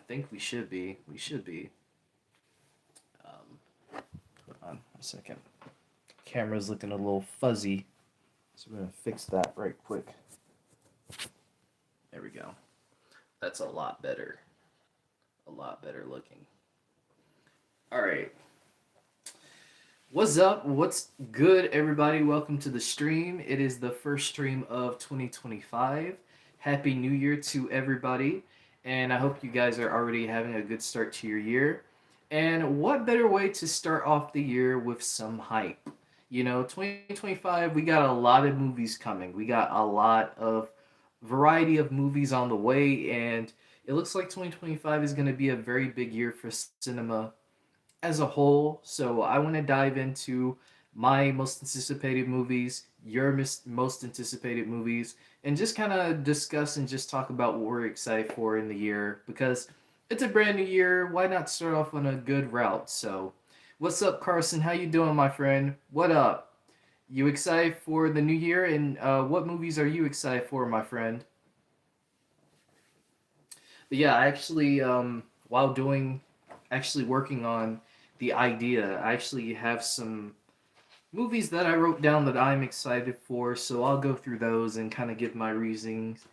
think we should be. We should be. Hold on a second. Camera's looking a little fuzzy, so we're gonna fix that right quick. There we go. That's a lot better. A lot better looking. All right. What's up? What's good, everybody? Welcome to the stream. It is the first stream of 2025. Happy New Year to everybody. And I hope you guys are already having a good start to your year. And what better way to start off the year with some hype? 2025, we got a lot of movies coming. We got a lot of variety of movies on the way. And it looks like 2025 is going to be a very big year for cinema as a whole. So I want to dive into my most anticipated movies, your most anticipated movies, and just kind of discuss and just talk about what we're excited for in the year because it's a brand new year. Why not start off on a good route? So, what's up, Carson? How you doing, my friend? What up? You excited for the new year? And what movies are you excited for, my friend? But yeah, I actually, while actually working on the idea, I actually have some movies that I wrote down that I'm excited for. So I'll go through those and kind of give my reasonings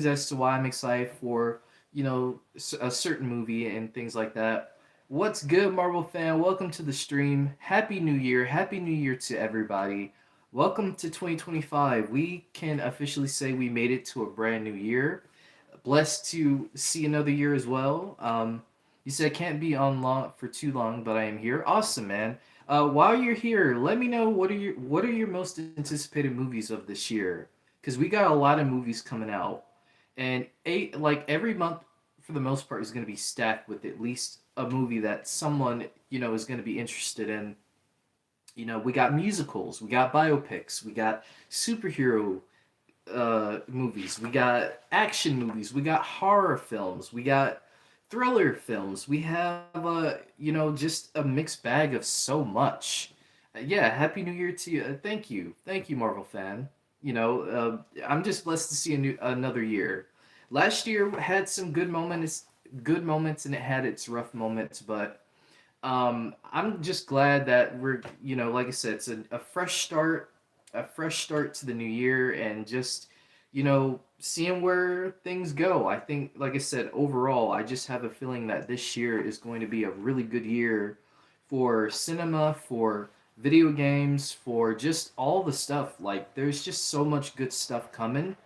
as to why I'm excited for, a certain movie and things like that. What's good, Marvel fan? Welcome to the stream. Happy New Year. Happy New Year to everybody. Welcome to 2025. We can officially say we made it to a brand new year. Blessed to see another year as well. You said can't be on long for too long, but I am here. Awesome, man. While you're here, let me know what are your most anticipated movies of this year? Because we got a lot of movies coming out, and every month for the most part is going to be stacked with at least a movie that someone is going to be interested in. We got musicals, we got biopics, we got superhero movies, we got action movies, we got horror films, we got thriller films. We have just a mixed bag of so much. Yeah, happy New Year to you. Thank you, Marvel fan. I'm just blessed to see another year. Last year had some good moments, and it had its rough moments. But I'm just glad that we're like I said, it's a fresh start to the new year, and just seeing where things go. I think, like I said, overall, I just have a feeling that this year is going to be a really good year for cinema, for video games, for just all the stuff. Like, there's just so much good stuff coming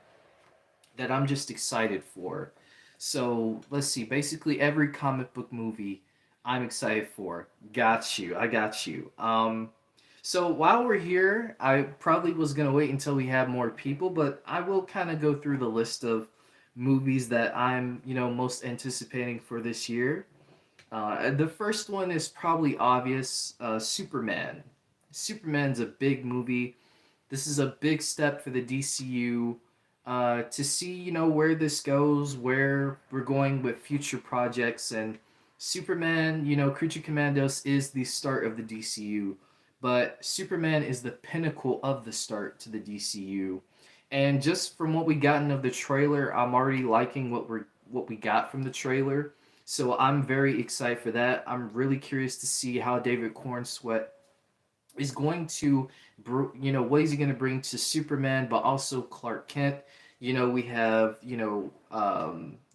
that I'm just excited for. So, let's see. Basically, every comic book movie I'm excited for. Got you. I got you. So while we're here, I probably was gonna wait until we have more people, but I will kind of go through the list of movies that I'm, most anticipating for this year. The first one is probably obvious. Superman. Superman's a big movie. This is a big step for the DCU. To see, where this goes, where we're going with future projects, and Superman, Creature Commandos is the start of the DCU, but Superman is the pinnacle of the start to the DCU. And just from what we gotten of the trailer, I'm already liking what we got from the trailer. So I'm very excited for that. I'm really curious to see how David Cornsweet is going to, what is he going to bring to Superman, but also Clark Kent. We have,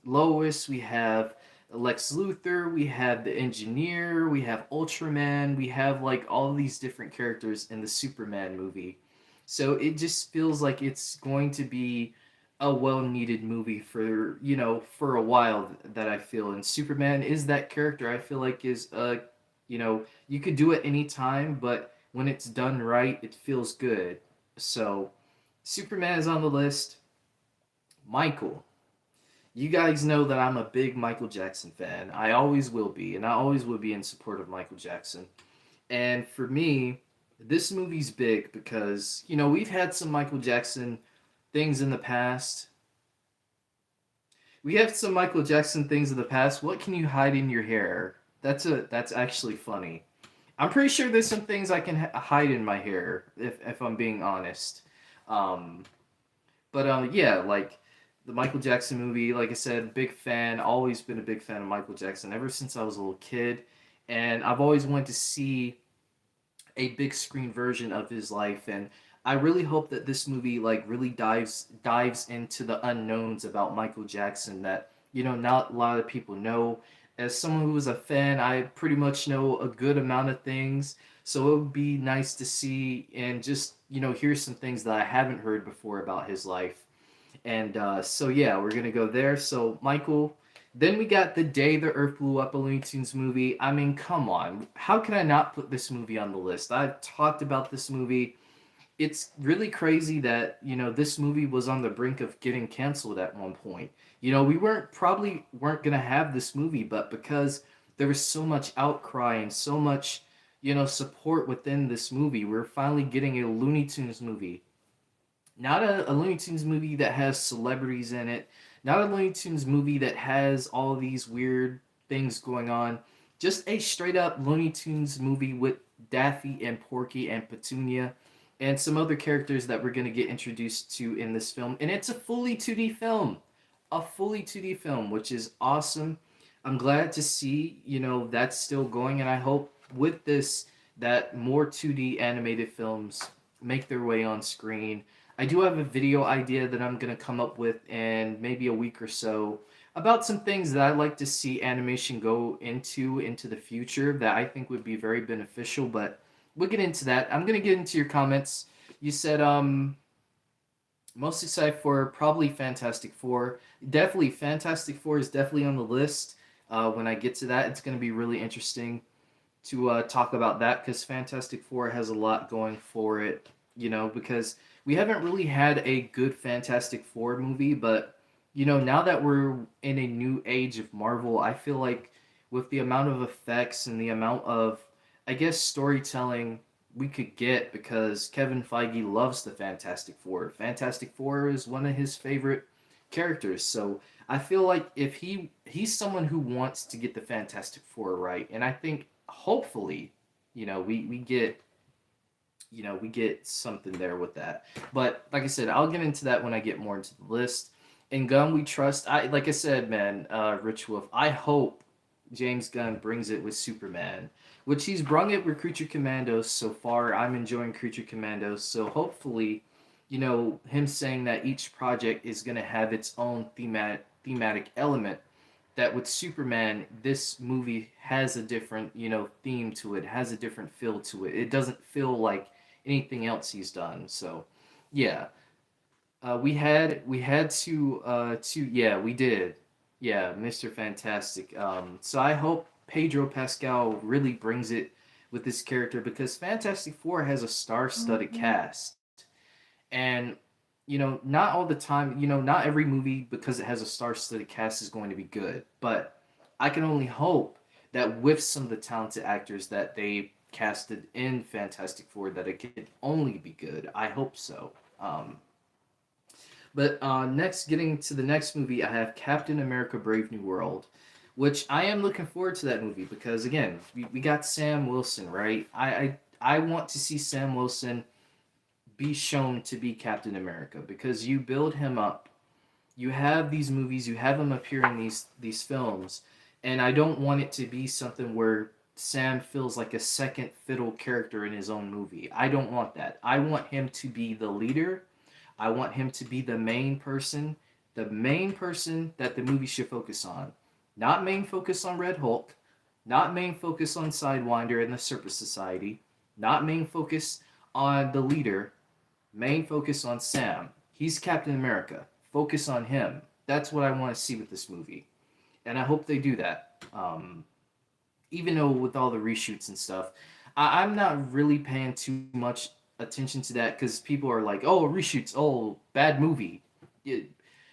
Lois, we have Lex Luthor, we have the Engineer, we have Ultraman, we have like all these different characters in the Superman movie. So it just feels like it's going to be a well-needed movie for a while, that I feel. And Superman is that character I feel like is you could do it anytime, but when it's done right, it feels good. So Superman is on the list. Michael. You guys know that I'm a big Michael Jackson fan. I always will be, and I always will be in support of Michael Jackson. And for me, this movie's big because, we've had some Michael Jackson things in the past. We have some Michael Jackson things in the past. What can you hide in your hair? That's actually funny. I'm pretty sure there's some things I can hide in my hair if I'm being honest. Um, but yeah, like the Michael Jackson movie, like I said, big fan. Always been a big fan of Michael Jackson ever since I was a little kid, and I've always wanted to see a big screen version of his life. And I really hope that this movie like really dives into the unknowns about Michael Jackson that not a lot of people know. As someone who was a fan, I pretty much know a good amount of things. So it would be nice to see and just hear some things that I haven't heard before about his life. And so yeah, we're gonna go there. So Michael, then we got The Day the Earth Blew Up, a Looney Tunes movie. I mean, come on, how can I not put this movie on the list? I've talked about this movie. It's really crazy that this movie was on the brink of getting canceled at one point. We weren't gonna have this movie, but because there was so much outcry and so much support within this movie, we're finally getting a Looney Tunes movie. Not a Looney Tunes movie that has celebrities in it. Not a Looney Tunes movie that has all these weird things going on. Just a straight up Looney Tunes movie with Daffy and Porky and Petunia and some other characters that we're going to get introduced to in this film. And it's a fully 2D film. A fully 2D film, which is awesome. I'm glad to see, that's still going. And I hope with this that more 2D animated films make their way on screen. I do have a video idea that I'm going to come up with in maybe a week or so about some things that I'd like to see animation go into the future that I think would be very beneficial, but we'll get into that. I'm going to get into your comments. You said most excited for probably Fantastic Four. Definitely Fantastic Four is definitely on the list. When I get to that, it's going to be really interesting to talk about that because Fantastic Four has a lot going for it, because we haven't really had a good Fantastic Four movie, but now that we're in a new age of Marvel, I feel like with the amount of effects and the amount of, I guess, storytelling we could get, because Kevin Feige loves the Fantastic Four. Fantastic Four is one of his favorite characters, so I feel like if he's someone who wants to get the Fantastic Four right, and I think hopefully, we get we get something there with that. But like I said, I'll get into that when I get more into the list. In Gunn We Trust, I like I said, man, Rich Wolf, I hope James Gunn brings it with Superman, which he's brung it with Creature Commandos so far. I'm enjoying Creature Commandos, so hopefully, him saying that each project is going to have its own thematic element, that with Superman, this movie has a different, theme to it, has a different feel to it. It doesn't feel like anything else he's done. So, yeah, we had to yeah, we did, yeah, Mr. Fantastic. So I hope Pedro Pascal really brings it with this character, because Fantastic Four has a star-studded cast, and not all the time, not every movie because it has a star-studded cast is going to be good, but I can only hope that with some of the talented actors that they casted in Fantastic Four, that it could only be good. I hope so. But next, getting to the next movie, I have Captain America: Brave New World, which I am looking forward to that movie because again, we got Sam Wilson, right? I want to see Sam Wilson be shown to be Captain America, because you build him up. You have these movies, you have him appear in these films, and I don't want it to be something where Sam feels like a second fiddle character in his own movie. I don't want that. I want him to be the leader. I want him to be the main person that the movie should focus on. Not main focus on Red Hulk, not main focus on Sidewinder and the Surface Society, not main focus on the leader, main focus on Sam. He's Captain America. Focus on him. That's what I want to see with this movie. And I hope they do that. Even though with all the reshoots and stuff, I'm not really paying too much attention to that, because people are like, oh, reshoots, oh, bad movie.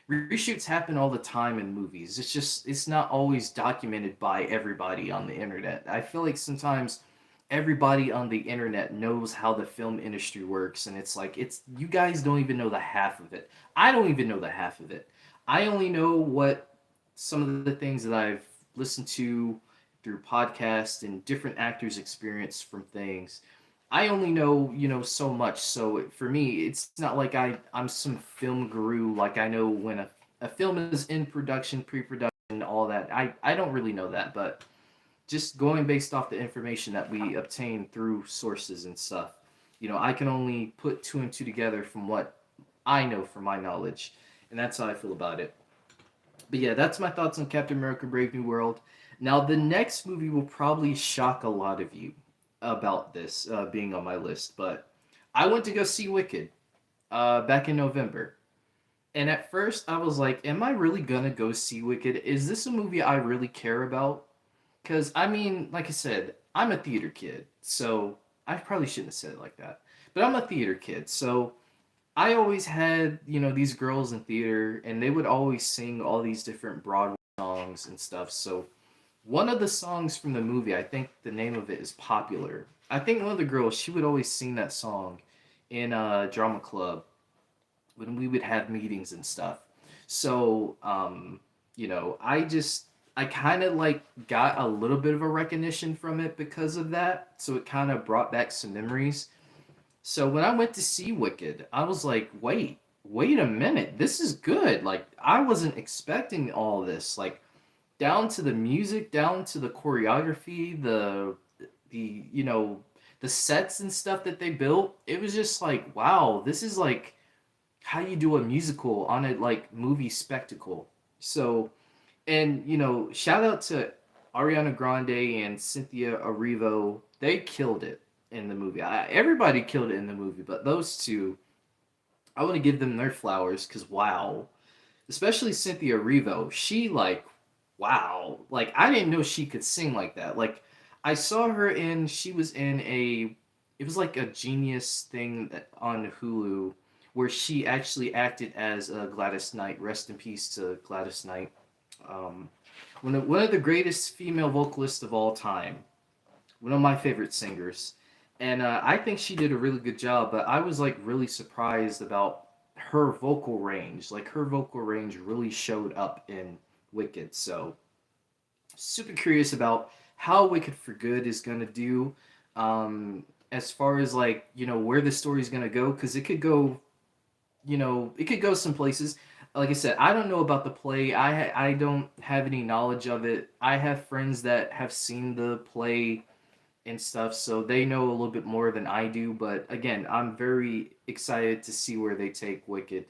Reshoots happen all the time in movies. It's not always documented by everybody on the internet. I feel like sometimes everybody on the internet knows how the film industry works, and it's like, you guys don't even know the half of it. I don't even know the half of it. I only know what some of the things that I've listened to through podcasts and different actors' experience from things. I only know, so much. So for me, it's not like I'm some film guru. Like I know when a film is in production, pre-production, all that. I don't really know that, but just going based off the information that we obtain through sources and stuff, I can only put two and two together from what I know from my knowledge, and that's how I feel about it. But yeah, that's my thoughts on Captain America: Brave New World. Now, the next movie will probably shock a lot of you about this being on my list, but I went to go see Wicked back in November. And at first, I was like, am I really gonna go see Wicked? Is this a movie I really care about? Because, I mean, like I said, I'm a theater kid, so I probably shouldn't have said it like that. But I'm a theater kid, so I always had, these girls in theater, and they would always sing all these different Broadway songs and stuff. So one of the songs from the movie, I think the name of it is Popular. I think one of the girls, she would always sing that song in a drama club when we would have meetings and stuff. So, I kind of like got a little bit of a recognition from it because of that. So it kind of brought back some memories. So when I went to see Wicked, I was like, wait a minute, this is good. Like, I wasn't expecting all this. Like, down to the music, down to the choreography, the the sets and stuff that they built. It was just like, wow, this is like how you do a musical on a like movie spectacle. So, and shout out to Ariana Grande and Cynthia Erivo. They killed it in the movie. Everybody killed it in the movie, but those two, I want to give them their flowers because wow, especially Cynthia Erivo. She like, wow, like I didn't know she could sing like that. Like I saw her in, she was in it was like a Genius thing on Hulu where she actually acted as Gladys Knight. Rest in peace to Gladys Knight. Um, one of the greatest female vocalists of all time. One of my favorite singers. And I think she did a really good job, but I was like really surprised about her vocal range. Like her vocal range really showed up in Wicked. So super curious about how Wicked for Good is gonna do. As far as like where the story's gonna go, because it could go it could go some places. Like I said, I don't know about the play. I don't have any knowledge of it. I have friends that have seen the play and stuff, so they know a little bit more than I do. But again, I'm very excited to see where they take Wicked.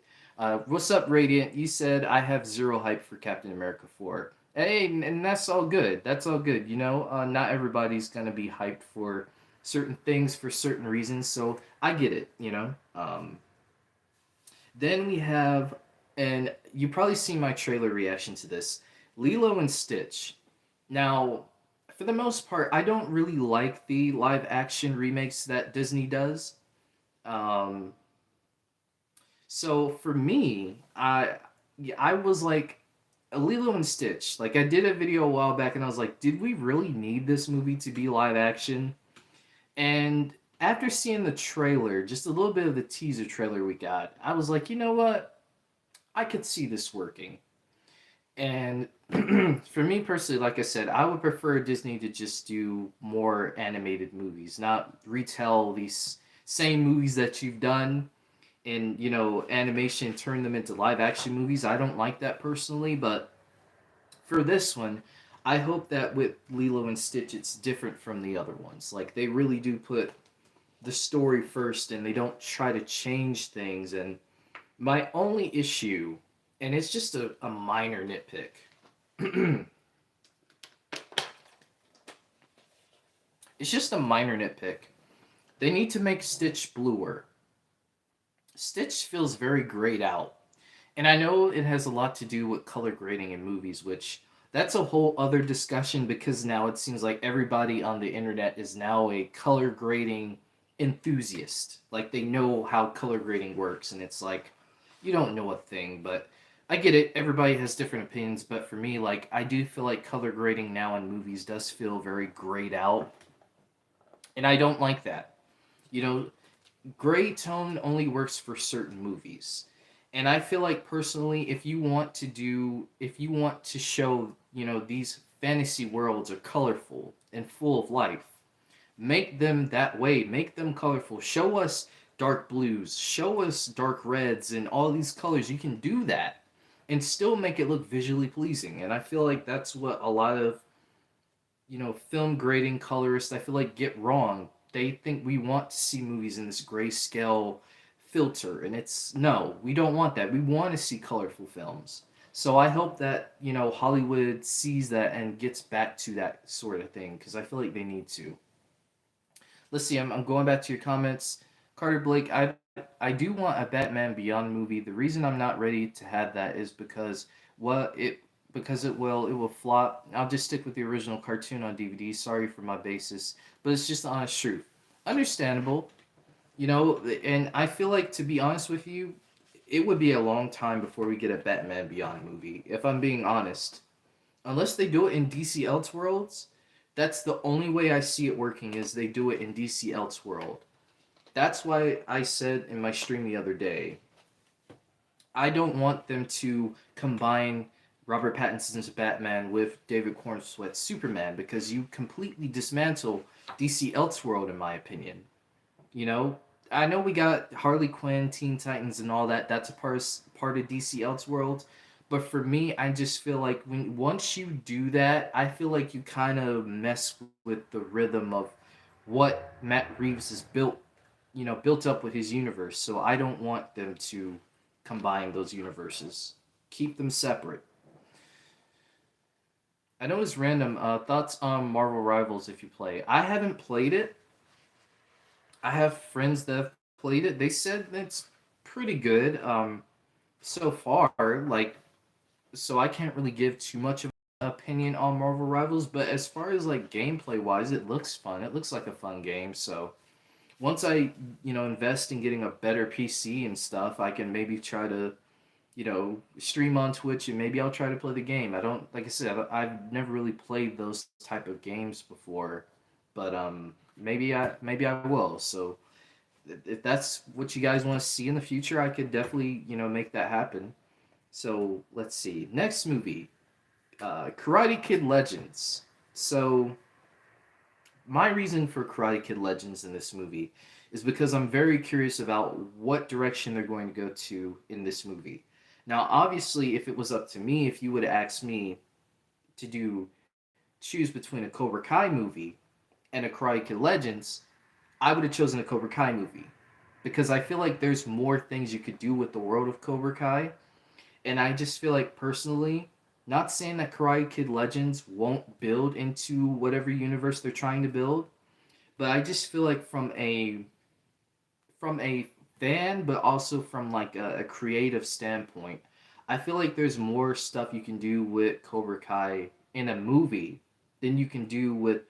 What's up, Radiant? You said I have zero hype for Captain America 4. Hey, and that's all good. That's all good. Not everybody's gonna be hyped for certain things for certain reasons, so I get it. Then we have, and you probably seen my trailer reaction to this, Lilo and Stitch. Now, for the most part, I don't really like the live action remakes that Disney does. Um, so for me, I was like, Lilo and Stitch. Like I did a video a while back, and I was like, did we really need this movie to be live action? And after seeing the trailer, just a little bit of the teaser trailer we got, I was like, you know what? I could see this working. And for me personally, like I said, I would prefer Disney to just do more animated movies, not retell these same movies that you've done in, animation, turn them into live action movies. I don't like that personally, but for this one, I hope that with Lilo and Stitch, it's different from the other ones. Like, they really do put the story first and they don't try to change things. And my only issue, and it's just a minor nitpick, it's just a minor nitpick. They need to make Stitch bluer. Stitch feels very grayed out. And I know it has a lot to do with color grading in movies, which that's a whole other discussion because now it seems like everybody on the internet is now a color grading enthusiast. Like they know how color grading works, and it's like you don't know a thing, but I get it. Everybody has different opinions, but for me, like I do feel like color grading now in movies does feel very grayed out, and I don't like that. You know, gray tone only works for certain movies. And I feel like personally, if you want to show, these fantasy worlds are colorful and full of life, make them that way. Make them colorful. Show us dark blues. Show us dark reds and all these colors. You can do that. and still make it look visually pleasing. And I feel like that's what a lot of, film grading colorists, I feel like, get wrong. They think we want to see movies in this grayscale filter, and it's no, we don't want that. We want to see colorful films. So I hope that, Hollywood sees that and gets back to that sort of thing, because I feel like they need to. Let's see, I'm going back to your comments. Carter Blake, I do want a Batman Beyond movie. The reason I'm not ready to have that is because what it because it will flop. I'll just stick with the original cartoon on DVD. Sorry for my basis, but it's just the honest truth. Understandable, and I feel like, to be honest with you, it would be a long time before we get a Batman Beyond movie. If I'm being honest, unless they do it in DC Elseworlds, that's the only way I see it working, is they do it in DC Elseworld. That's why I said in my stream the other day, I don't want them to combine Robert Pattinson's Batman with David Cornsweat's Superman, because you completely dismantle DC Elseworld, in my opinion. You know, I know we got Harley Quinn, Teen Titans, and all that. That's a part of DC Elseworld. But for me, I just feel like once you do that, I feel like you kind of mess with the rhythm of what Matt Reeves has built up with his universe. So I don't want them to combine those universes. Keep them separate. I know it's random. Thoughts on Marvel Rivals if you play? I haven't played it. I have friends that have played it. They said it's pretty good so far. Like, so I can't really give too much of an opinion on Marvel Rivals. But as far as like gameplay wise, it looks fun. It looks like a fun game. So once I invest in getting a better PC and stuff, I can maybe try to stream on Twitch, and maybe I'll try to play the game. I don't, like I said, I've never really played those type of games before, but maybe I will. So if that's what you guys want to see in the future, I could definitely make that happen. So let's see. Next movie, Karate Kid Legends. So my reason for Karate Kid Legends in this movie is because I'm very curious about what direction they're going to go to in this movie. Now, obviously, if it was up to me, if you would have asked me to choose between a Cobra Kai movie and a Karate Kid Legends, I would have chosen a Cobra Kai movie, because I feel like there's more things you could do with the world of Cobra Kai, and I just feel like, personally, not saying that Karate Kid Legends won't build into whatever universe they're trying to build, but I just feel like from a fan, but also from like a creative standpoint, I feel like there's more stuff you can do with Cobra Kai in a movie than you can do with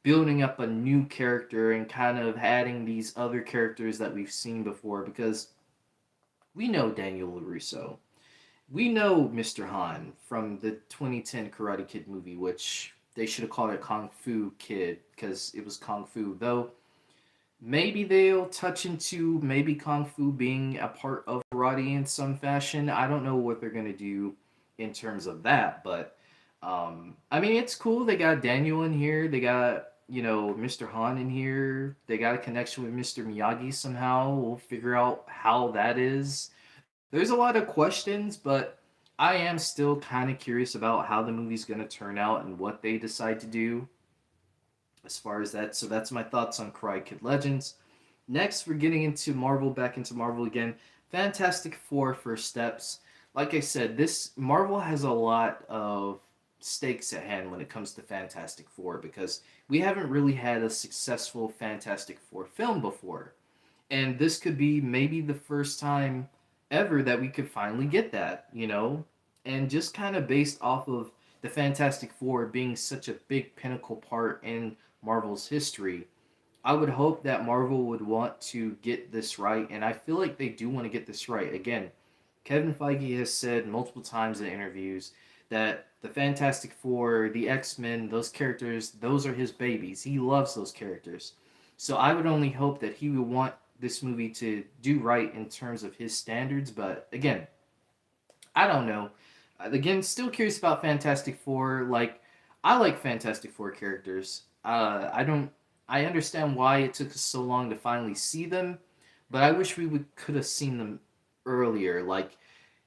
building up a new character and kind of adding these other characters that we've seen before, because we know Daniel LaRusso. We know Mr. Han from the 2010 Karate Kid movie, which they should have called it Kung Fu Kid because it was Kung Fu. Though maybe they'll touch into maybe Kung Fu being a part of karate in some fashion. I don't know what they're going to do in terms of that, but I mean, it's cool. They got Daniel in here. They got, Mr. Han in here. They got a connection with Mr. Miyagi somehow. We'll figure out how that is. There's a lot of questions, but I am still kind of curious about how the movie's going to turn out and what they decide to do as far as that. So that's my thoughts on Karate Kid Legends. Next, we're getting into Marvel, back into Marvel again. Fantastic Four First Steps. Like I said, this Marvel has a lot of stakes at hand when it comes to Fantastic Four, because we haven't really had a successful Fantastic Four film before. And this could be maybe the first time ever that we could finally get that. And just kind of based off of the Fantastic Four being such a big pinnacle part in Marvel's history, I would hope that Marvel would want to get this right, and I feel like they do want to get this right. Again, Kevin Feige has said multiple times in interviews that the Fantastic Four, the X-Men, those characters, those are his babies. He loves those characters. So I would only hope that he would want this movie to do right in terms of his standards, but again, I don't know. Again, still curious about Fantastic Four. Like, I like Fantastic Four characters. I don't. I understand why it took us so long to finally see them, but I wish we could have seen them earlier. Like,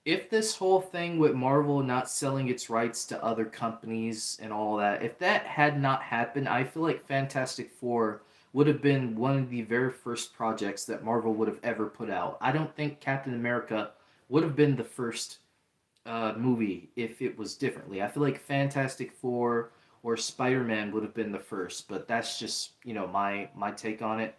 if this whole thing with Marvel not selling its rights to other companies and all that, if that had not happened, I feel like Fantastic Four would have been one of the very first projects that Marvel would have ever put out. I don't think Captain America would have been the first movie if it was differently. I feel like Fantastic Four or Spider Man would have been the first, but that's just my take on it.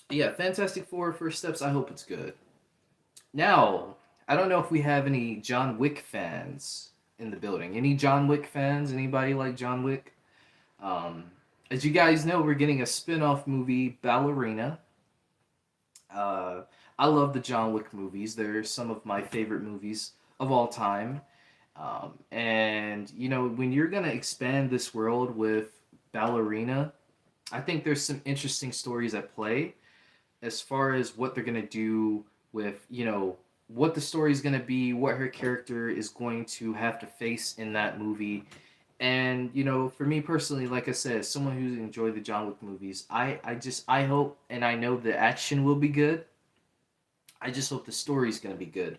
Yeah, Fantastic Four first steps. I hope it's good. Now, I don't know if we have any John Wick fans in the building. Any John Wick fans? Anybody like John Wick? Um, as you guys know, we're getting a spin-off movie, Ballerina. Uh, I love the John Wick movies. They're some of my favorite movies of all time. And when you're gonna expand this world with Ballerina, I think there's some interesting stories at play as far as what they're gonna do with what the story is gonna be, what her character is going to have to face in that movie. And for me personally, like I said, as someone who's enjoyed the John Wick movies, I hope and I know the action will be good. I just hope the story's gonna be good,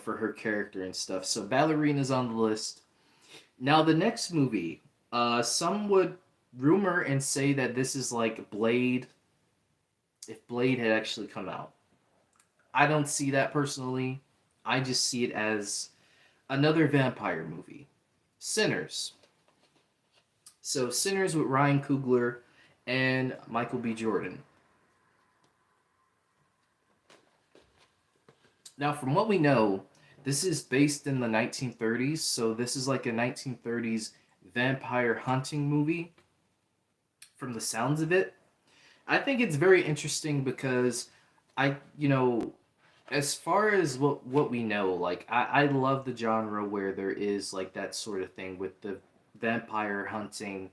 for her character and stuff. So Ballerina's on the list. Now the next movie, some would rumor and say that this is like Blade, if Blade had actually come out. I don't see that personally. I just see it as another vampire movie. Sinners. So Sinners with Ryan Coogler and Michael B. Jordan. Now, from what we know, this is based in the 1930s, so this is like a 1930s vampire hunting movie from the sounds of it. I think it's very interesting because as far as what we know, like I love the genre where there is like that sort of thing with the vampire hunting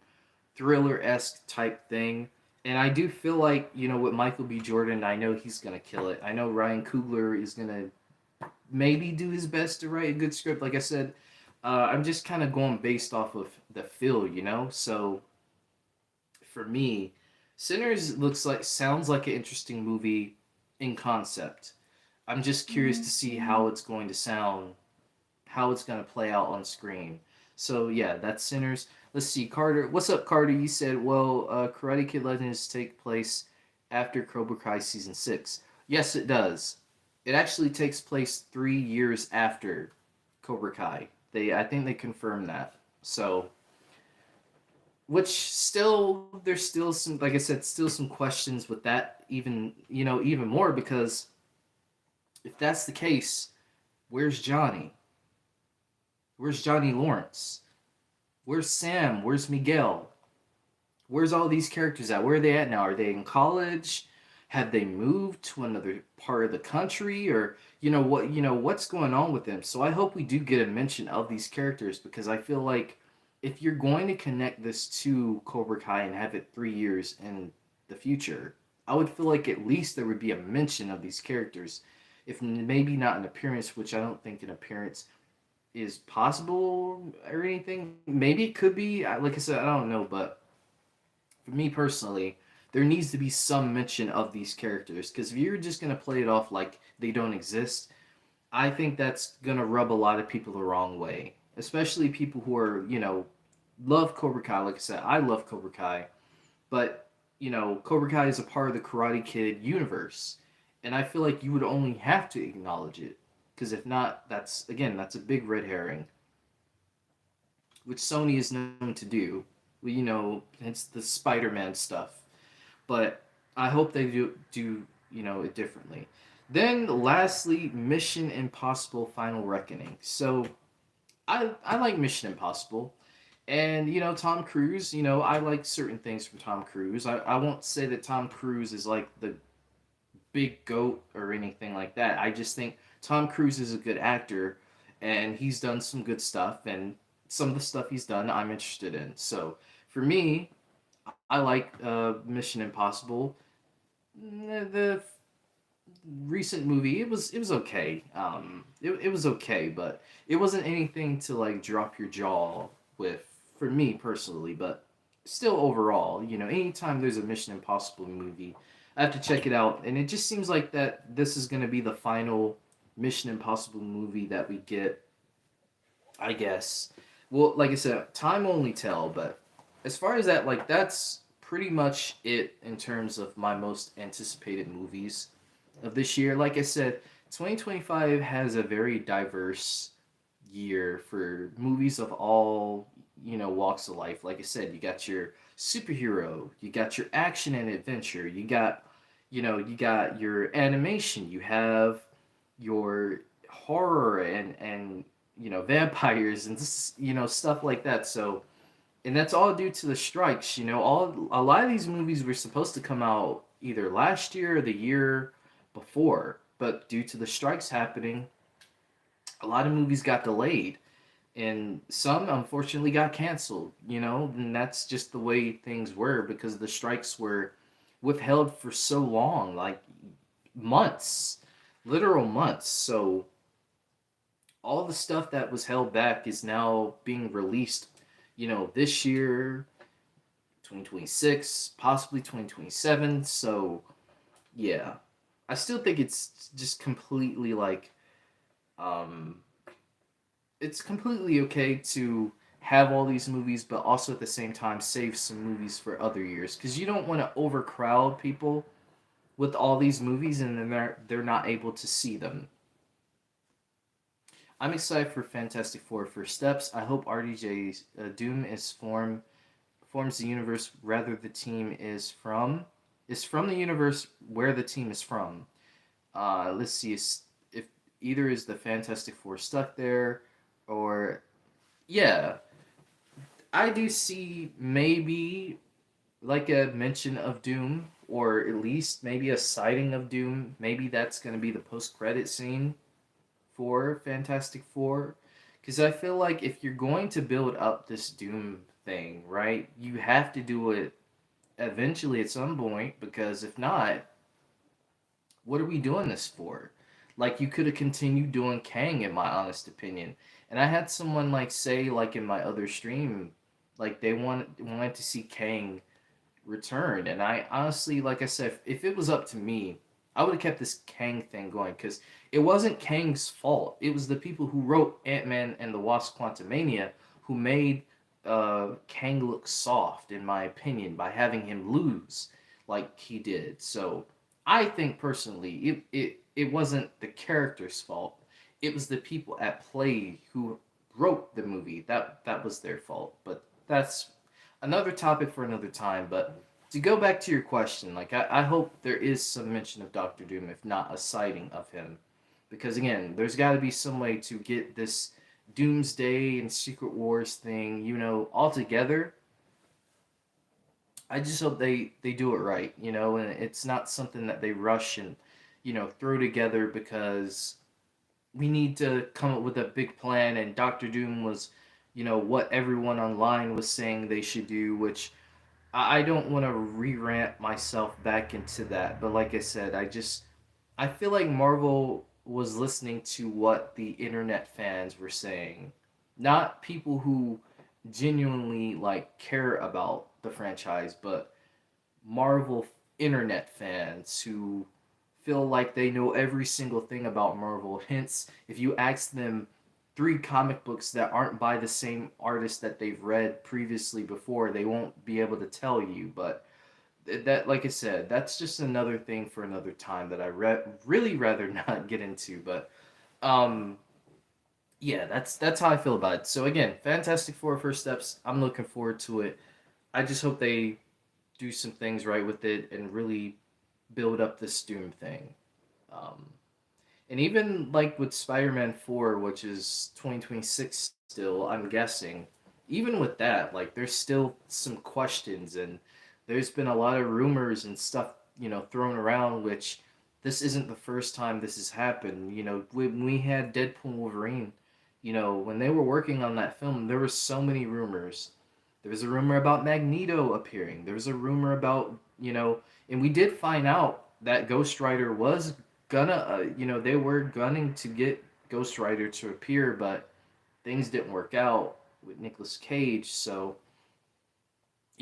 thriller esque type thing. And I do feel like, with Michael B. Jordan, I know he's gonna kill it. I know Ryan Coogler is gonna maybe do his best to write a good script. Like I said, I'm just kind of going based off of the feel. So for me, Sinners sounds like an interesting movie in concept. I'm just curious to see how it's going to sound, how it's going to play out on screen. So yeah, that's Sinners. Let's see, Carter. What's up, Carter? You said, well, Karate Kid Legends take place after Cobra Kai season 6. Yes, it does. It actually takes place 3 years after Cobra Kai. I think they confirmed that. So, which still, there's still some, like I said, still some questions with that. Even more because if that's the case, where's Johnny? Where's Johnny Lawrence? Where's Sam? Where's Miguel? Where's all these characters at? Where are they at now? Are they in college? Have they moved to another part of the country? Or what's going on with them? So I hope we do get a mention of these characters because I feel like if you're going to connect this to Cobra Kai and have it 3 years in the future, I would feel like at least there would be a mention of these characters. If maybe not an appearance, which I don't think an appearance is possible or anything. Maybe it could be. Like I said, I don't know, but for me personally, there needs to be some mention of these characters because if you're just gonna play it off like they don't exist, I think that's gonna rub a lot of people the wrong way, especially people who are love Cobra Kai. Like I said, I love Cobra Kai, but Cobra Kai is a part of the Karate Kid universe, and I feel like you would only have to acknowledge it because if not, that's a big red herring, which Sony is known to do. Well, it's the Spider-Man stuff, but I hope they do it differently. Then lastly, Mission Impossible: Final Reckoning. So I like Mission Impossible. And Tom Cruise, I like certain things from Tom Cruise. I won't say that Tom Cruise is like the big goat or anything like that. I just think Tom Cruise is a good actor and he's done some good stuff and some of the stuff he's done I'm interested in. So for me, I like Mission Impossible. The recent movie, it was okay. It was okay, but it wasn't anything to like drop your jaw with for me personally. But still overall, anytime there's a Mission Impossible movie, I have to check it out. And it just seems like that this is going to be the final Mission Impossible movie that we get, I guess. Well, like I said, time will only tell, but as far as that, like, that's pretty much it in terms of my most anticipated movies of this year. Like I said, 2025 has a very diverse year for movies of all, walks of life. Like I said, you got your superhero, you got your action and adventure, you got your animation, you have your horror and vampires and just, stuff like that. So, and that's all due to the strikes. All a lot of these movies were supposed to come out either last year or the year before, but due to the strikes happening, a lot of movies got delayed, and some unfortunately got canceled. And that's just the way things were because the strikes were withheld for so long, like months, literal months. So all the stuff that was held back is now being released, this year, 2026, possibly 2027. So, yeah. I still think it's just completely like um it's completely okay to have all these movies but also at the same time save some movies for other years cuz you don't want to overcrowd people with all these movies and then they're not able to see them. I'm excited for Fantastic Four First Steps. I hope RDJ's Doom forms the universe rather the team is from the universe where the team is from. Let's see if either is the Fantastic Four stuck there or yeah, I do see maybe like a mention of Doom or at least maybe a sighting of Doom. Maybe that's going to be the post credit scene for Fantastic Four. Because I feel like if you're going to build up this Doom thing, right, you have to do it eventually at some point. Because if not, what are we doing this for? Like, you could have continued doing Kang, in my honest opinion. And I had someone, like, say, like, in my other stream, like, they wanted to see Kang return. And I honestly, like I said, if it was up to me, I would have kept this Kang thing going because it wasn't Kang's fault. It was the people who wrote Ant-Man and the Wasp: Quantumania who made Kang look soft, in my opinion, by having him lose like he did. So I think personally, it wasn't the character's fault. It was the people at play who wrote the movie. That was their fault. But that's another topic for another time. But to go back to your question, like I hope there is some mention of Doctor Doom, if not a sighting of him, because again, there's got to be some way to get this Doomsday and Secret Wars thing, all together. I just hope they do it right, and it's not something that they rush and throw together because we need to come up with a big plan. And Doctor Doom was, what everyone online was saying they should do, which I don't want to re-rant myself back into that. But like I said, I feel like Marvel was listening to what the internet fans were saying, not people who genuinely like care about the franchise, but Marvel internet fans who feel like they know every single thing about Marvel. Hence, if you ask them three comic books that aren't by the same artist that they've read previously before, they won't be able to tell you. But that, like I said, that's just another thing for another time that I really rather not get into. But um, yeah, that's how I feel about it. So again, Fantastic Four First Steps. I'm looking forward to it. I just hope they do some things right with it and really build up this Doom thing. Um, and even like with Spider-Man 4, which is 2026 still, I'm guessing, even with that, like there's still some questions and there's been a lot of rumors and stuff, thrown around, which this isn't the first time this has happened. When we had Deadpool and Wolverine, when they were working on that film, there were so many rumors. There was a rumor about Magneto appearing. There was a rumor about, and we did find out that Ghost Rider was gonna, they were gunning to get Ghost Rider to appear, but things didn't work out with Nicolas Cage. So,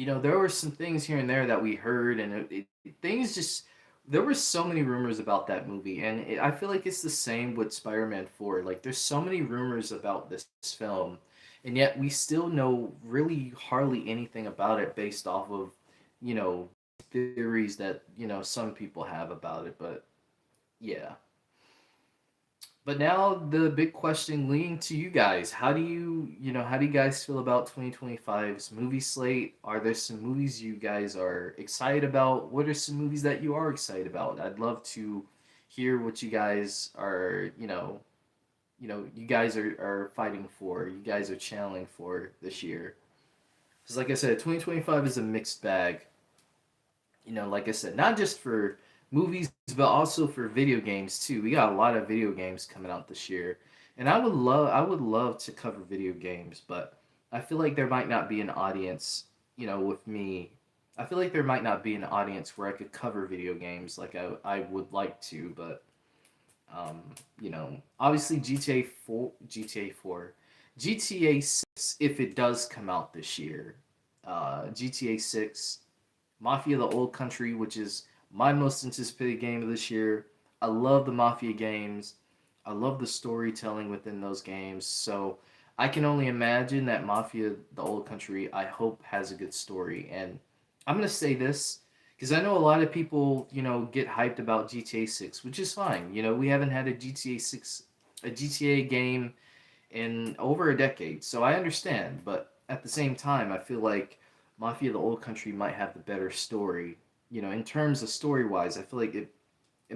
there were some things here and there that we heard, and things just there were so many rumors about that movie, and I feel like it's the same with Spider-Man 4. Like, there's so many rumors about this film, and yet we still know really hardly anything about it based off of, you know, theories that some people have about it. But yeah. But now the big question leading to you guys. How do you guys feel about 2025's movie slate? Are there some movies you guys are excited about? What are some movies that you are excited about? I'd love to hear what you guys are, you guys are fighting for, you guys are channeling for this year. Because like I said, 2025 is a mixed bag. Like I said, not just for movies, but also for video games too. We got a lot of video games coming out this year, and I would love to cover video games, but I feel like there might not be an audience, with me. I feel like there might not be an audience where I could cover video games like I would like to, but obviously GTA 6, if it does come out this year, GTA 6, Mafia: The Old Country, which is my most anticipated game of this year. I love the Mafia games. I love the storytelling within those games. So I can only imagine that Mafia: The Old Country, I hope, has a good story. And I'm gonna say this because I know a lot of people, get hyped about GTA 6, which is fine. We haven't had a GTA game in over a decade, so I understand. But at the same time, I feel like Mafia: The Old Country might have the better story. In terms of story wise, I feel like it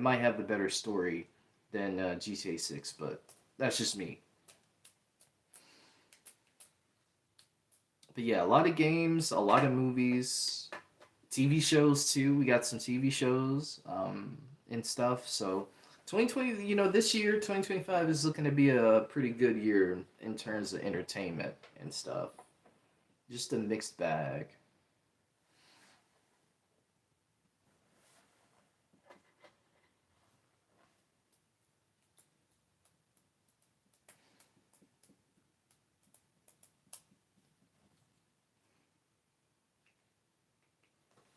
might have the better story than GTA 6, but that's just me. But yeah, a lot of games, a lot of movies, TV shows too. We got some TV shows and stuff. So 2020, this year, 2025 is looking to be a pretty good year in terms of entertainment and stuff. Just a mixed bag.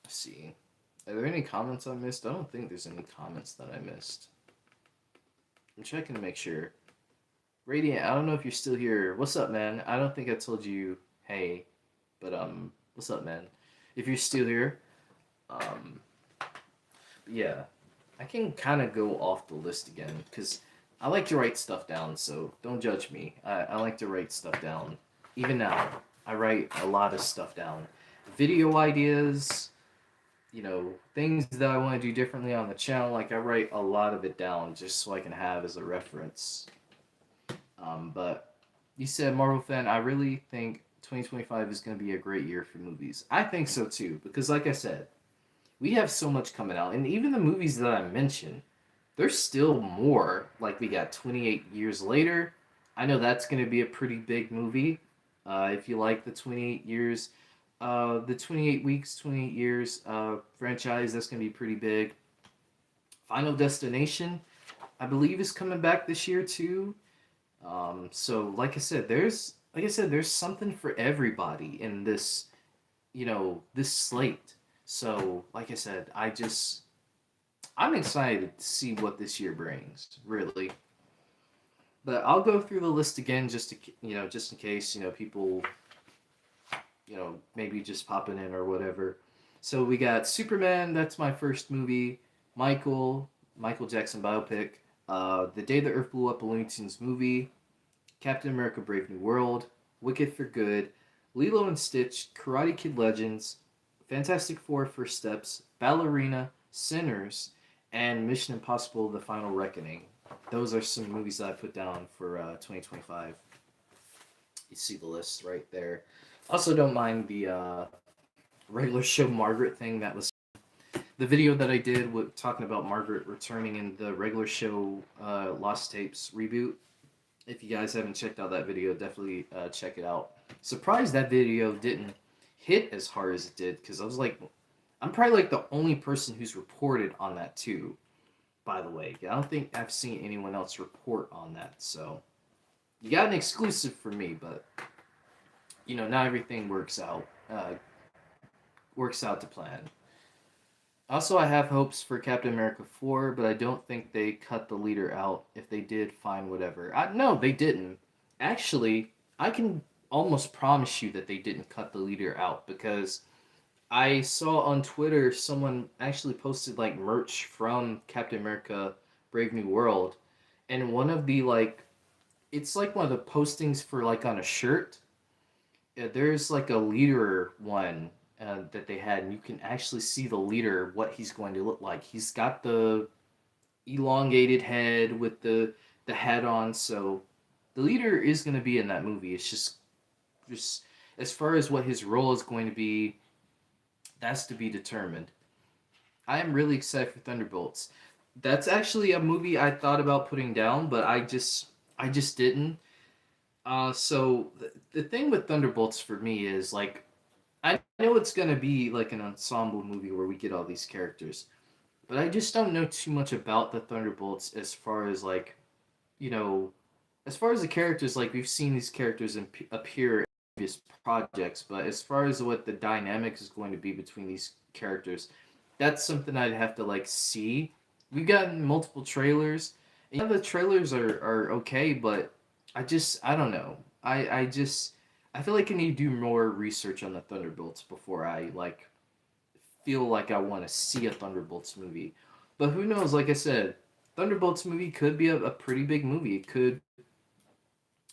Let's see. Are there any comments I missed? I don't think there's any comments that I missed. I'm checking to make sure. Radiant, I don't know if you're still here. What's up, man? I don't think I told you hey, but what's up, man? If you're still here, um, yeah, I can kind of go off the list again because I like to write stuff down. So don't judge me. I like to write stuff down. Even now, I write a lot of stuff down. Video ideas, things that I want to do differently on the channel. Like, I write a lot of it down just so I can have as a reference. But you said Marvel fan. I really think 2025 is going to be a great year for movies. I think so too, because like I said, we have so much coming out, and even the movies that I mentioned, there's still more. Like, we got 28 Years Later. I know that's going to be a pretty big movie. If you like the 28 years, the 28 weeks, 28 years franchise, that's going to be pretty big. Final Destination, I believe, is coming back this year too. So like I said, there's something for everybody in this slate. So like I said, I'm excited to see what this year brings, really. But I'll go through the list again just in case, people, maybe just popping in or whatever. So we got Superman, that's my first movie. Michael Jackson biopic. The Day the Earth Blew Up, a Looney Tunes movie. Captain America: Brave New World. Wicked for Good. Lilo and Stitch. Karate Kid Legends. Fantastic Four: First Steps. Ballerina. Sinners. And Mission Impossible: The Final Reckoning. Those are some movies that I put down for 2025. You see the list right there. Also, don't mind the regular show Margaret thing. That was the video that I did with talking about Margaret returning in the regular show Lost Tapes reboot. If you guys haven't checked out that video, definitely check it out. Surprised that video didn't hit as hard as it did, because I was like, I'm probably like the only person who's reported on that too. By the way, I don't think I've seen anyone else report on that. So you got an exclusive for me, but not everything works out. works out to plan. Also, I have hopes for Captain America 4, but I don't think they cut the leader out. If they did, fine, whatever. No, they didn't. Actually, I can almost promise you that they didn't cut the leader out because I saw on Twitter someone actually posted like merch from Captain America Brave New World, and one of the like it's like one of the postings for like on a shirt. There's like a leader one that they had, and you can actually see the leader what he's going to look like. He's got the elongated head with the hat on, so the leader is going to be in that movie. It's just as far as what his role is going to be, that's to be determined. I am really excited for Thunderbolts. That's actually a movie I thought about putting down, but I just didn't. So the thing with Thunderbolts for me is like I know it's gonna be like an ensemble movie where we get all these characters, but I just don't know too much about the Thunderbolts as far as like you know, as far as the characters. Like we've seen these characters appear in previous projects, but as far as what the dynamics is going to be between these characters, that's something I'd have to like see. We've gotten multiple trailers. And yeah, the trailers are okay, but I don't know. I feel like I need to do more research on the Thunderbolts before I like feel like I want to see a Thunderbolts movie. But who knows? Like I said, Thunderbolts movie could be a pretty big movie. It could,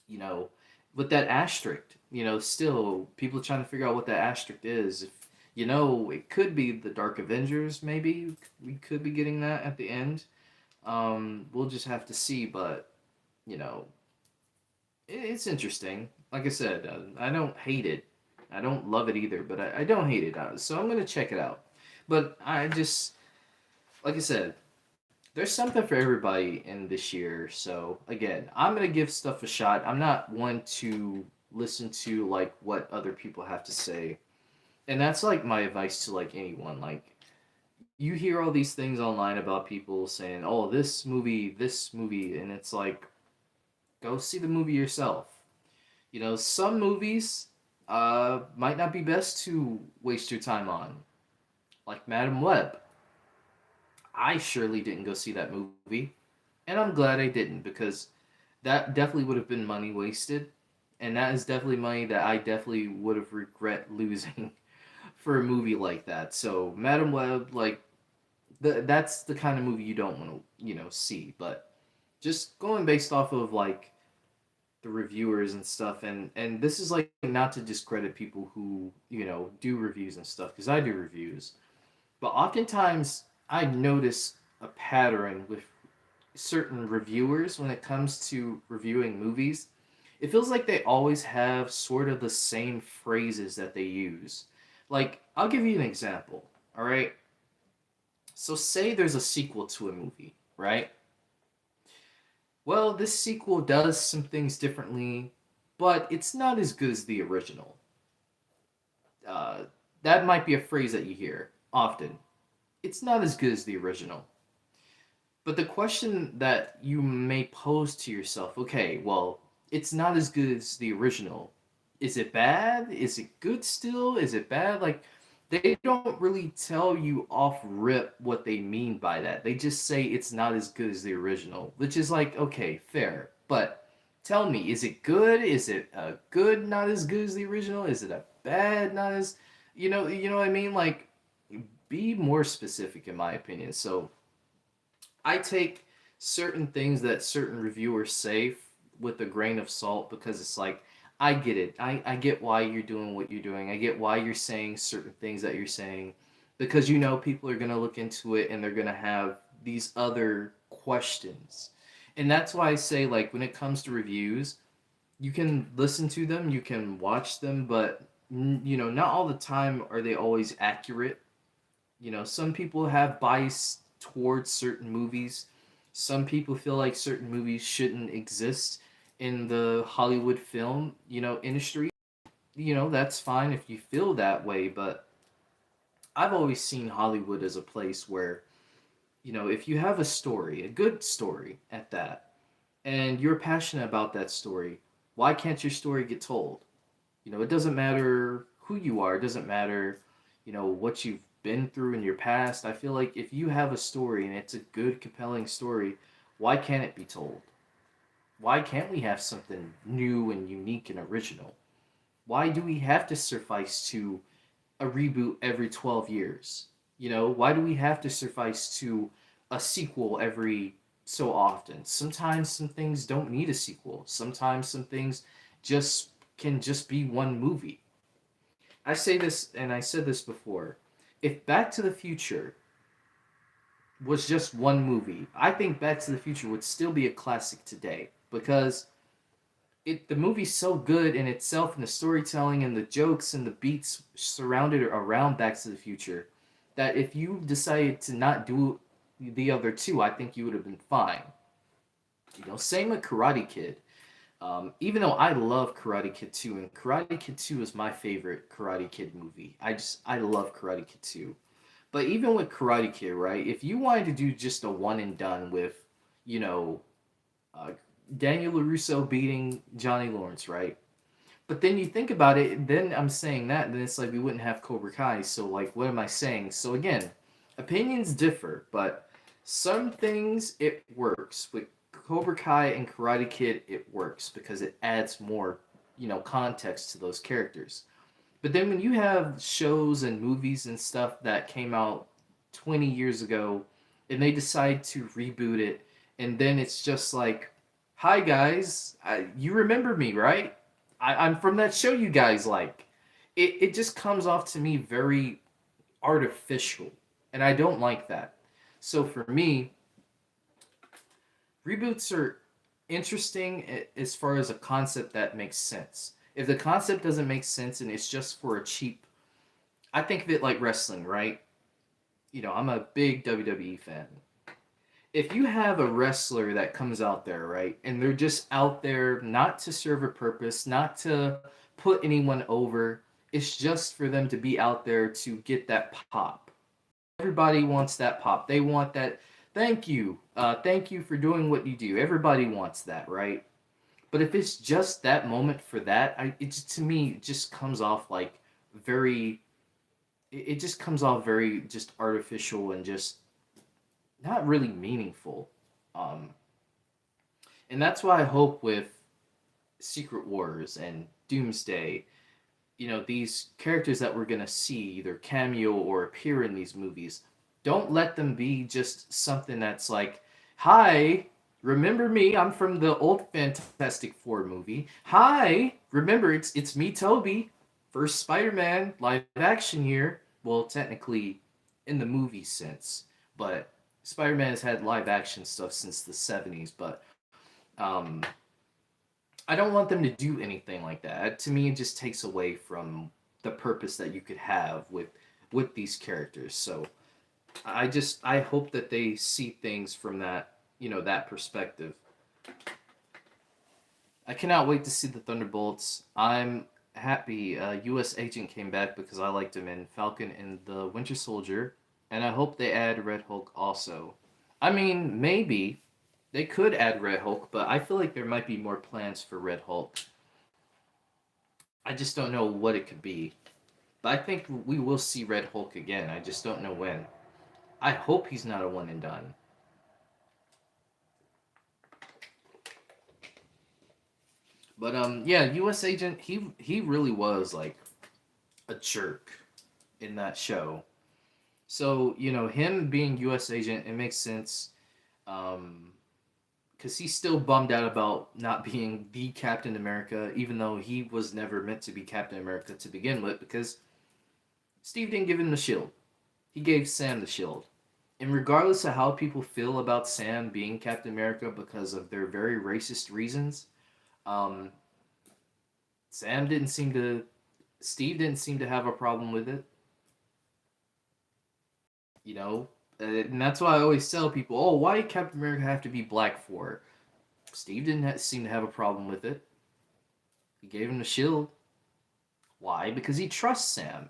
you know, with that asterisk, still people trying to figure out what that asterisk is. If it could be the Dark Avengers. Maybe we could be getting that at the end. We'll just have to see. But you know, it's interesting. Like I said, I don't hate it. I don't love it either, but I don't hate it. So I'm gonna check it out. But like I said, there's something for everybody in this year. So again, I'm gonna give stuff a shot. I'm not one to listen to like what other people have to say, and that's like my advice to like anyone. Like you hear all these things online about people saying, "Oh, this movie," and it's like, go see the movie yourself. Some movies might not be best to waste your time on, like Madam Web. I surely didn't go see that movie, and I'm glad I didn't because that definitely would have been money wasted, and that is definitely money that I definitely would have regret losing for a movie like that. So Madam Web, like that's the kind of movie you don't want to see. But just going based off of like the reviewers and stuff, and this is like not to discredit people who do reviews and stuff because I do reviews, but oftentimes I notice a pattern with certain reviewers when it comes to reviewing movies. It feels like they always have sort of the same phrases that they use. Like, I'll give you an example, all right? So, say there's a sequel to a movie, right? Well, this sequel does some things differently, but it's not as good as the original. Uh, that might be a phrase that you hear often. It's not as good as the original. But the question that you may pose to yourself, okay, well, it's not as good as the original. Is it bad? Is it good still? Is it bad? Like, they don't really tell you off rip what they mean by that. They just say it's not as good as the original, which is like, okay, fair. But tell me, is it good? Is it a good, not as good as the original? Is it a bad, not as, you know what I mean? Like, be more specific, in my opinion. So, I take certain things that certain reviewers say with a grain of salt because it's like, I get it. I get why you're doing what you're doing. I get why you're saying certain things that you're saying because people are going to look into it and they're going to have these other questions. And that's why I say, like, when it comes to reviews, you can listen to them, you can watch them, but, not all the time are they always accurate. Some people have bias towards certain movies. Some people feel like certain movies shouldn't exist in the Hollywood film, industry. That's fine if you feel that way, but I've always seen Hollywood as a place where, if you have a story, a good story at that, and you're passionate about that story, why can't your story get told? It doesn't matter who you are, it doesn't matter, what you've been through in your past. I feel like if you have a story and it's a good, compelling story, why can't it be told? Why can't we have something new and unique and original? Why do we have to suffice to a reboot every 12 years? Why do we have to suffice to a sequel every so often? Sometimes some things don't need a sequel. Sometimes some things just can just be one movie. I say this, and I said this before. If Back to the Future was just one movie, I think Back to the Future would still be a classic today because the movie's so good in itself and the storytelling and the jokes and the beats surrounded around Back to the Future that if you decided to not do the other two, I think you would have been fine. Same with Karate Kid. Even though I love Karate Kid 2, and Karate Kid 2 is my favorite Karate Kid movie. I love Karate Kid 2. But even with Karate Kid, right? If you wanted to do just a one and done with, you know, uh, Daniel LaRusso beating Johnny Lawrence, right? But then you think about it, then I'm saying that, and then it's like we wouldn't have Cobra Kai. So like, what am I saying? So again, opinions differ, but some things it works. With Cobra Kai and Karate Kid, it works because it adds more, context to those characters. But then when you have shows and movies and stuff that came out 20 years ago and they decide to reboot it, and then it's just like, hi guys, you remember me, right? I'm from that show you guys like. It just comes off to me very artificial, and I don't like that. So for me, reboots are interesting as far as a concept that makes sense. If the concept doesn't make sense and it's just for a cheap, I think of it like wrestling, right? I'm a big WWE fan. If you have a wrestler that comes out there, right, and they're just out there not to serve a purpose, not to put anyone over, it's just for them to be out there to get that pop. Everybody wants that pop. They want that. Thank you. Thank you for doing what you do. Everybody wants that, right? But if it's just that moment for that, to me it just comes off like very. It just comes off very just artificial and just not really meaningful. Um, and that's why I hope with Secret Wars and Doomsday, these characters that we're gonna see either cameo or appear in these movies, don't let them be just something that's like, hi, remember me? I'm from the old Fantastic Four movie. Hi, remember it's me, Toby, first Spider-Man live action here. Well, technically, in the movie sense, but Spider-Man has had live action stuff since the '70s. But um, I don't want them to do anything like that. To me, it just takes away from the purpose that you could have with these characters. So I hope that they see things from that perspective. I cannot wait to see the Thunderbolts. I'm happy U.S. Agent came back because I liked him in Falcon and the Winter Soldier, and I hope they add Red Hulk also. I mean, maybe they could add Red Hulk, but I feel like there might be more plans for Red Hulk. I just don't know what it could be. But I think we will see Red Hulk again. I just don't know when. I hope he's not a one and done. But yeah, U.S. Agent, he really was like a jerk in that show. So him being U.S. Agent, it makes sense. Um, because he's still bummed out about not being the Captain America, even though he was never meant to be Captain America to begin with, because Steve didn't give him the shield. He gave Sam the shield. And regardless of how people feel about Sam being Captain America because of their very racist reasons, um, Sam didn't seem to, Steve didn't seem to have a problem with it. And that's why I always tell people, oh, why did Captain America have to be black for? Steve didn't seem to have a problem with it. He gave him the shield. Why? Because he trusts Sam.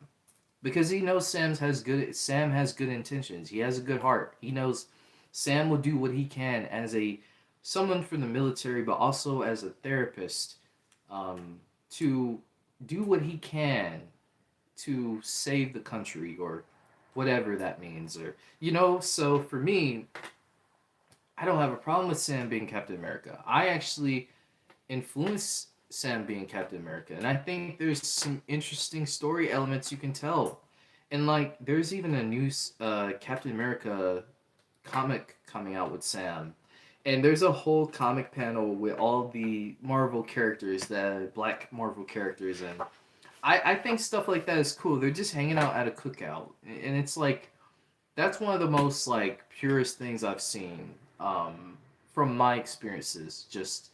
Because he knows Sam has good intentions. He has a good heart. He knows Sam will do what he can as a someone from the military, but also as a therapist, to do what he can to save the country or whatever that means, or so for me, I don't have a problem with Sam being Captain America. I actually influenced Sam being Captain America, and I think there's some interesting story elements you can tell. And like, there's even a new Captain America comic coming out with Sam, and there's a whole comic panel with all the Marvel characters, the Black Marvel characters, and I think stuff like that is cool. They're just hanging out at a cookout, and it's like that's one of the most like purest things I've seen from my experiences. Just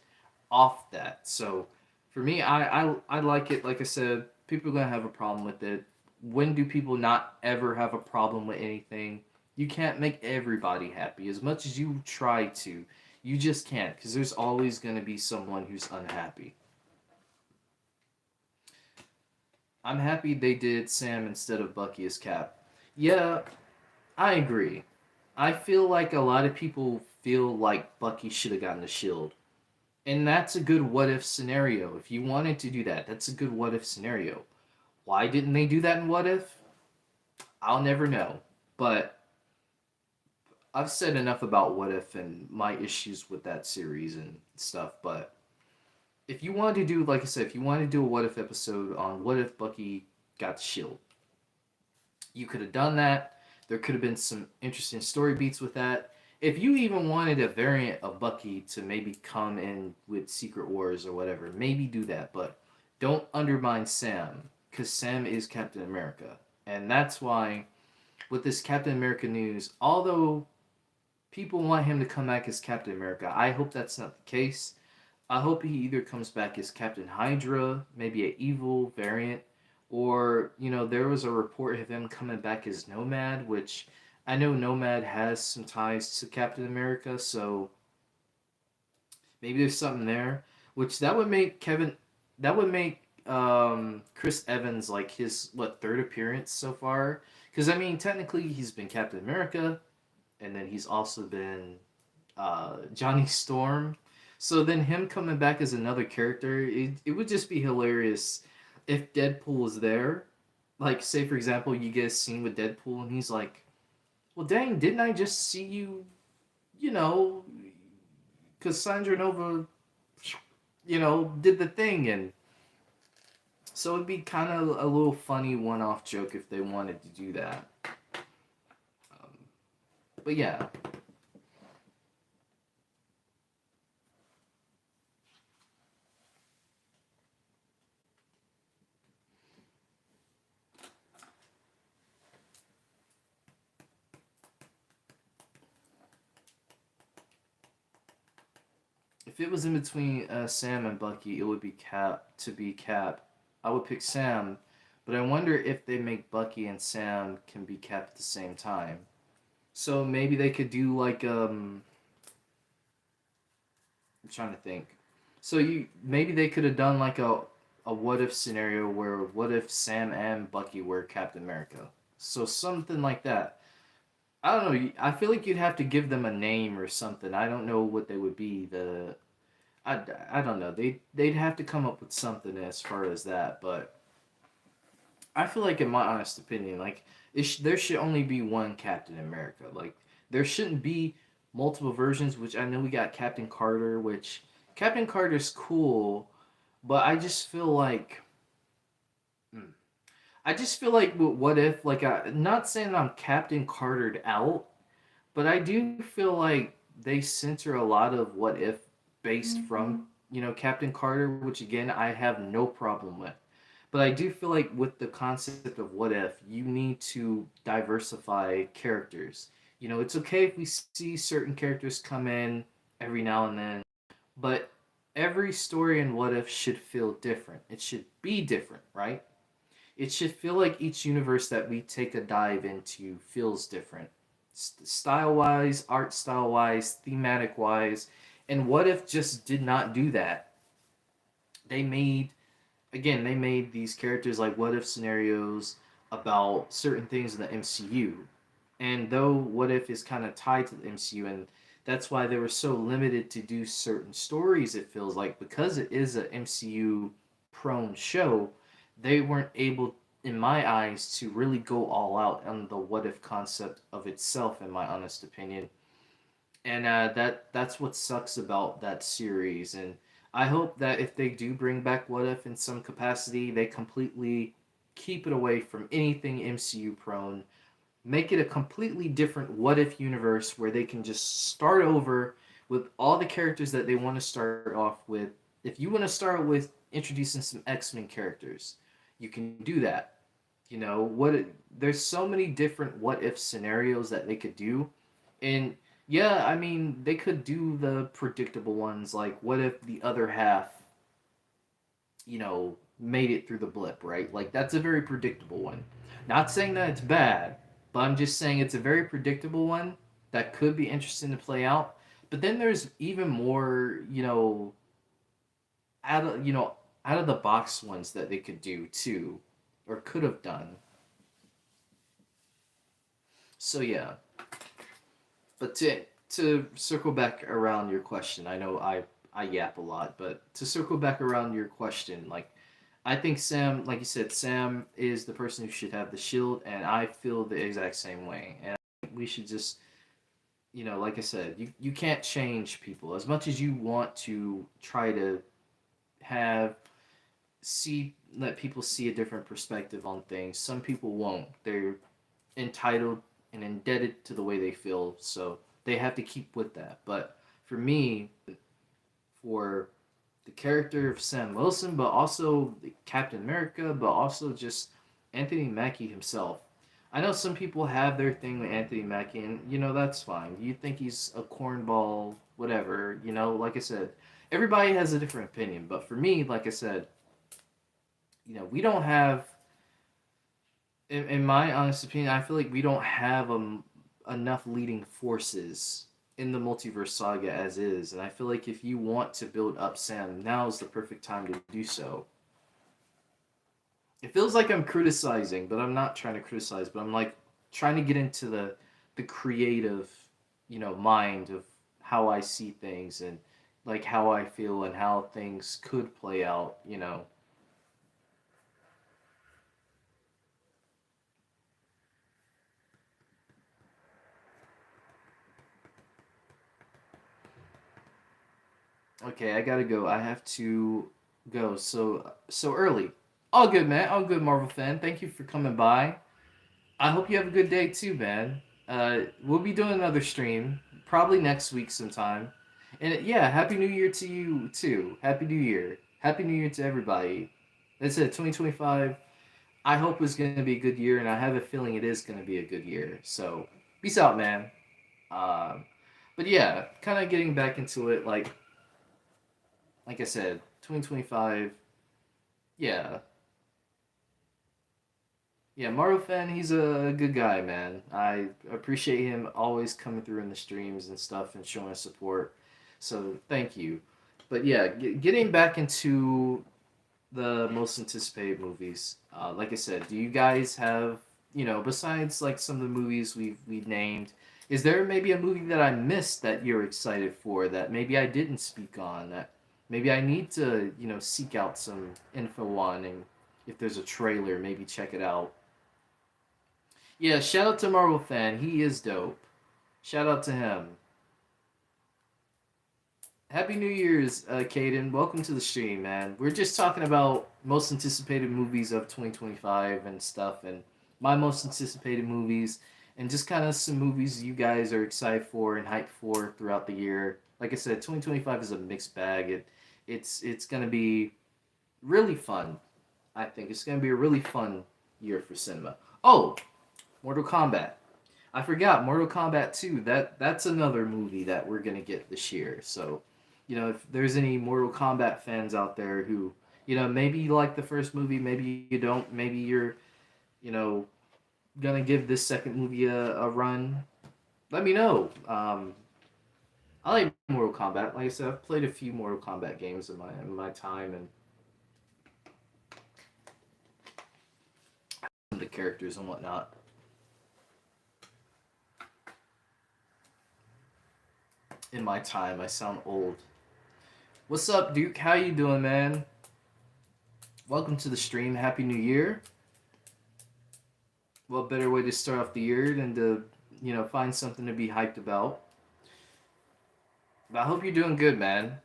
off that. So for me, I like it. Like I said, people are gonna have a problem with it. When do people not ever have a problem with anything? You can't make everybody happy as much as you try to. You just can't, because there's always gonna be someone who's unhappy. I'm happy they did Sam instead of Bucky as Cap. Yeah, I agree. I feel like a lot of people feel like Bucky should have gotten the shield. And that's a good what if scenario. If you wanted to do that, that's a good what if scenario. Why didn't they do that in what if? I'll never know. But I've said enough about what if and my issues with that series and stuff. But if you wanted to do, like I said, if you wanted to do a what if episode on what if Bucky got the shield, you could have done that. There could have been some interesting story beats with that. If you even wanted a variant of Bucky to maybe come in with Secret Wars or whatever, maybe do that. But don't undermine Sam, because Sam is Captain America. And that's why, with this Captain America news, although people want him to come back as Captain America, I hope that's not the case. I hope he either comes back as Captain Hydra, maybe an evil variant, or, there was a report of him coming back as Nomad, which I know Nomad has some ties to Captain America, so maybe there's something there. Which that would make Chris Evans like his third appearance so far. Because I mean, technically he's been Captain America, and then he's also been Johnny Storm. So then him coming back as another character, it would just be hilarious if Deadpool was there. Like, say for example, you get a scene with Deadpool, and he's like, "Well, dang, didn't I just see you? You know, because Sandra Nova, did the thing." And so it'd be kind of a little funny one-off joke if they wanted to do that. Um, but yeah, if it was in between Sam and Bucky, it would be Cap to be Cap. I would pick Sam, but I wonder if they make Bucky and Sam can be Cap at the same time. So maybe they could do like I'm trying to think. So you maybe they could have done like a what if scenario where what if Sam and Bucky were Captain America. So something like that. I don't know. I feel like you'd have to give them a name or something. I don't know what they would be. I don't know. They'd have to come up with something as far as that. But I feel like, in my honest opinion, like there should only be one Captain America. Like there shouldn't be multiple versions. Which I know we got Captain Carter, which Captain Carter's cool, but I just feel like. hmm, I just feel like what if like not saying I'm Captain Cartered out, but I do feel like they center a lot of what if based from Captain Carter, which again I have no problem with. But I do feel like with the concept of what if, you need to diversify characters. It's okay if we see certain characters come in every now and then, but every story in what if should feel different. It should be different, right? It should feel like each universe that we take a dive into feels different. Style wise, art style wise, thematic wise. And what if just did not do that? They made, again, they made these characters like what if scenarios about certain things in the MCU. And though what if is kind of tied to the MCU, and that's why they were so limited to do certain stories, it feels like, because it is a MCU prone show, they weren't able in my eyes, to really go all out on the what if concept of itself, in my honest opinion. And that's what sucks about that series. And I hope that if they do bring back what if in some capacity, they completely keep it away from anything MCU prone, make it a completely different what if universe where they can just start over with all the characters that they want to start off with. If you want to start with introducing some X-Men characters, you can do that. You know, there's so many different what if scenarios that they could do. And yeah, I mean, they could do the predictable ones like what if the other half, made it through the blip, right? Like that's a very predictable one. Not saying that it's bad, but I'm just saying it's a very predictable one that could be interesting to play out. But then there's even more, out of the box ones that they could do too, or could have done. So yeah, but to circle back around your question, I know I yap a lot, but to circle back around your question, like I think Sam, like you said, Sam is the person who should have the shield, and I feel the exact same way. And we should just, like I said, you can't change people as much as you want to try to have let people see a different perspective on things. Some people won't. They're entitled and indebted to the way they feel, so they have to keep with that. But for me, for the character of Sam Wilson, but also Captain America, but also just Anthony Mackie himself. I know some people have their thing with Anthony Mackie, and that's fine. You think he's a cornball, whatever. Like I said, everybody has a different opinion. But for me, like I said, we don't have, in my honest opinion, I feel like we don't have enough leading forces in the multiverse saga as is, and I feel like if you want to build up Sam, now is the perfect time to do so. It feels like I'm criticizing, but I'm not trying to criticize, but I'm like trying to get into the creative, mind of how I see things and like how I feel and how things could play out. Okay, I gotta go. I have to go so early. All good, man. All good, Marvel fan. Thank you for coming by. I hope you have a good day too, man. We'll be doing another stream probably next week sometime. And yeah, happy New Year to you too. Happy New Year. Happy New Year to everybody. That's it. 2025. I hope it's gonna be a good year, and I have a feeling it is gonna be a good year. So peace out, man. Um, but yeah, kind of getting back into it. Like I said, 2025. Yeah, yeah, Mario fan, he's a good guy, man. I appreciate him always coming through in the streams and stuff and showing support. So thank you. But yeah, getting back into the most anticipated movies. Like I said, do you guys have, besides like some of the movies we've named, is there maybe a movie that I missed that you're excited for that maybe I didn't speak on that maybe I need to, seek out some info on, and if there's a trailer, maybe check it out. Yeah, shout out to Marvel fan. He is dope. Shout out to him. Happy New Year's, Caden. Welcome to the stream, man. We're just talking about most anticipated movies of 2025 and stuff, and my most anticipated movies, and just kind of some movies you guys are excited for and hyped for throughout the year. Like I said, 2025 is a mixed bag. It's gonna be really fun. I think it's gonna be a really fun year for cinema. Oh, Mortal Kombat. I forgot Mortal Kombat 2. That's another movie that we're gonna get this year. So, if there's any Mortal Kombat fans out there who, maybe you like the first movie, maybe you don't, maybe you're, you know, gonna give this second movie a run. Let me know. I like Mortal Kombat. Like I said, I've played a few Mortal Kombat games in my time, and the characters and whatnot. In my time, I sound old. What's up, Duke? How you doing, man? Welcome to the stream. Happy New Year. What better way to start off the year than to, find something to be hyped about? But I hope you're doing good, man.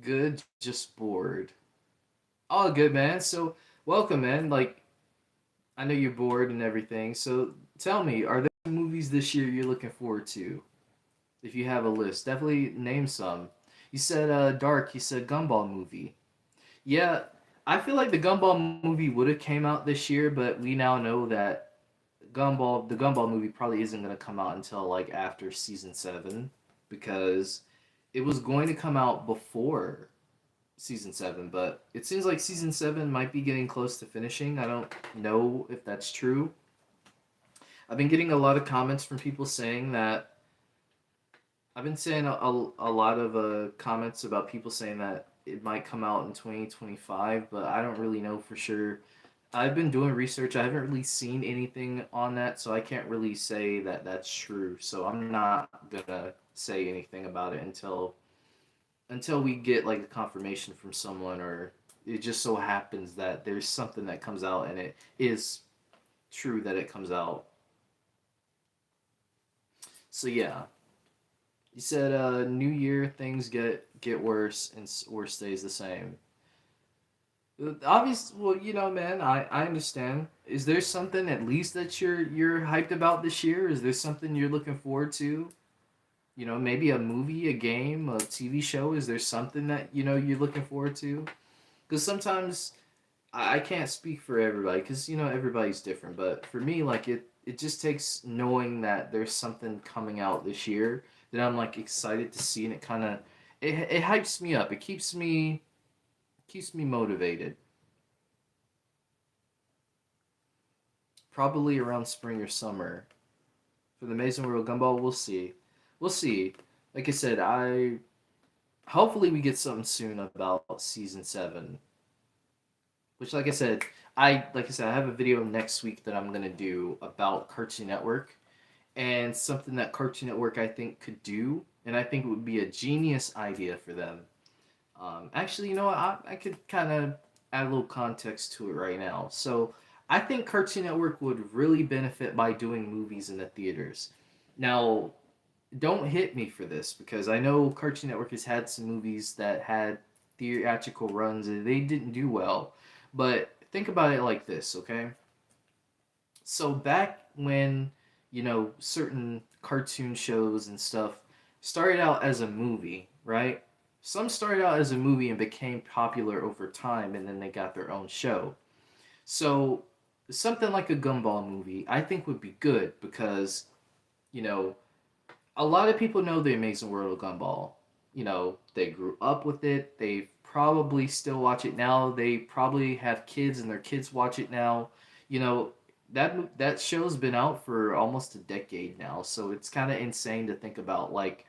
Good, just bored. All good, man. So, welcome, man. Like, I know you're bored and everything. So, tell me, are there some movies this year you're looking forward to? If you have a list, definitely name some. You said Dark. You said Gumball movie. Yeah, I feel like the Gumball movie would have came out this year, but we now know that the Gumball movie probably isn't going to come out until like after season 7 because it was going to come out before season 7, but it seems like season 7 might be getting close to finishing. I don't know if that's true. I've been getting a lot of comments from people saying that I've been saying a lot of comments about people saying that it might come out in 2025, but I don't really know for sure. I've been doing research. I haven't really seen anything on that, so I can't really say that that's true. So I'm not gonna say anything about it until we get like a confirmation from someone, or it just so happens that there's something that comes out and it is true that it comes out. So yeah, you said New Year things get worse and or stays the same. Obvious, well, man, I understand. Is there something at least that you're hyped about this year? Is there something you're looking forward to? Maybe a movie, a game, a TV show. Is there something that you're looking forward to? Because sometimes I can't speak for everybody because everybody's different. But for me, like it just takes knowing that there's something coming out this year that I'm like excited to see, and it kind of it hypes me up. It keeps me motivated. Probably around spring or summer for the Amazing World Gumball. We'll see. We'll see. Like I said, I hopefully we get something soon about season 7. Which, like I said, I have a video next week that I'm gonna do about Cartoon Network, and something that Cartoon Network I think could do, and I think it would be a genius idea for them. Actually, you know what? I could kind of add a little context to it right now. So, I think Cartoon Network would really benefit by doing movies in the theaters. Now, don't hit me for this because I know Cartoon Network has had some movies that had theatrical runs and they didn't do well. But think about it like this, okay? So back when, certain cartoon shows and stuff started out as a movie, right? Some started out as a movie and became popular over time and then they got their own show. So something like a Gumball movie, I think would be good because, you know, a lot of people know the Amazing World of Gumball. They grew up with it. They probably still watch it now. They probably have kids and their kids watch it now. You know, that show's been out for almost a decade now. So it's kind of insane to think about like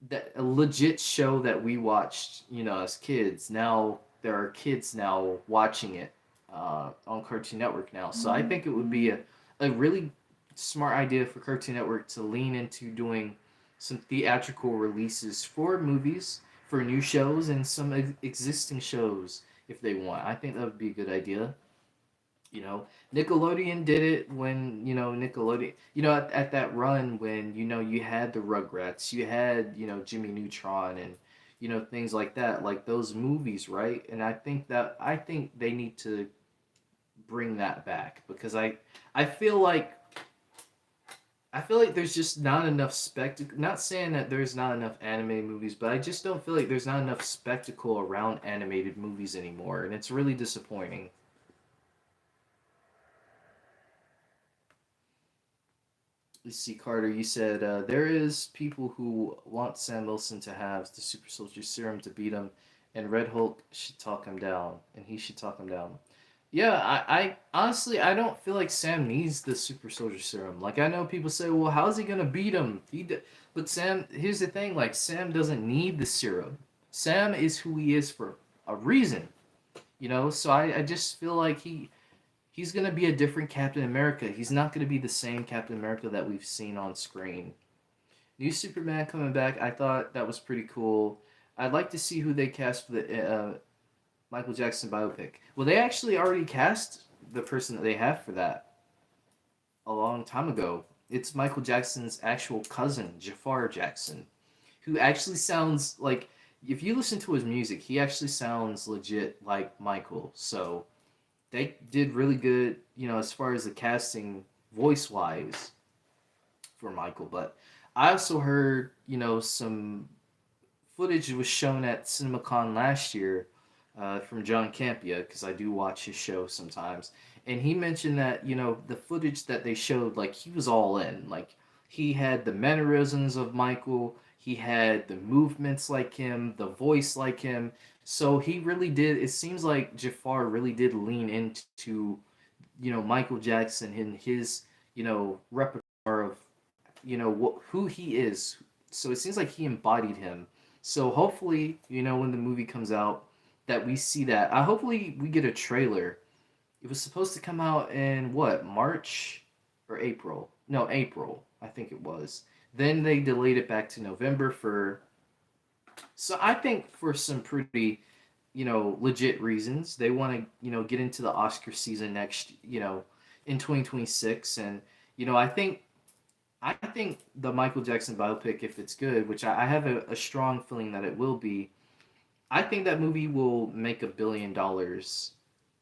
that a legit show that we watched, as kids. Now there are kids now watching it on Cartoon Network now. So I think it would be a really smart idea for Cartoon Network to lean into doing some theatrical releases for movies, for new shows, and some existing shows if they want. I think that would be a good idea. Nickelodeon did it when Nickelodeon. At that run when you had the Rugrats, you had Jimmy Neutron, and things like that, like those movies, right? And I think they need to bring that back because I feel like there's just not enough spectacle. Not saying that there's not enough animated movies, but I just don't feel like there's not enough spectacle around animated movies anymore, and it's really disappointing. Let's see, Carter. You said there is people who want Sam Wilson to have the super soldier serum to beat him, and Red Hulk should talk him down, and he should talk him down. Yeah, I honestly I don't feel like Sam needs the super soldier serum. Like I know people say, well, how's he gonna beat him? But Sam, here's the thing: like Sam doesn't need the serum. Sam is who he is for a reason, So I just feel like he's gonna be a different Captain America. He's not gonna be the same Captain America that we've seen on screen. New Superman coming back, I thought that was pretty cool. I'd like to see who they cast for the Michael Jackson biopic. Well, they actually already cast the person that they have for that a long time ago. It's Michael Jackson's actual cousin, Jafar Jackson, who actually sounds like, if you listen to his music, he actually sounds legit like Michael. So they did really good, as far as the casting voice wise for Michael. But I also heard, some footage was shown at CinemaCon last year from John Campia, because I do watch his show sometimes, and he mentioned that the footage that they showed, like, he was all in, like he had the mannerisms of Michael, he had the movements like him, the voice like him. So he really did. It seems like Jafar really did lean into Michael Jackson and his repertoire of who he is. So it seems like he embodied him. So hopefully, when the movie comes out, that we see that. I hopefully we get a trailer. It was supposed to come out in what, March or April? No, April, I think it was. Then they delayed it back to November for. So I think for some pretty, legit reasons, they want to, get into the Oscar season next, in 2026, and I think the Michael Jackson biopic, if it's good, which I have a strong feeling that it will be, I think that movie will make $1 billion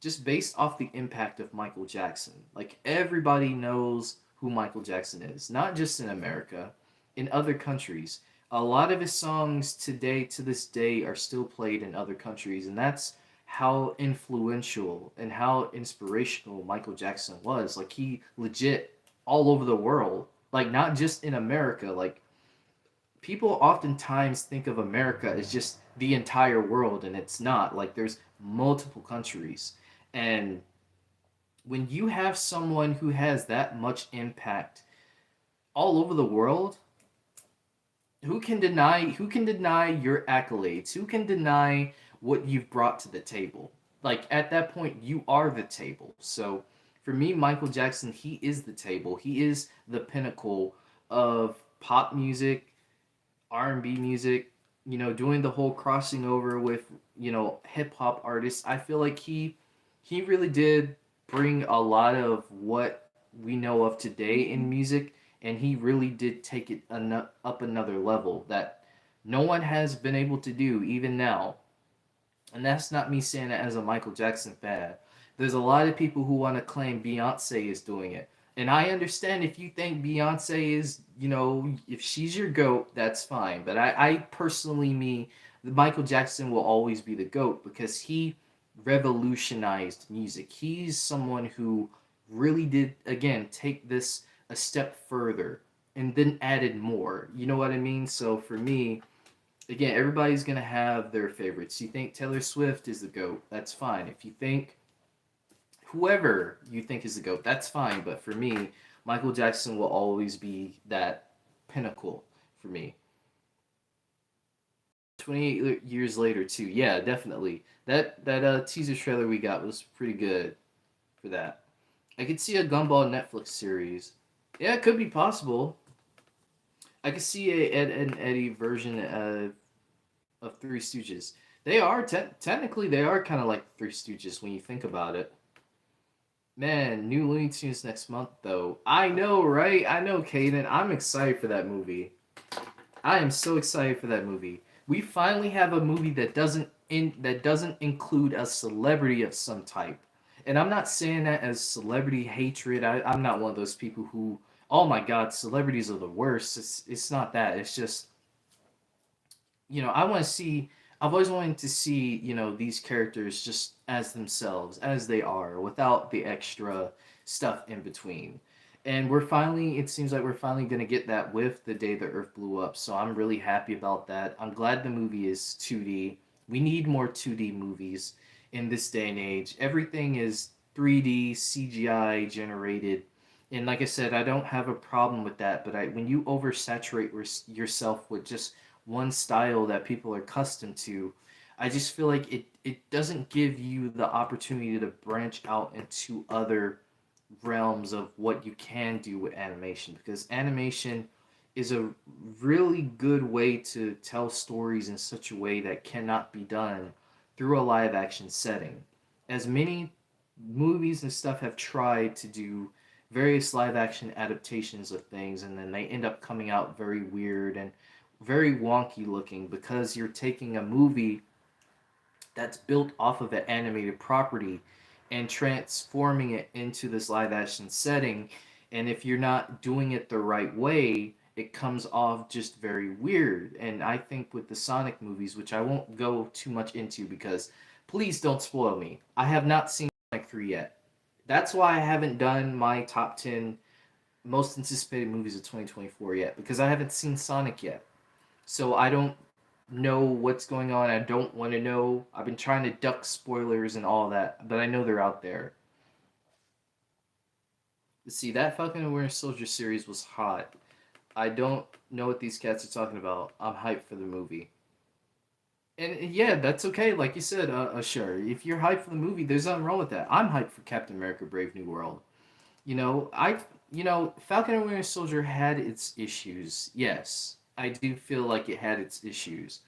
just based off the impact of Michael Jackson. Like, everybody knows who Michael Jackson is, not just in America, in other countries. A lot of his songs today, to this day, are still played in other countries, and that's how influential and how inspirational Michael Jackson was. Like, he legit all over the world, like, not just in America. Like, people oftentimes think of America as just the entire world, and it's not. Like, there's multiple countries, and when you have someone who has that much impact all over the world, who can deny your accolades? Who can deny what you've brought to the table? Like, at that point, you are the table. So for me, Michael Jackson, he is the table. He is the pinnacle of pop music, R&B music, doing the whole crossing over with, hip hop artists. I feel like he really did bring a lot of what we know of today in music, and he really did take it up another level that no one has been able to do even now. And that's not me saying it as a Michael Jackson fan. There's a lot of people who want to claim Beyonce is doing it. And I understand if you think Beyonce is, if she's your GOAT, that's fine. But I personally, Michael Jackson will always be the GOAT because he revolutionized music. He's someone who really did, again, take this a step further and then added more. You know what I mean? So for me, again, everybody's going to have their favorites. You think Taylor Swift is the GOAT, that's fine. If you think whoever you think is the GOAT, that's fine. But for me, Michael Jackson will always be that pinnacle for me. 28 years later, too. Yeah, definitely. That teaser trailer we got was pretty good for that. I could see a Gumball Netflix series. Yeah, it could be possible. I could see a Ed and Eddie version of Three Stooges. They are technically they are kind of like Three Stooges when you think about it. Man, new Looney Tunes next month though. I know, right? I know, Caden. I'm excited for that movie. I am so excited for that movie. We finally have a movie that doesn't include a celebrity of some type. And I'm not saying that as celebrity hatred. I'm not one of those people who, oh my god, celebrities are the worst. It's not that. It's just, I want to see. I've always wanted to see, these characters just as themselves, as they are, without the extra stuff in between. And it seems like we're finally going to get that with The Day the Earth Blew Up. So I'm really happy about that. I'm glad the movie is 2D. We need more 2D movies in this day and age. Everything is 3D, CGI generated. And like I said, I don't have a problem with that. But when you oversaturate yourself with just one style that people are accustomed to, I just feel like it doesn't give you the opportunity to branch out into other realms of what you can do with animation, because animation is a really good way to tell stories in such a way that cannot be done through a live action setting. As many movies and stuff have tried to do various live action adaptations of things, and then they end up coming out very weird and very wonky looking because you're taking a movie that's built off of an animated property and transforming it into this live action setting. And if you're not doing it the right way, it comes off just very weird. And I think with the Sonic movies, which I won't go too much into because please don't spoil me, I have not seen Sonic 3 yet. That's why I haven't done my top 10 most anticipated movies of 2024 yet, because I haven't seen Sonic yet. So I don't know what's going on. I don't want to know. I've been trying to duck spoilers and all that, but I know they're out there. See, that Falcon and Winter Soldier series was hot. I don't know what these cats are talking about. I'm hyped for the movie. And yeah, that's okay. Like you said, sure. If you're hyped for the movie, there's nothing wrong with that. I'm hyped for Captain America: Brave New World. You know, Falcon and Winter Soldier had its issues. Yes, I do feel like it had its issues,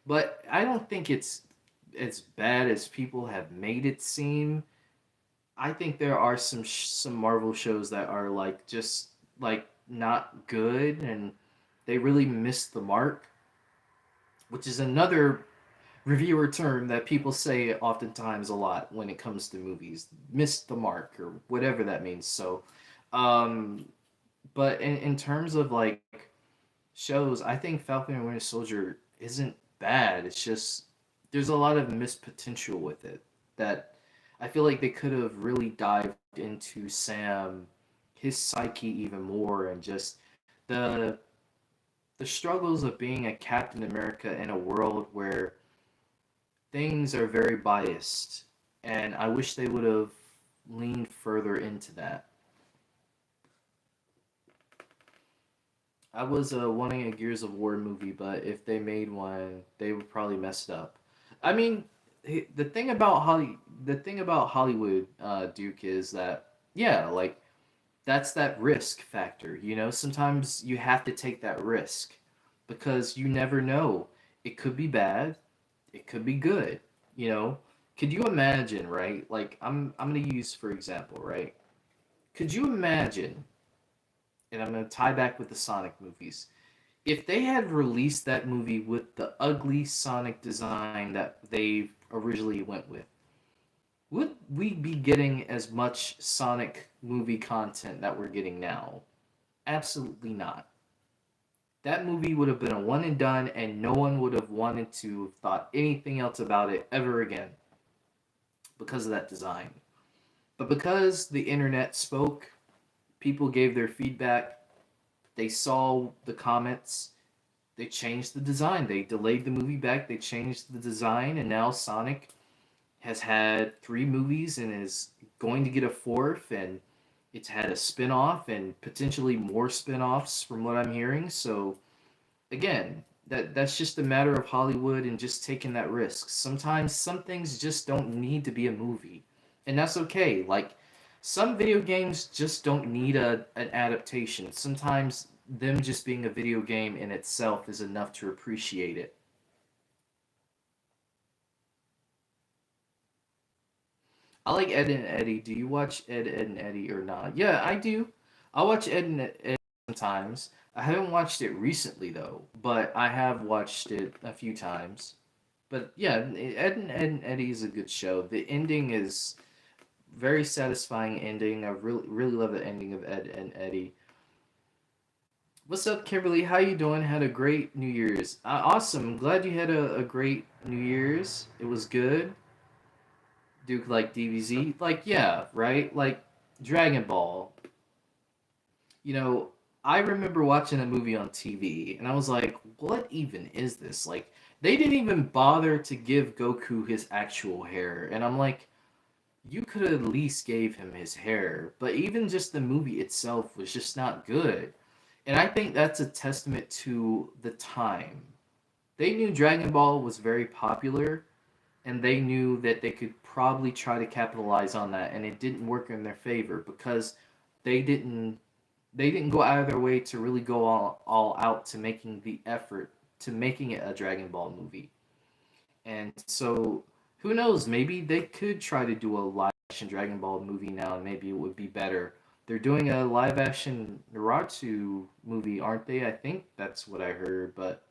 but I don't think it's as bad as people have made it seem. I think there are some Marvel shows that are like just like not good, and they really missed the mark, which is another reviewer term that people say oftentimes a lot when it comes to movies. Missed the mark or whatever that means. So, um, but in terms of like shows, I think Falcon and Winter Soldier isn't bad. It's just there's a lot of missed potential with it that I feel like they could have really dived into Sam, his psyche even more, and just the the struggles of being a Captain America in a world where things are very biased, and I wish they would have leaned further into that. I was wanting a Gears of War movie, but if they made one, they would probably mess it up. I mean, the thing about Hollywood, Duke, is that yeah, like that's that risk factor. You know, sometimes you have to take that risk because you never know. It could be bad, it could be good. You know, could you imagine, right? Like I'm gonna use for example, right? Could you imagine, and I'm gonna tie back with the Sonic movies, if they had released that movie with the ugly Sonic design that they originally went with, would we be getting as much Sonic movie content that we're getting now? Absolutely not. That movie would have been a one and done, and no one would have wanted to thought anything else about it ever again because of that design. But because the internet spoke, people gave their feedback, they saw the comments, they changed the design. They delayed the movie back, they changed the design, and now Sonic has had three movies and is going to get a fourth, and it's had a spin-off and potentially more spin-offs from what I'm hearing. So again, that's just a matter of Hollywood and just taking that risk. Sometimes some things just don't need to be a movie. And that's okay. Like some video games just don't need an adaptation. Sometimes them just being a video game in itself is enough to appreciate it. I like Ed and Eddie. Do you watch Ed and Eddie or not? Yeah, I do. I watch Ed and Eddie sometimes. I haven't watched it recently though, but I have watched it a few times. But yeah, Ed and Eddie is a good show. The ending is very satisfying ending. I really love the ending of Ed and Eddie. What's up, Kimberly? How you doing? Had a great New Year's. Awesome. Glad you had a great New Year's. It was good. Duke like DBZ. Like yeah, right? Like Dragon Ball. You know, I remember watching a movie on TV and I was like, what even is this? Like they didn't even bother to give Goku his actual hair. And I'm like, you could at least gave him his hair. But even just the movie itself was just not good. And I think that's a testament to the time. They knew Dragon Ball was very popular, and they knew that they could probably try to capitalize on that, and it didn't work in their favor because they didn't they didn't go out of their way to really go all out to making the effort to making it a Dragon Ball movie. And so who knows, maybe they could try to do a live action Dragon Ball movie now and maybe it would be better. They're doing a live action Naruto movie, aren't they? I think that's what I heard, but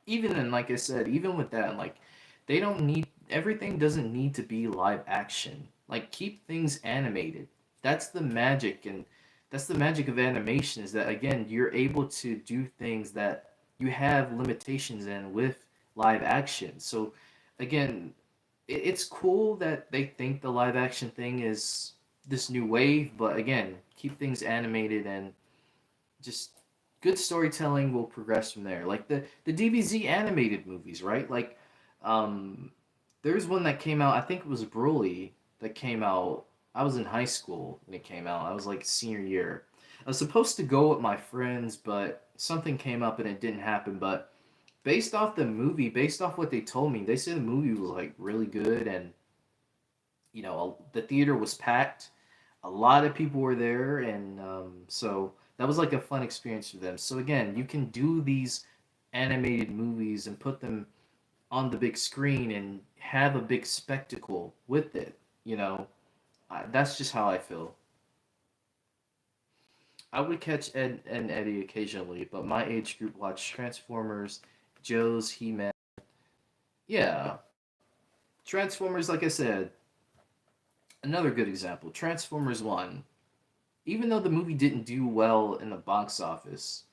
even then, like I said, even with that, like they don't need everything doesn't need to be live action. Like keep things animated. That's the magic, and that's the magic of animation is that again you're able to do things that you have limitations in with live action. So again, it's cool that they think the live action thing is this new wave, but again, keep things animated and just good storytelling will progress from there. Like the DBZ animated movies, right? Like um there's one that came out, I think it was Broly that came out. I was in high school when it came out. I was like senior year. I was supposed to go with my friends, but something came up and it didn't happen. But based off the movie, based off what they told me, they said the movie was like really good and the theater was packed. A lot of people were there, and so that was like a fun experience for them. So again, you can do these animated movies and put them on the big screen and have a big spectacle with it. You know, that's just how I feel. I would catch Ed and Eddie occasionally, but my age group watched Transformers, Joe's, He-Man. Yeah, Transformers. Like I said, another good example. Transformers One. Even though the movie didn't do well in the box office,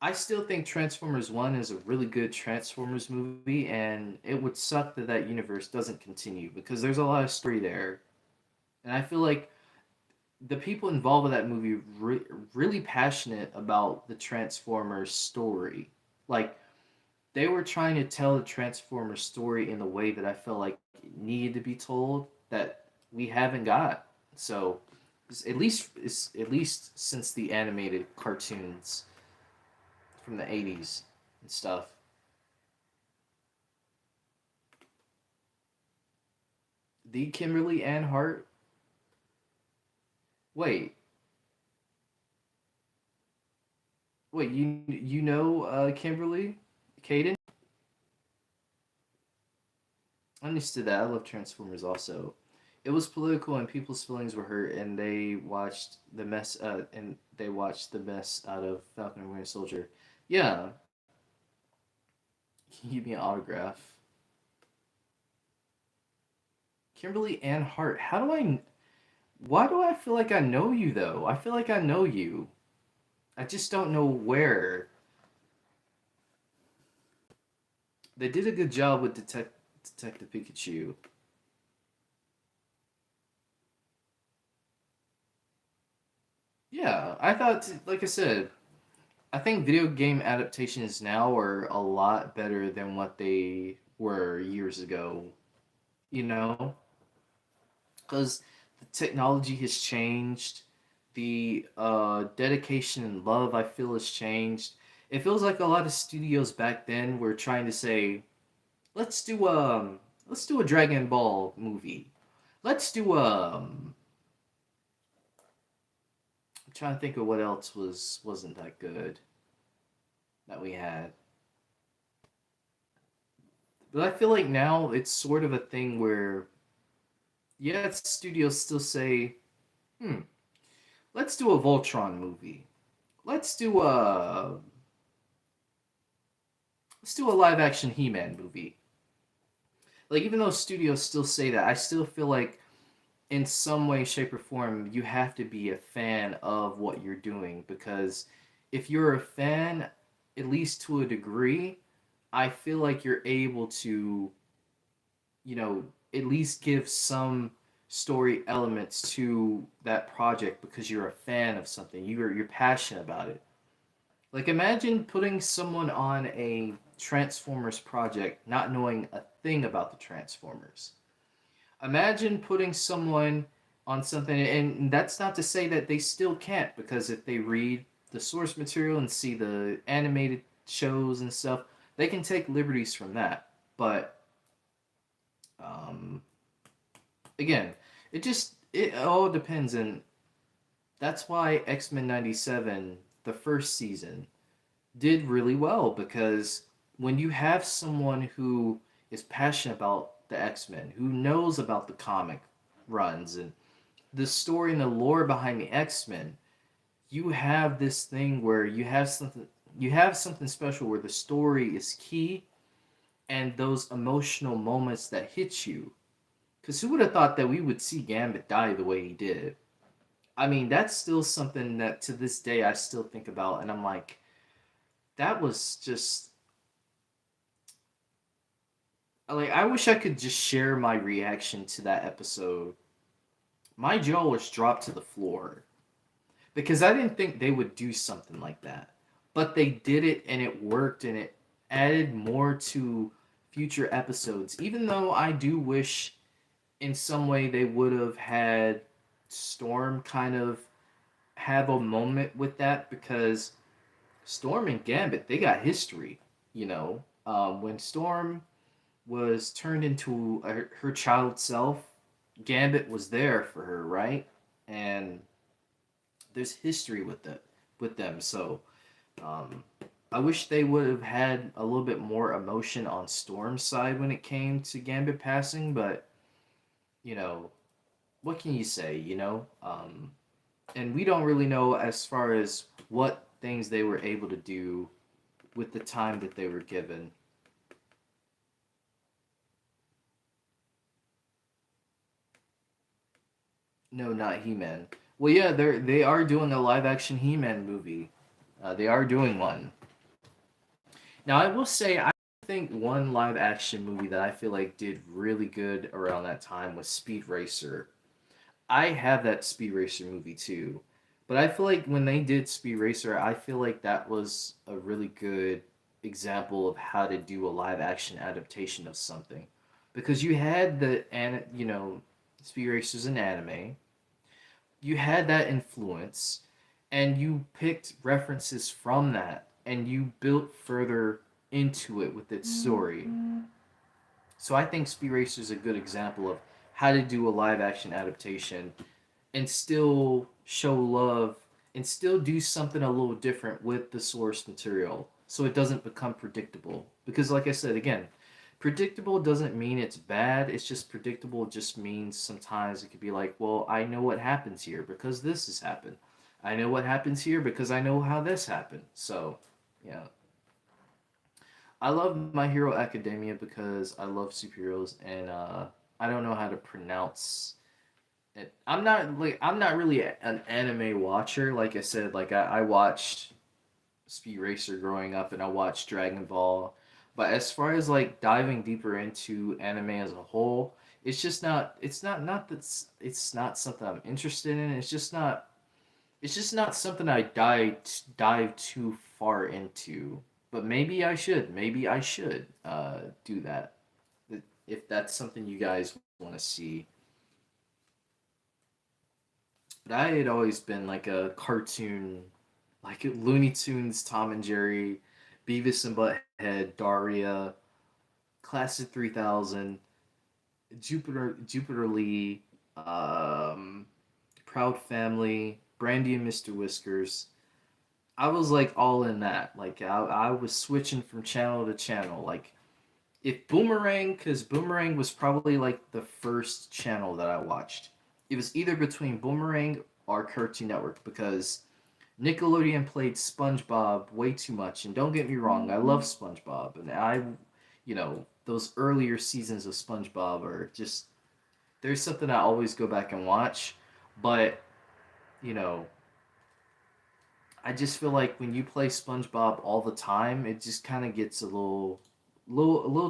I still think Transformers 1 is a really good Transformers movie, and it would suck that that universe doesn't continue because there's a lot of story there. And I feel like the people involved with that movie really passionate about the Transformers story. Like, they were trying to tell the Transformers story in the way that I felt like it needed to be told that we haven't got. So, at least since the animated cartoons from the 80s and stuff. The Kimberly Ann Hart. Wait, wait. You know Kimberly, Caden? I understood that. I love Transformers also. It was political and people's feelings were hurt, and they watched the mess out of Falcon and Winter Soldier. Yeah, can you give me an autograph? Kimberly Ann Hart. How do I? Why do I feel like I know you though? I feel like I know you. I just don't know where. They did a good job with Detective Pikachu. Yeah, I thought, like I said, I think video game adaptations now are a lot better than what they were years ago. You know, because the technology has changed, the dedication and love I feel has changed. It feels like a lot of studios back then were trying to say, let's do let's do a Dragon Ball movie. Let's do I'm trying to think of what else wasn't that good that we had. But I feel like now it's sort of a thing where yeah, studios still say, hmm, let's do a Voltron movie. Let's do a let's do a live action He-Man movie. Like even though studios still say that, I still feel like in some way, shape, or form, you have to be a fan of what you're doing because if you're a fan, at least to a degree, I feel like you're able to, you know, at least give some story elements to that project because you're a fan of something. You're passionate about it. Like imagine putting someone on a Transformers project not knowing a thing about the Transformers. Imagine putting someone on something, and that's not to say that they still can't, because if they read the source material and see the animated shows and stuff, they can take liberties from that. But um, again, it all depends, and That's why X-Men 97, the first season, did really well because when you have someone who is passionate about the X-Men, who knows about the comic runs and the story and the lore behind the X-Men, you have this thing where you have something special where the story is key and those emotional moments that hit you. Because who would have thought that we would see Gambit die the way he did? I mean, that's still something that to this day I still think about, and I'm like, that was just like I wish I could just share my reaction to that episode. My jaw was dropped to the floor because I didn't think they would do something like that. But they did it and it worked and it added more to future episodes. Even though I do wish in some way they would have had Storm kind of have a moment with that because Storm and Gambit, they got history, you know. When Storm was turned into her child self, Gambit was there for her, right? And there's history with them. So um, I wish they would have had a little bit more emotion on Storm's side when it came to Gambit passing, but you know, what can you say? And we don't really know as far as what things they were able to do with the time that they were given. No, not He-Man. Well, yeah, they are doing a live action He-Man movie. They are doing one. Now, I will say, I think one live action movie that I feel like did really good around that time was Speed Racer. I have that Speed Racer movie too. But I feel like when they did Speed Racer, I feel like that was a really good example of how to do a live action adaptation of something. Because you had Speed Racer's an anime. You had that influence and you picked references from that and you built further into it with its story. So I think Speed Racer is a good example of how to do a live action adaptation and still show love and still do something a little different with the source material so it doesn't become predictable. Because like I said again, predictable doesn't mean it's bad. It's just predictable just means sometimes it could be like, well, I know what happens here because this has happened. I know what happens here because I know how this happened. So, yeah. I love My Hero Academia because I love superheroes and I don't know how to pronounce it. I'm not really an anime watcher. Like I said, like I watched Speed Racer growing up and I watched Dragon Ball. But as far as like diving deeper into anime as a whole, it's not something I'm interested in. It's just not something I dive too far into. But maybe I should do that if that's something you guys want to see. But I had always been like a cartoon, like Looney Tunes, Tom and Jerry, Beavis and Butthead, Daria, Class of 3000, Jupiter Lee, um, Proud Family, Brandy and Mr. Whiskers. I was like all in that. Like I was switching from channel to channel. Like if Boomerang, because Boomerang was probably like the first channel that I watched. It was either between Boomerang or Cartoon Network because Nickelodeon played SpongeBob way too much. And don't get me wrong, I love SpongeBob, and those earlier seasons of SpongeBob are just there's something I always go back and watch, but you know I just feel like when you play SpongeBob all the time, it just kind of gets a little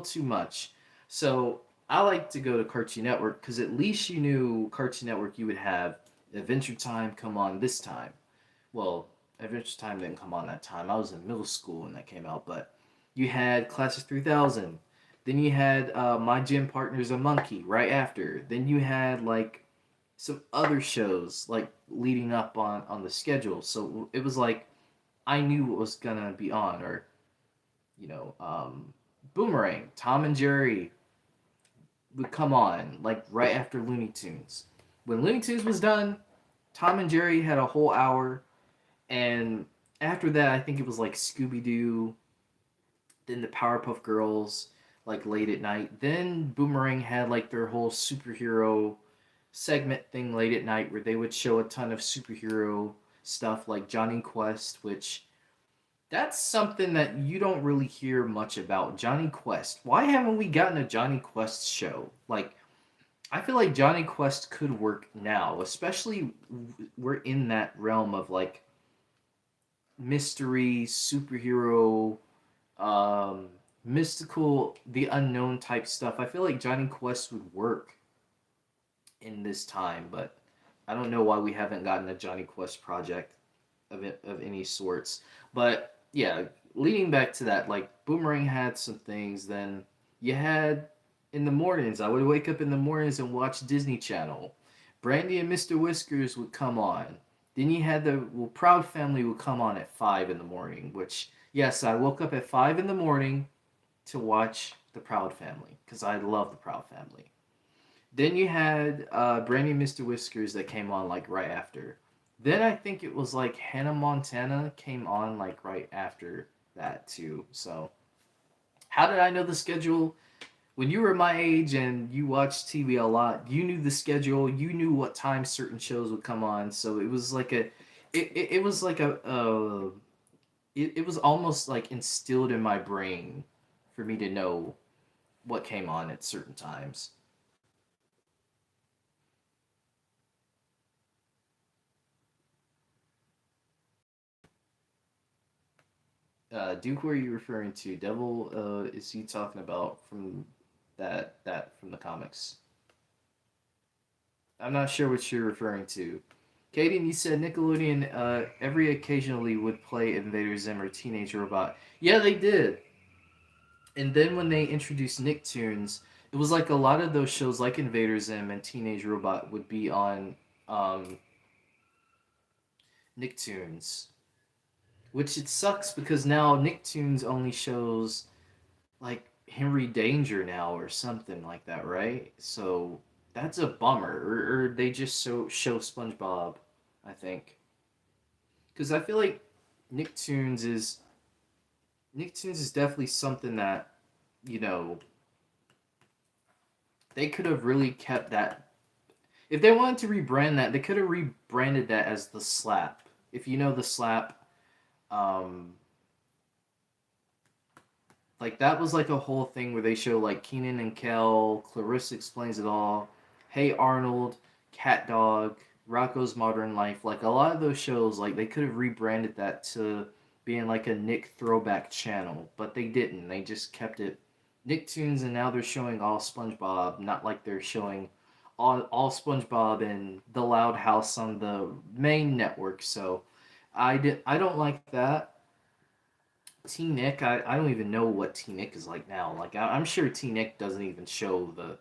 too much. So I like to go to Cartoon Network because at least you knew Cartoon Network you would have Adventure Time come on this time. Well, Adventure Time didn't come on that time. I was in middle school when that came out, but you had Class of 3000. Then you had My Gym Partner's a Monkey right after. Then you had like some other shows like leading up on the schedule. So it was like I knew what was gonna be on, or you know, Boomerang, Tom and Jerry would come on like right after Looney Tunes. When Looney Tunes was done, Tom and Jerry had a whole hour, and after that, I think it was like Scooby Doo, then the Powerpuff Girls, like late at night. Then Boomerang had like their whole superhero segment thing late at night where they would show a ton of superhero stuff like Johnny Quest, which that's something that you don't really hear much about. Johnny Quest. Why haven't we gotten a Johnny Quest show? Like, I feel like Johnny Quest could work now, especially we're in that realm of like mystery, superhero, um, mystical, the unknown type stuff. I feel like Johnny Quest would work in this time, but I don't know why we haven't gotten a Johnny Quest project of any sorts. But yeah, leading back to that, like Boomerang had some things. Then you had in the mornings. I would wake up in the mornings and watch Disney Channel. Brandy and Mr. Whiskers would come on. Then you had the Proud Family would come on at 5 in the morning. Which yes, I woke up at 5 in the morning to watch the Proud Family because I love the Proud Family. Then you had Brandy and Mr. Whiskers that came on like right after. Then I think it was like Hannah Montana came on like right after that too. So how did I know the schedule? When you were my age and you watched TV a lot, you knew the schedule. You knew what time certain shows would come on. So it was like it was like it was almost like instilled in my brain for me to know what came on at certain times. Duke, who are you referring to? Devil, is he talking about from that from the comics? I'm not sure what you're referring to. Kaden, you said Nickelodeon every occasionally would play Invader Zim or Teenage Robot. Yeah, they did. And then when they introduced Nicktoons, it was like a lot of those shows, like Invader Zim and Teenage Robot, would be on um, Nicktoons. Which it sucks because now Nicktoons only shows like Henry Danger now or something like that, right? So that's a bummer. Or they just show SpongeBob, I think, because I feel like Nicktoons is Nicktoons is definitely something that you know they could have really kept that. If they wanted to rebrand that, they could have rebranded that as the Slap. If you know the Slap, um, like that was like a whole thing where they show like Keenan and Kel, Clarissa Explains It All, Hey Arnold, Cat Dog, Rocco's Modern Life. Like a lot of those shows, like they could have rebranded that to being like a Nick throwback channel, but they didn't. They just kept it Nicktoons, and now they're showing all SpongeBob, not like they're showing all SpongeBob and the Loud House on the main network. So I don't like that. T Nick, I don't even know what T Nick is like now. Like I'm sure T Nick doesn't even show the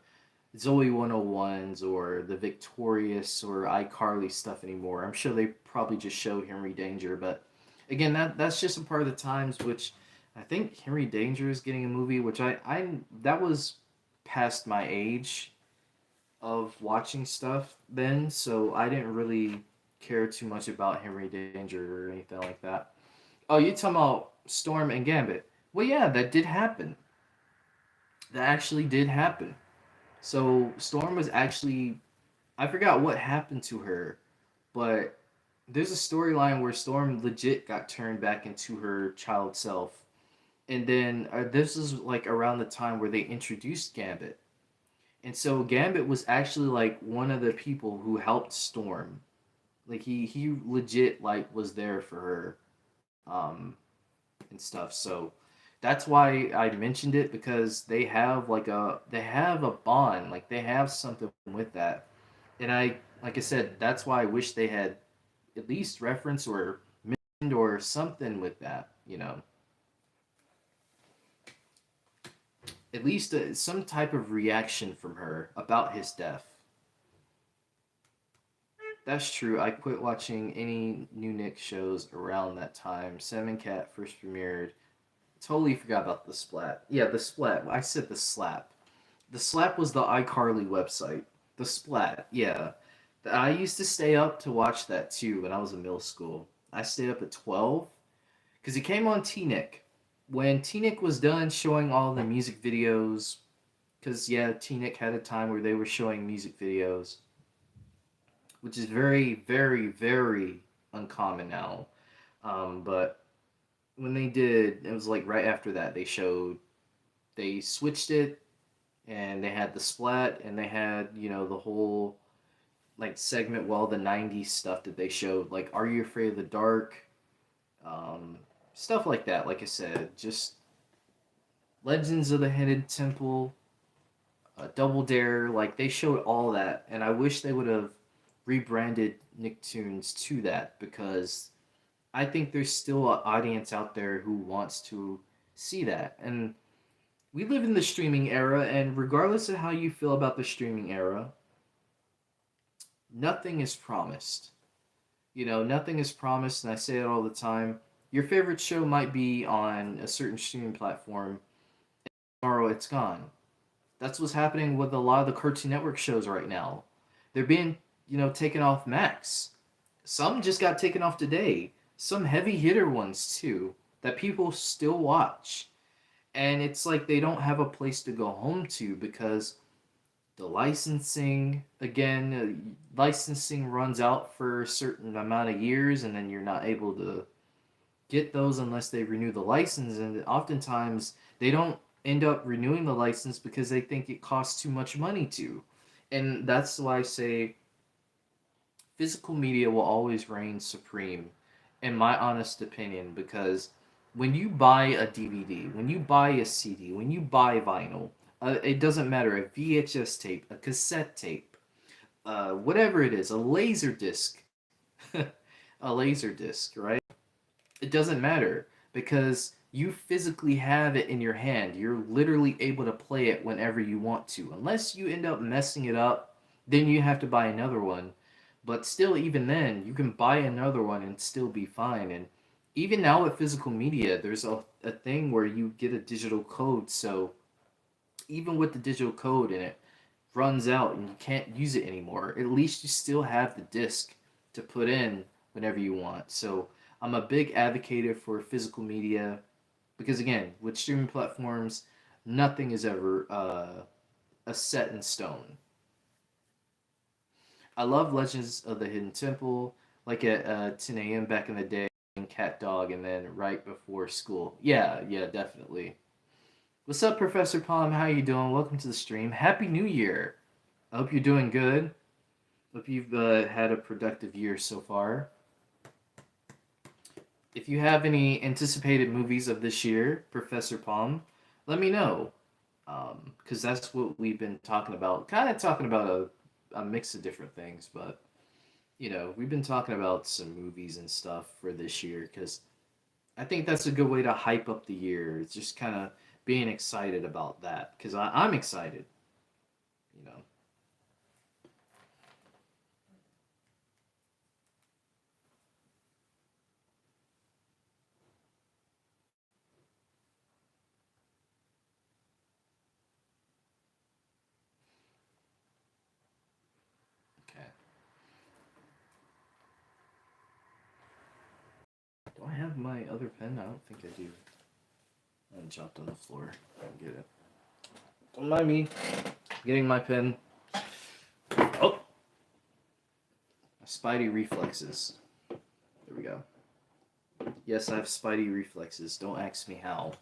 Zoe 101s or the Victorious or iCarly stuff anymore. I'm sure they probably just show Henry Danger, but again, that's just a part of the times. Which I think Henry Danger is getting a movie, which I that was past my age of watching stuff then, so I didn't really care too much about Henry Danger or anything like that. Oh, you talking about Storm and Gambit? Well, yeah, that did happen. That actually did happen. So Storm was actually, I forgot what happened to her, but there's a storyline where Storm legit got turned back into her child self. And then this is like around the time where they introduced Gambit. And so Gambit was actually like one of the people who helped Storm. Like he legit like was there for her um and stuff. So that's why I mentioned it, because they have a bond, like they have something with that. And I like I said, that's why I wish they had at least reference or mentioned or something with that, at least some type of reaction from her about his death. That's true. I quit watching any new Nick shows around that time. Sam Cat first premiered. Totally forgot about the Splat. Yeah, the Splat. I said the Slap. The Slap was the iCarly website. The Splat, yeah. I used to stay up to watch that too when I was in middle school. I stayed up at 12 because it came on T-Nick. When T-Nick was done showing all the music videos, because yeah, T-Nick had a time where they were showing music videos, which is very, very, very uncommon now. But when they did, it was like right after that they switched it, and they had the splat, and they had the whole like segment, well, the '90s stuff that they showed, like Are You Afraid of the Dark, um, stuff like that. Like I said, just Legends of the Hidden Temple, Double Dare, like they showed all that, and I wish they would have rebranded Nicktoons to that because I think there's still an audience out there who wants to see that. And we live in the streaming era, and regardless of how you feel about the streaming era, nothing is promised. Nothing is promised, and I say it all the time. Your favorite show might be on a certain streaming platform, tomorrow it's gone. That's what's happening with a lot of the Cartoon Network shows right now. They're being, taken off Max. Some just got taken off today. Some heavy hitter ones too that people still watch. And it's like they don't have a place to go home to because the licensing, again, licensing runs out for a certain amount of years, and then you're not able to get those unless they renew the license. And oftentimes they don't end up renewing the license because they think it costs too much money to. And that's why I say physical media will always reign supreme, in my honest opinion, because when you buy a DVD, when you buy a CD, when you buy vinyl, it doesn't matter, a VHS tape, a cassette tape, whatever it is, a laser disc, a laser disc, right? It doesn't matter because you physically have it in your hand. You're literally able to play it whenever you want to. Unless you end up messing it up, then you have to buy another one. But still, even then, you can buy another one and still be fine. And even now with physical media, there's a thing where you get a digital code. So even with the digital code and it runs out and you can't use it anymore, at least you still have the disc to put in whenever you want. So I'm a big advocate for physical media because, again, with streaming platforms, nothing is ever a set in stone. I love Legends of the Hidden Temple, like at 10 a.m. back in the day, and Cat Dog, and then right before school. Yeah, yeah, definitely. What's up, Professor Palm? How you doing? Welcome to the stream. Happy New Year. I hope you're doing good. Hope you've had a productive year so far. If you have any anticipated movies of this year, Professor Palm, let me know. Because that's what we've been talking about. Kind of talking about a mix of different things, but we've been talking about some movies and stuff for this year because I think that's a good way to hype up the year. It's just kind of being excited about that because I'm excited, you know. Okay. Do I have my other pen? I don't think I do. I dropped on the floor. I can get it. Don't mind me getting my pen. Oh, my spidey reflexes. There we go. Yes, I have spidey reflexes. Don't ask me how.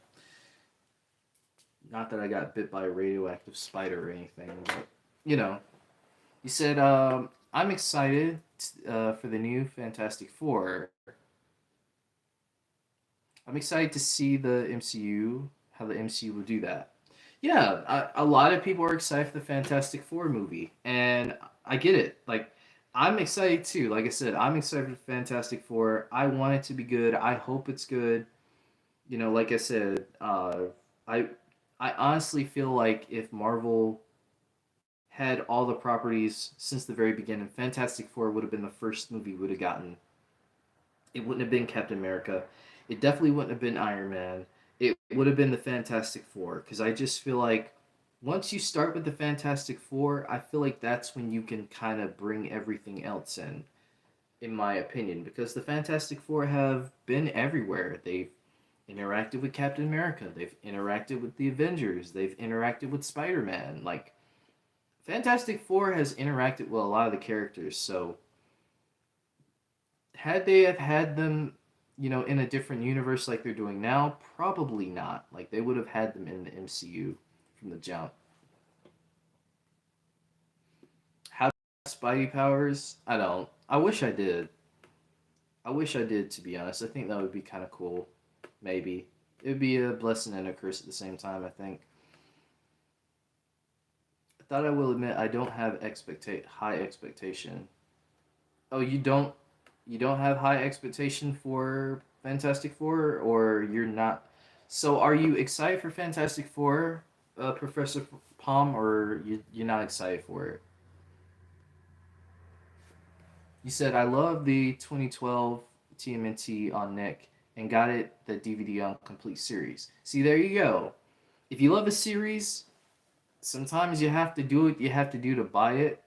Not that I got bit by a radioactive spider or anything, but you know. You said I'm excited for the new Fantastic Four. I'm excited to see the MCU, how the MCU will do that. Yeah, a lot of people are excited for the Fantastic Four movie, and I get it. Like, I'm excited too. Like I said, I'm excited for Fantastic Four. I want it to be good. I hope it's good. Like I said, I I honestly feel like if Marvel had all the properties since the very beginning, Fantastic Four would have been the first movie we would have gotten. It wouldn't have been Captain America. It definitely wouldn't have been Iron Man. It would have been the Fantastic Four because I just feel like Once you start with the Fantastic Four, I feel like that's when you can kind of bring everything else in my opinion, because the Fantastic Four have been everywhere. They've interacted with Captain America, they've interacted with the Avengers, they've interacted with Spider Man. Like, Fantastic Four has interacted with a lot of the characters, so had they have had them, in a different universe like they're doing now, probably not. Like, they would have had them in the MCU from the jump. How Spidey powers? I don't. I wish I did. I wish I did, to be honest. I think that would be kind of cool. Maybe. It would be a blessing and a curse at the same time, I think. I thought I will admit I don't have high expectation. Oh, you don't have high expectation for Fantastic Four, or you're not. So are you excited for Fantastic Four, Professor Palm, or you're not excited for it? You said I love the 2012 TMNT on Nick and got it the DVD on complete series. See, there you go. If you love a series, sometimes you have to do what you have to do to buy it,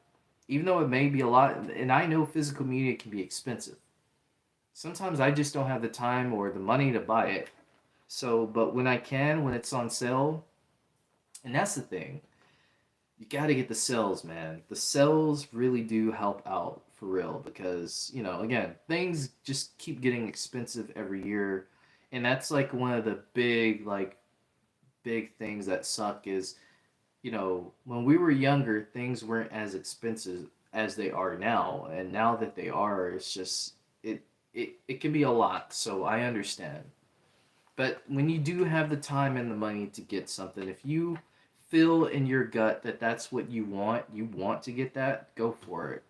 even though it may be a lot. And I know physical media can be expensive. Sometimes I just don't have the time or the money to buy it. So, but when I can, when it's on sale, and that's the thing, you got to get the sales, man. The sales really do help out for real because, again, things just keep getting expensive every year. And that's like one of the big things that suck is, when we were younger, things weren't as expensive as they are now. And now that they are, it's just, it can be a lot. So I understand. But when you do have the time and the money to get something, if you feel in your gut that that's what you want to get that, go for it.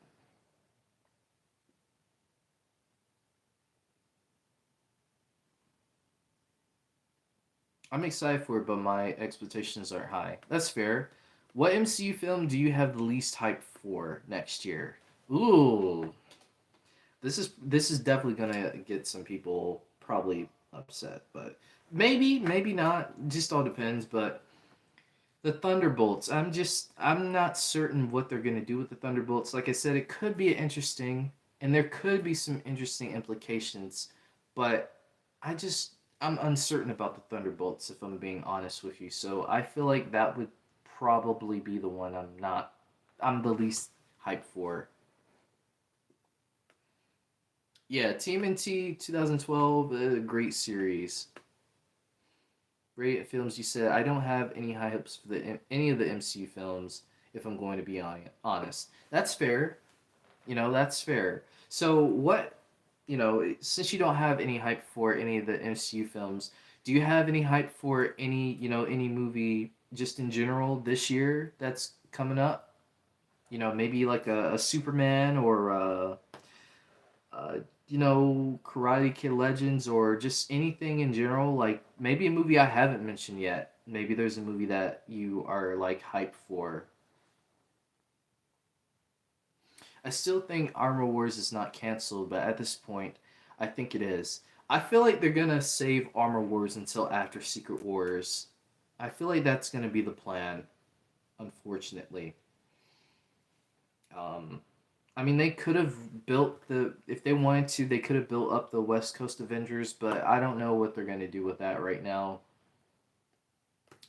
I'm excited for it, but my expectations are high. That's fair. What MCU film do you have the least hype for next year? Ooh, this is definitely gonna get some people probably upset, but maybe not. Just all depends. But the Thunderbolts, I'm not certain what they're gonna do with the Thunderbolts. Like I said, it could be interesting, and there could be some interesting implications, but I'm uncertain about the Thunderbolts if I'm being honest with you. So I feel like that would probably be the one I'm the least hyped for. Yeah, TMNT 2012, a great series. Great films. You said I don't have any high hopes for any of the MCU films. If I'm going to be honest, that's fair. That's fair. So what? Since you don't have any hype for any of the MCU films, do you have any hype for any movie just in general this year that's coming up? Maybe like a Superman or Karate Kid Legends or just anything in general. Like maybe a movie I haven't mentioned yet. Maybe there's a movie that you are like hyped for. I still think Armor Wars is not canceled, but at this point, I think it is. I feel like they're gonna save Armor Wars until after Secret Wars. I feel like that's gonna be the plan, unfortunately. Um, I mean, they could have built if they wanted to, they could have built up the West Coast Avengers, but I don't know what they're gonna do with that right now.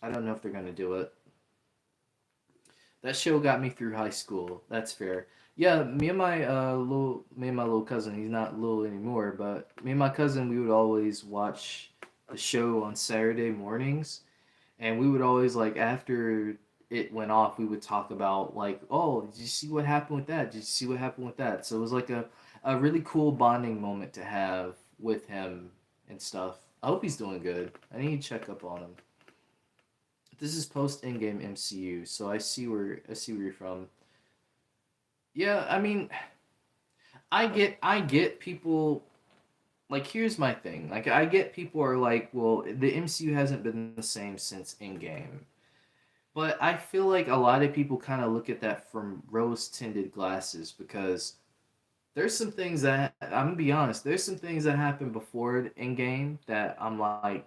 I don't know if they're gonna do it. That show got me through high school. That's fair. Yeah, me and my little cousin. He's not little anymore, but me and my cousin, we would always watch the show on Saturday mornings, and we would always like after it went off, we would talk about like, oh, did you see what happened with that? Did you see what happened with that? So it was like a really cool bonding moment to have with him and stuff. I hope he's doing good. I need to check up on him. This is post Endgame MCU, so I see where you're from. Yeah, I mean, I get people like here's my thing. Like I get people are like, well, the MCU hasn't been the same since Endgame. But I feel like a lot of people kind of look at that from rose-tinted glasses because there's some things that I'm gonna be honest, there's some things that happened before Endgame that I'm like,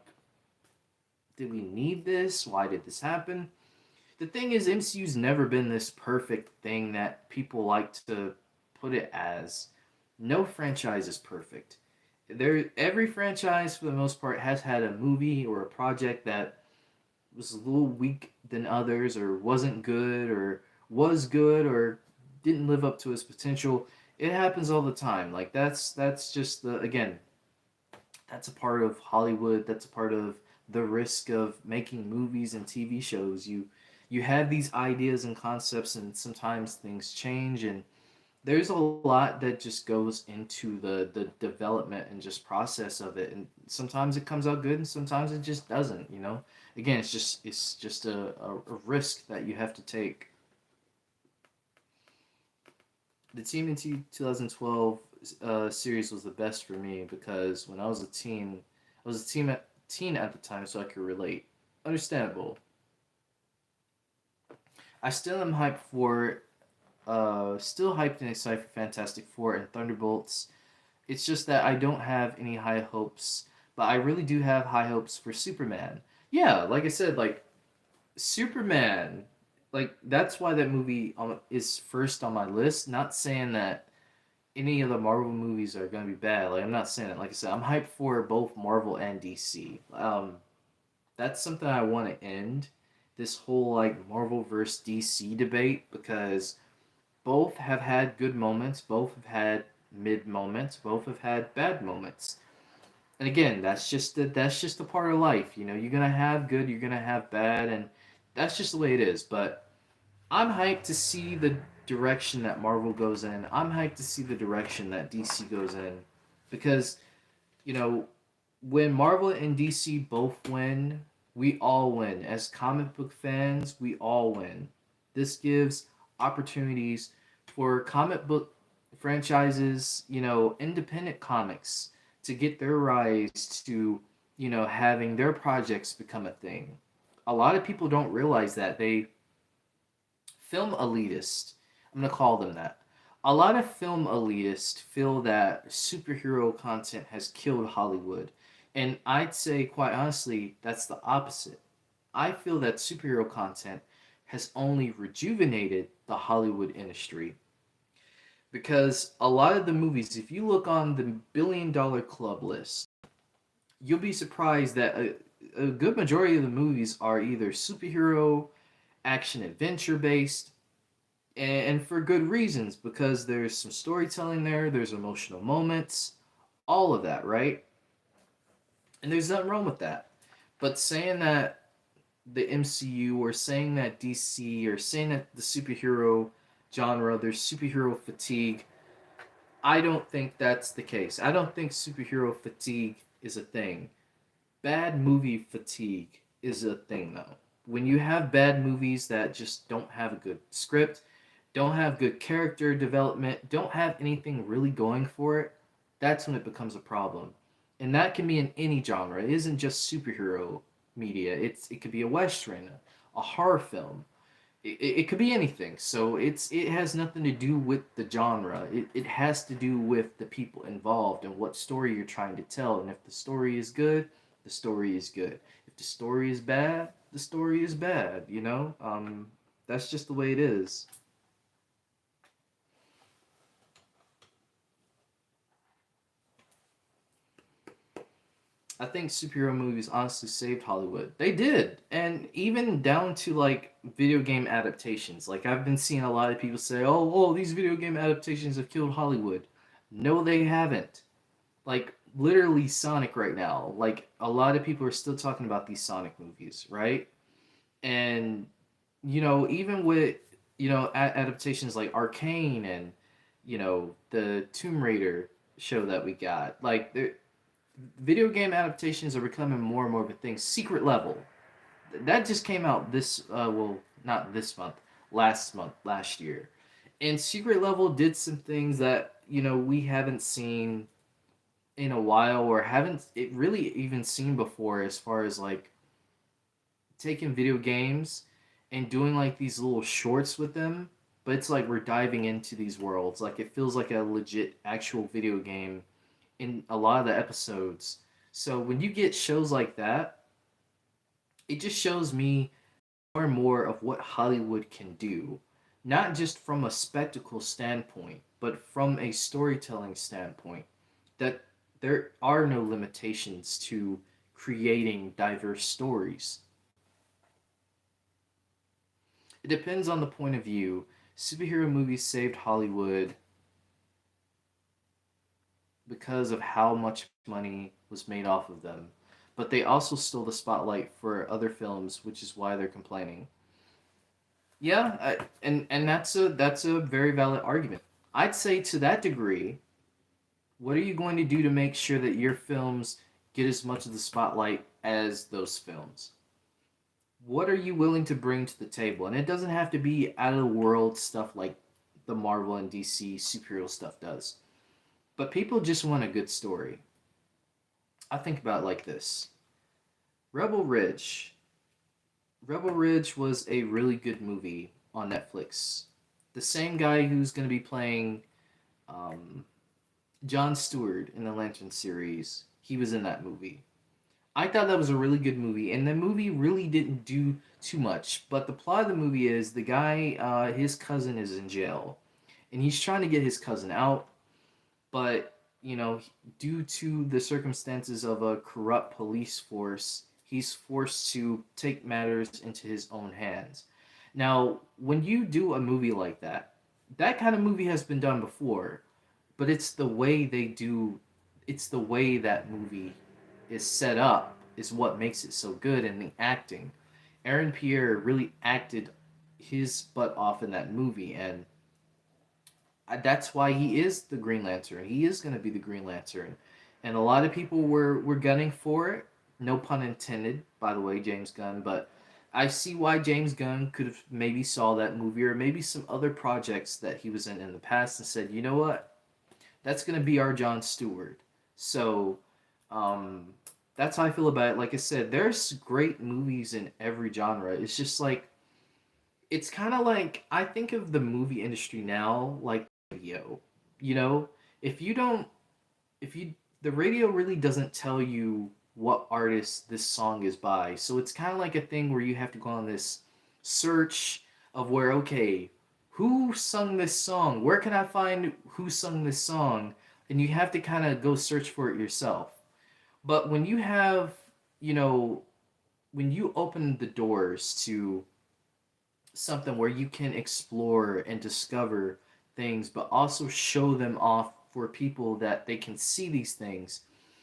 did we need this? Why did this happen? the thing is, MCU's never been this perfect thing that people like to put it as. No franchise is perfect. Every franchise for the most part has had a movie or a project that was a little weak than others, or wasn't good, or was good, or didn't live up to its potential. It happens all the time. Like that's just the again, that's a part of Hollywood. That's a part of the risk of making movies and TV shows. You have these ideas and concepts, and sometimes things change, and there's a lot that just goes into the development and just process of it, and sometimes it comes out good and sometimes it just doesn't, you know. Again, it's just a risk that you have to take. The TMNT 2012 series was the best for me because when I was a teen, I was a teen at the time, so I could relate. Understandable. I still am hyped for still hyped and excited for Fantastic Four and Thunderbolts. It's just that I don't have any high hopes, but I really do have high hopes for Superman. Yeah, like I said, like Superman, like that's why that movie is first on my list. Not saying that any of the Marvel movies are gonna be bad. Like I'm not saying it. Like I said, I'm hyped for both Marvel and DC. That's something I want to end this whole like Marvel versus DC debate because both have had good moments, both have had mid moments, both have had bad moments. And again, that's just a part of life. You know, you're gonna have good, you're gonna have bad, and that's just the way it is. But I'm hyped to see the direction that Marvel goes in. I'm hyped to see the direction that DC goes in, because you know when Marvel and DC both win, we all win. As comic book fans, we all win. This gives opportunities for comic book franchises, you know, independent comics to get their rise to, you know, having their projects become a thing. A lot of people don't realize that. Film elitists, I'm going to call them that. A lot of film elitists feel that superhero content has killed Hollywood. And I'd say, quite honestly, that's the opposite. I feel that superhero content has only rejuvenated the Hollywood industry. Because a lot of the movies, if you look on the billion-dollar club list, you'll be surprised that a good majority of the movies are either superhero, action adventure based, and for good reasons, because there's some storytelling there, there's emotional moments, all of that, right? And there's nothing wrong with that. But saying that the MCU, or saying that DC, or saying that the superhero genre, there's superhero fatigue, I don't think that's the case. I don't think superhero fatigue is a thing. Bad movie fatigue is a thing, though. When you have bad movies that just don't have a good script, don't have good character development, don't have anything really going for it, that's when it becomes a problem. And that can be in any genre. It isn't just superhero media. It could be a western, a horror film. It could be anything. So it has nothing to do with the genre. It has to do with the people involved and what story you're trying to tell. And if the story is good, the story is good. If the story is bad, the story is bad. You know, that's just the way it is. I think superhero movies honestly saved Hollywood. They did. And even down to like video game adaptations. Like I've been seeing a lot of people say, "Oh, these video game adaptations have killed Hollywood." No, they haven't. Like literally Sonic right now. Like a lot of people are still talking about these Sonic movies, right? And you know, even with adaptations like Arcane and the Tomb Raider show that we got, like video game adaptations are becoming more and more of a thing. Secret Level, that just came out this well, not this month, last month, last year, and Secret Level did some things that we haven't seen in a while, or haven't it really even seen before, as far as like taking video games and doing like these little shorts with them, but it's like we're diving into these worlds, like it feels like a legit actual video game in a lot of the episodes. So when you get shows like that, it just shows me and more of what Hollywood can do, not just from a spectacle standpoint, but from a storytelling standpoint, that there are no limitations to creating diverse stories. It depends on the point of view. Superhero movies saved Hollywood because of how much money was made off of them, but they also stole the spotlight for other films, which is why they're complaining. Yeah, and that's a very valid argument. I'd say to that degree, what are you going to do to make sure that your films get as much of the spotlight as those films? What are you willing to bring to the table? And it doesn't have to be out of the world stuff like the Marvel and DC superhero stuff does. But people just want a good story. I think about it like this. Rebel Ridge. Rebel Ridge was a really good movie on Netflix. The same guy who's going to be playing um, Jon Stewart in the Lantern series, he was in that movie. I thought that was a really good movie, and the movie really didn't do too much. But the plot of the movie is the guy, his cousin is in jail, and he's trying to get his cousin out, but due to the circumstances of a corrupt police force, he's forced to take matters into his own hands. Now, when you do a movie like that, that kind of movie has been done before, but it's the way that movie is set up is what makes it so good, and the acting. Aaron Pierre really acted his butt off in that movie, and that's why he is the Green Lantern. He is going to be the Green Lantern. And a lot of people were gunning for it. No pun intended, by the way, James Gunn. But I see why James Gunn could have maybe saw that movie or maybe some other projects that he was in the past and said, you know what? That's going to be our Jon Stewart. So that's how I feel about it. Like I said, there's great movies in every genre. It's just like, it's kind of like, I think of the movie industry now like radio. You know, if you don't, if you, the radio really doesn't tell you what artist this song is by. So it's kind of like a thing where you have to go on this search of where, okay, who sung this song? Where can I find who sung this song? And you have to kind of go search for it yourself. But when you have, you know, when you open the doors to something where you can explore and discover things, but also show them off for people that they can see these things.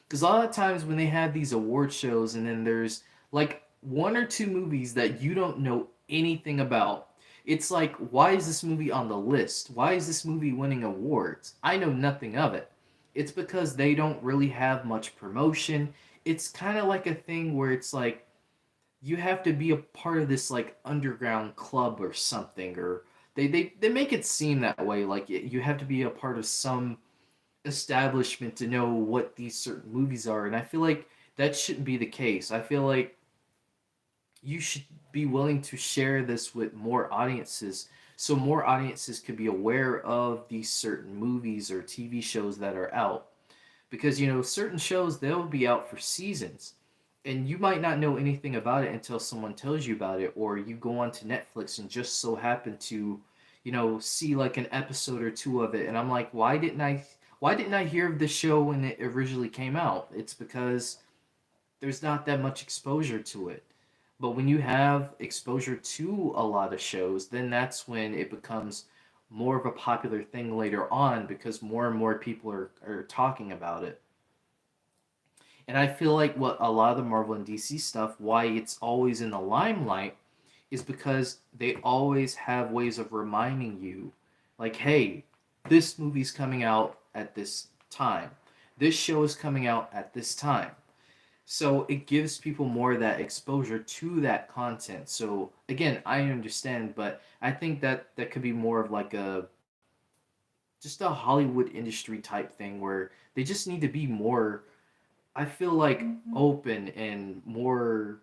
Because a lot of times when they have these award shows and then there's like one or two movies that you don't know anything about, it's like, why is this movie on the list? Why is this movie winning awards? I know nothing of it. It's because they don't really have much promotion. It's kind of like a thing where it's like, you have to be a part of this like underground club or something, or they make it seem that way, like you have to be a part of some establishment to know what these certain movies are, and I feel like that shouldn't be the case. I feel like you should be willing to share this with more audiences so more audiences could be aware of these certain movies or TV shows that are out, because certain shows, they'll be out for seasons and you might not know anything about it until someone tells you about it, or you go onto Netflix and just so happen to see like an episode or two of it, and I'm like, why didn't I hear of this show when it originally came out? It's because there's not that much exposure to it. But when you have exposure to a lot of shows, then that's when it becomes more of a popular thing later on, because more and more people are talking about it. And I feel like what a lot of the Marvel and DC stuff, why it's always in the limelight, is because they always have ways of reminding you, like, hey, this movie's coming out at this time. This show is coming out at this time. So it gives people more of that exposure to that content. So again, I understand, but I think that could be more of like a just a Hollywood industry type thing where they just need to be more, I feel like, open and more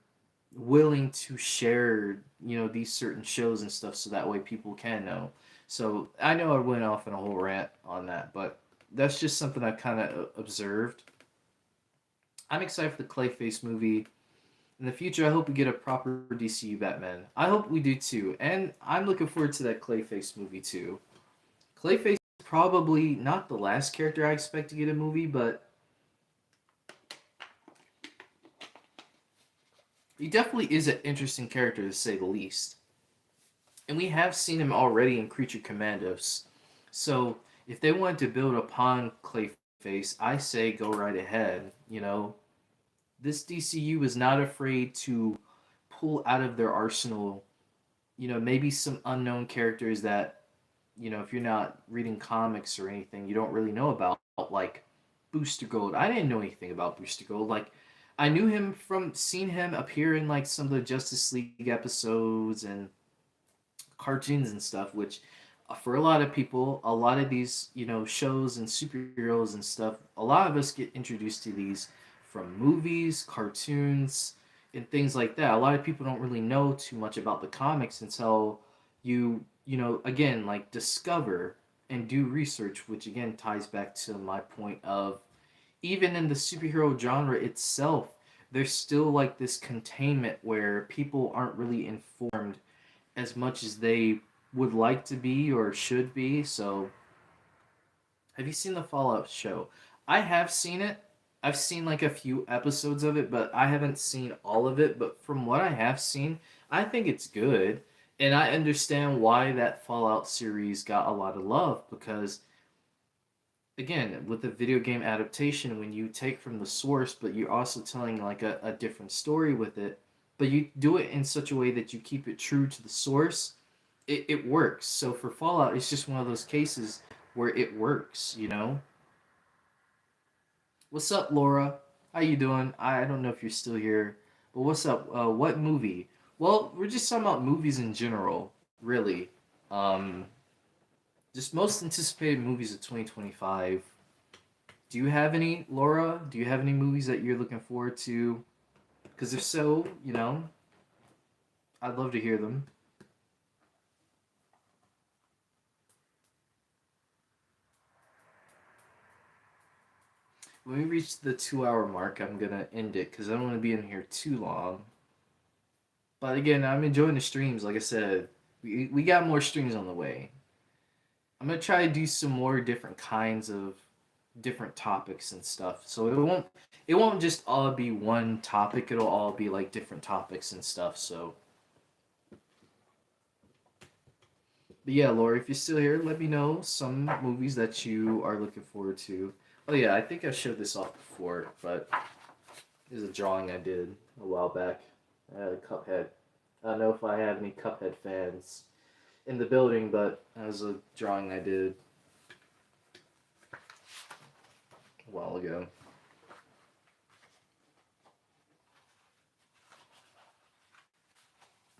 willing to share, these certain shows and stuff so that way people can know. So I know I went off in a whole rant on that, but that's just something I kind of observed. I'm excited for the Clayface movie. In the future, I hope we get a proper DCU Batman. I hope we do too, and I'm looking forward to that Clayface movie too. Clayface is probably not the last character I expect to get a movie, but he definitely is an interesting character to say the least. And we have seen him already in Creature Commandos. So if they wanted to build upon Clayface, I say go right ahead. This DCU is not afraid to pull out of their arsenal, maybe some unknown characters that, if you're not reading comics or anything, you don't really know about, like Booster Gold. I didn't know anything about Booster Gold. Like, I knew him from seeing him appear in like some of the Justice League episodes and cartoons and stuff, which for a lot of people, a lot of these, shows and superheroes and stuff, a lot of us get introduced to these from movies, cartoons, and things like that. A lot of people don't really know too much about the comics until again, like discover and do research, which again ties back to my point of even in the superhero genre itself, there's still like this containment where people aren't really informed as much as they would like to be or should be. So, have you seen the Fallout show? I have seen it. I've seen like a few episodes of it, but I haven't seen all of it. But from what I have seen, I think it's good. And I understand why that Fallout series got a lot of love because, again, with the video game adaptation, when you take from the source, but you're also telling like a different story with it, but you do it in such a way that you keep it true to the source, it works. So for Fallout, it's just one of those cases where it works. What's up, Laura? How you doing? I don't know if you're still here, but what's up? What movie? Well, we're just talking about movies in general, really. Um, just most anticipated movies of 2025. Do you have any, Laura? Do you have any movies that you're looking forward to? Because if so, I'd love to hear them. When we reach the 2 hour mark, I'm gonna end it because I don't want to be in here too long. But again, I'm enjoying the streams. Like I said, we got more streams on the way. I'm gonna try to do some more different kinds of different topics and stuff. So it won't just all be one topic. It'll all be like different topics and stuff. So, but yeah, Laura, if you're still here, let me know some movies that you are looking forward to. Oh yeah, I think I showed this off before, but there's a drawing I did a while back. Cuphead. I don't know if I have any Cuphead fans in the building, but that was a drawing I did a while ago.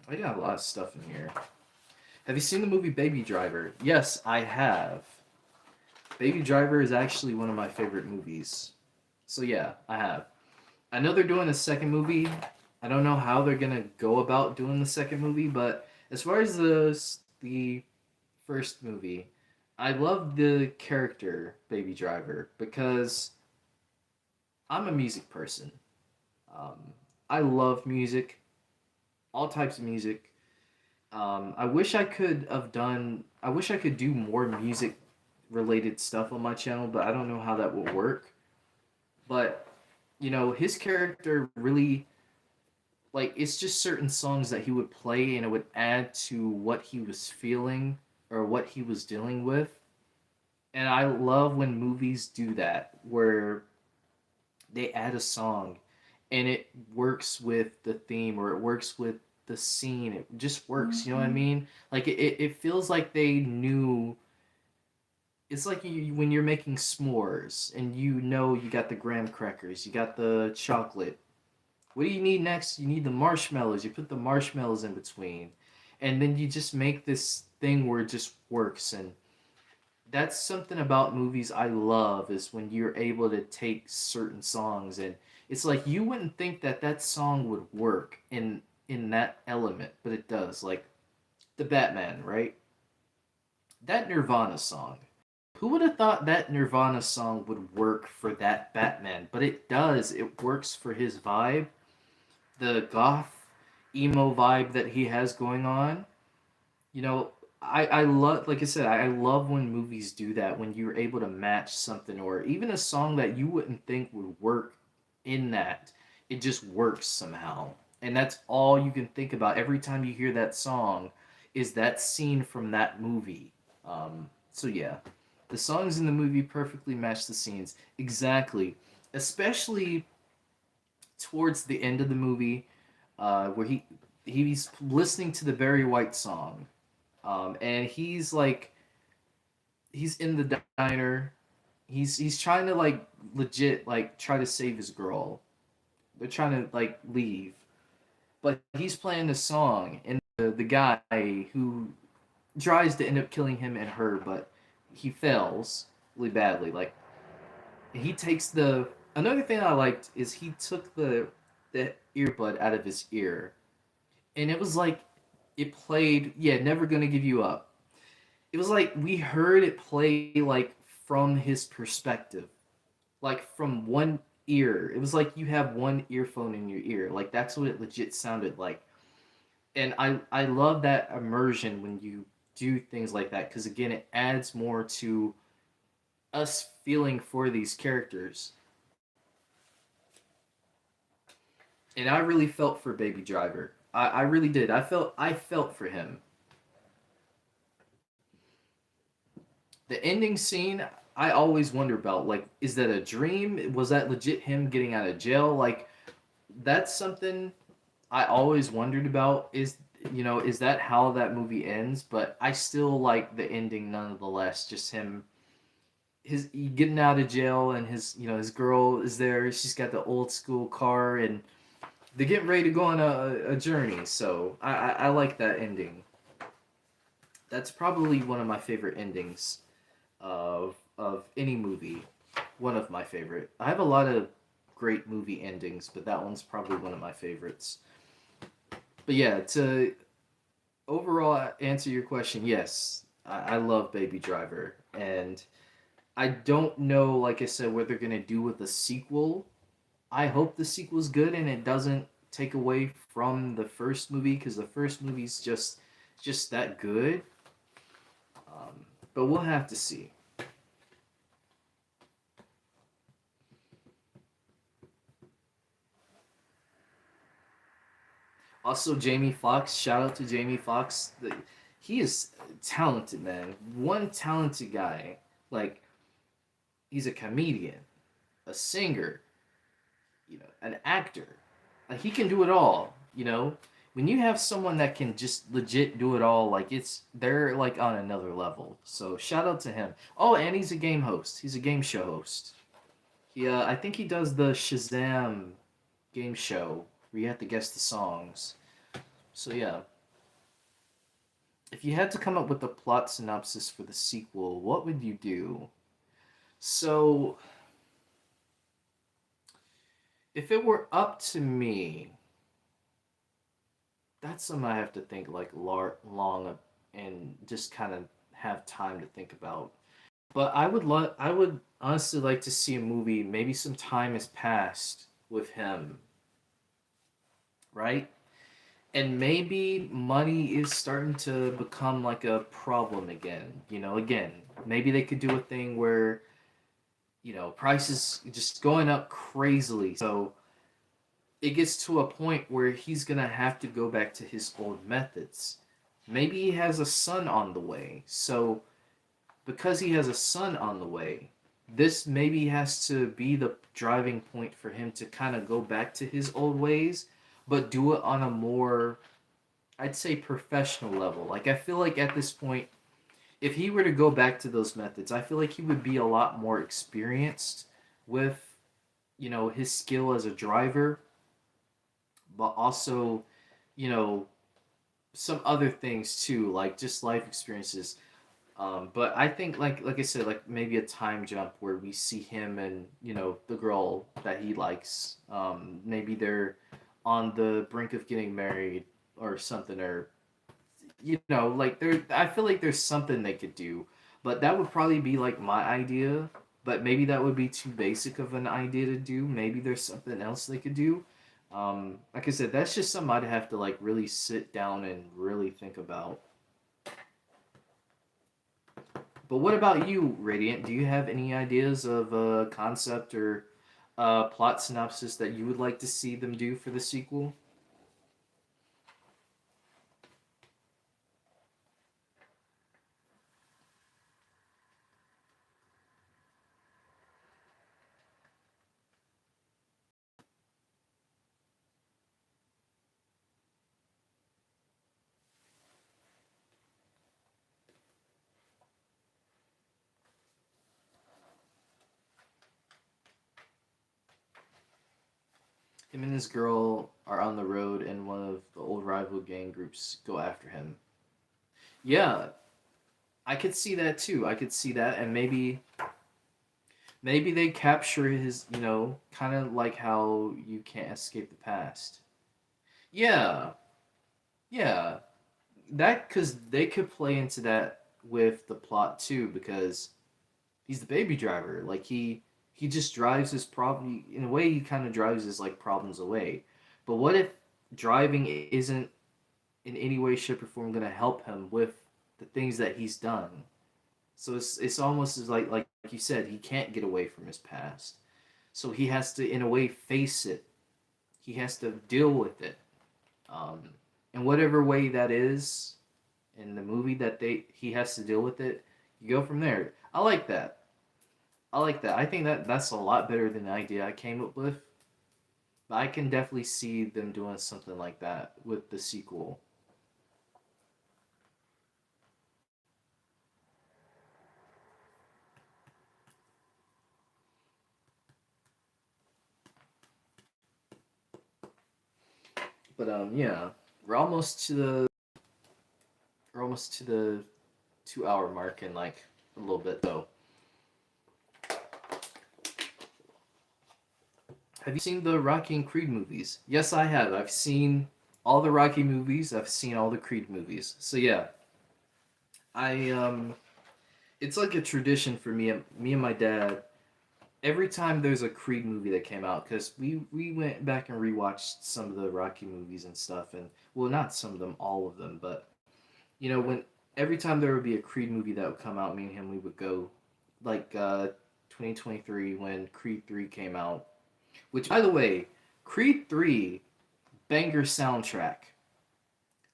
I got a lot of stuff in here. Have you seen the movie Baby Driver? Yes, I have. Baby Driver is actually one of my favorite movies. So yeah, I have. I know they're doing a second movie. I don't know how they're gonna go about doing the second movie, but as far as the first movie, I love the character Baby Driver because I'm a music person. Um, I love music, all types of music. I wish I could have done. I wish I could do more music related stuff on my channel, but I don't know how that will work. But his character really like it's just certain songs that he would play and it would add to what he was feeling or what he was dealing with. And I love when movies do that where they add a song and it works with the theme or it works with the scene. It just works, you know what I mean? Like it feels like they knew. It's like when you're making s'mores and you got the graham crackers, you got the chocolate. What do you need next? You need the marshmallows. You put the marshmallows in between. And then you just make this thing where it just works. And that's something about movies I love is when you're able to take certain songs and it's like you wouldn't think that that song would work in that element, but it does. Like the Batman, right? That Nirvana song. Who would have thought that Nirvana song would work for that Batman? But it does. It works for his vibe. the goth emo vibe that he has going on. You know, I love, like I said, I love when movies do that, when you're able to match something or even a song that you wouldn't think would work in that. It just works somehow. And that's all you can think about every time you hear that song is that scene from that movie. So yeah, the songs in the movie perfectly match the scenes. Exactly. Especially towards the end of the movie, where he's listening to the Barry White song, and he's in the diner. He's trying to like legit like try to save his girl. They're trying to like leave, but he's playing the song, and the guy who tries to end up killing him and her, but he fails really badly. Like he takes the another thing I liked is he took the earbud out of his ear, and it was like it played. Yeah, never gonna give you up. It was like we heard it play like from his perspective, like from one ear. It was like you have one earphone in your ear. Like that's what it legit sounded like. And I love that immersion when you do things like that because again it adds more to us feeling for these characters. And I really felt for Baby Driver. I really did. I felt for him. The ending scene, I always wonder about. Like, is that a dream? Was that legit him getting out of jail? Like, that's something I always wondered about. Is that how that movie ends? But I still like the ending nonetheless. Just him, his getting out of jail, and his girl is there. She's got the old school car, and they're getting ready to go on a journey. So I like that ending. That's probably one of my favorite endings of any movie. One of my favorite. I have a lot of great movie endings, but that one's probably one of my favorites. But yeah, to overall answer your question, yes, I love Baby Driver, and I don't know, like I said, what they're gonna do with the sequel. I hope the sequel's good and it doesn't take away from the first movie because the first movie's just that good. But we'll have to see. Also, Jamie Foxx. Shout out to Jamie Foxx. He is talented, man. One talented guy. Like he's a comedian, a singer, an actor. Like he can do it all. When you have someone that can just legit do it all, like they're like on another level. So shout out to him. Oh, and he's a game host. He's a game show host. I think he does the Shazam game show where you have to guess the songs. So yeah, if you had to come up with a plot synopsis for the sequel, what would you do? So, if it were up to me, that's something I have to think like long and just kind of have time to think about. But I would honestly like to see a movie. Maybe some time has passed with him, right? And maybe money is starting to become like a problem again. Again, maybe they could do a thing where prices just going up crazily. So it gets to a point where he's gonna have to go back to his old methods. Maybe he has a son on the way. So because he has a son on the way, this maybe has to be the driving point for him to kind of go back to his old ways, but do it on a more, I'd say, professional level. Like I feel like at this point, if he were to go back to those methods, I feel like he would be a lot more experienced with, his skill as a driver, but also, you know, some other things too, like just life experiences. But I think, like I said, like maybe a time jump where we see him and the girl that he likes. Maybe they're on the brink of getting married or something, or like there. I feel like there's something they could do, but that would probably be like my idea. But maybe that would be too basic of an idea to do. Maybe there's something else they could do. Like I said, that's just something I'd have to like really sit down and really think about. But what about you, Radiant? Do you have any ideas of a concept or plot synopsis that you would like to see them do for the sequel? Him and his girl are on the road, and one of the old rival gang groups go after him. Yeah, I could see that too. I could see that, and maybe they capture his, kind of like how you can't escape the past. Yeah, yeah, that because they could play into that with the plot too, because he's the baby driver. Like he just drives his problem in a way. He kind of drives his like problems away. But what if driving isn't in any way, shape, or form going to help him with the things that he's done? So it's almost as like you said, he can't get away from his past. So he has to, in a way, face it. He has to deal with it, um, in whatever way that is. In the movie that he has to deal with it, you go from there. I like that. I like that. I think that's a lot better than the idea I came up with. But I can definitely see them doing something like that with the sequel. But yeah, we're almost to the we're almost to the 2 hour mark in like a little bit though. Have you seen the Rocky and Creed movies? Yes, I have. I've seen all the Rocky movies. I've seen all the Creed movies. So yeah, I it's like a tradition for me and my dad. Every time there's a Creed movie that came out, because we went back and rewatched some of the Rocky movies and stuff, and well, not some of them, all of them, but when every time there would be a Creed movie that would come out, me and him we would go, like 2023 when Creed 3 came out. Which, by the way, Creed 3 banger soundtrack.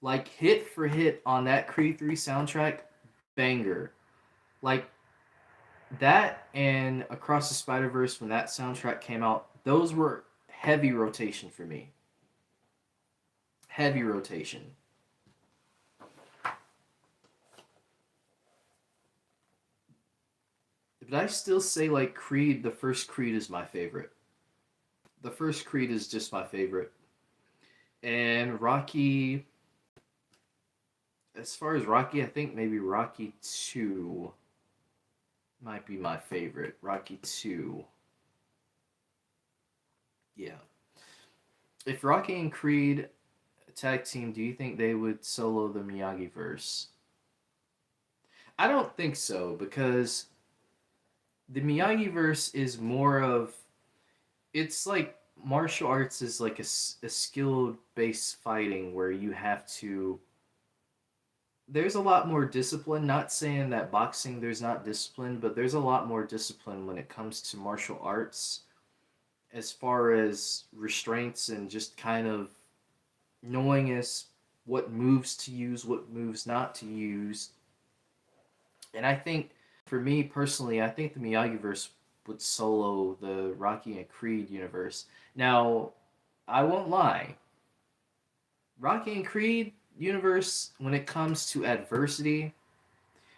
Like hit for hit on that Creed 3 soundtrack, banger. Like that and Across the Spider Verse when that soundtrack came out, those were heavy rotation for me. Heavy rotation. But I still say like Creed, the first Creed is my favorite. The first Creed is just my favorite. And Rocky, as far as Rocky, I think maybe Rocky 2 might be my favorite. Rocky 2. Yeah. If Rocky and Creed tag team, do you think they would solo the Miyagi verse? I don't think so because the Miyagi verse is more of it's like martial arts is like a skill based fighting where you have to there's a lot more discipline, not saying that boxing there's not discipline, but there's a lot more discipline when it comes to martial arts as far as restraints and just kind of knowing as what moves to use, what moves not to use. And I think for me personally, I think the Miyagi verse would solo the Rocky and Creed universe. Now, I won't lie. Rocky and Creed universe, when it comes to adversity,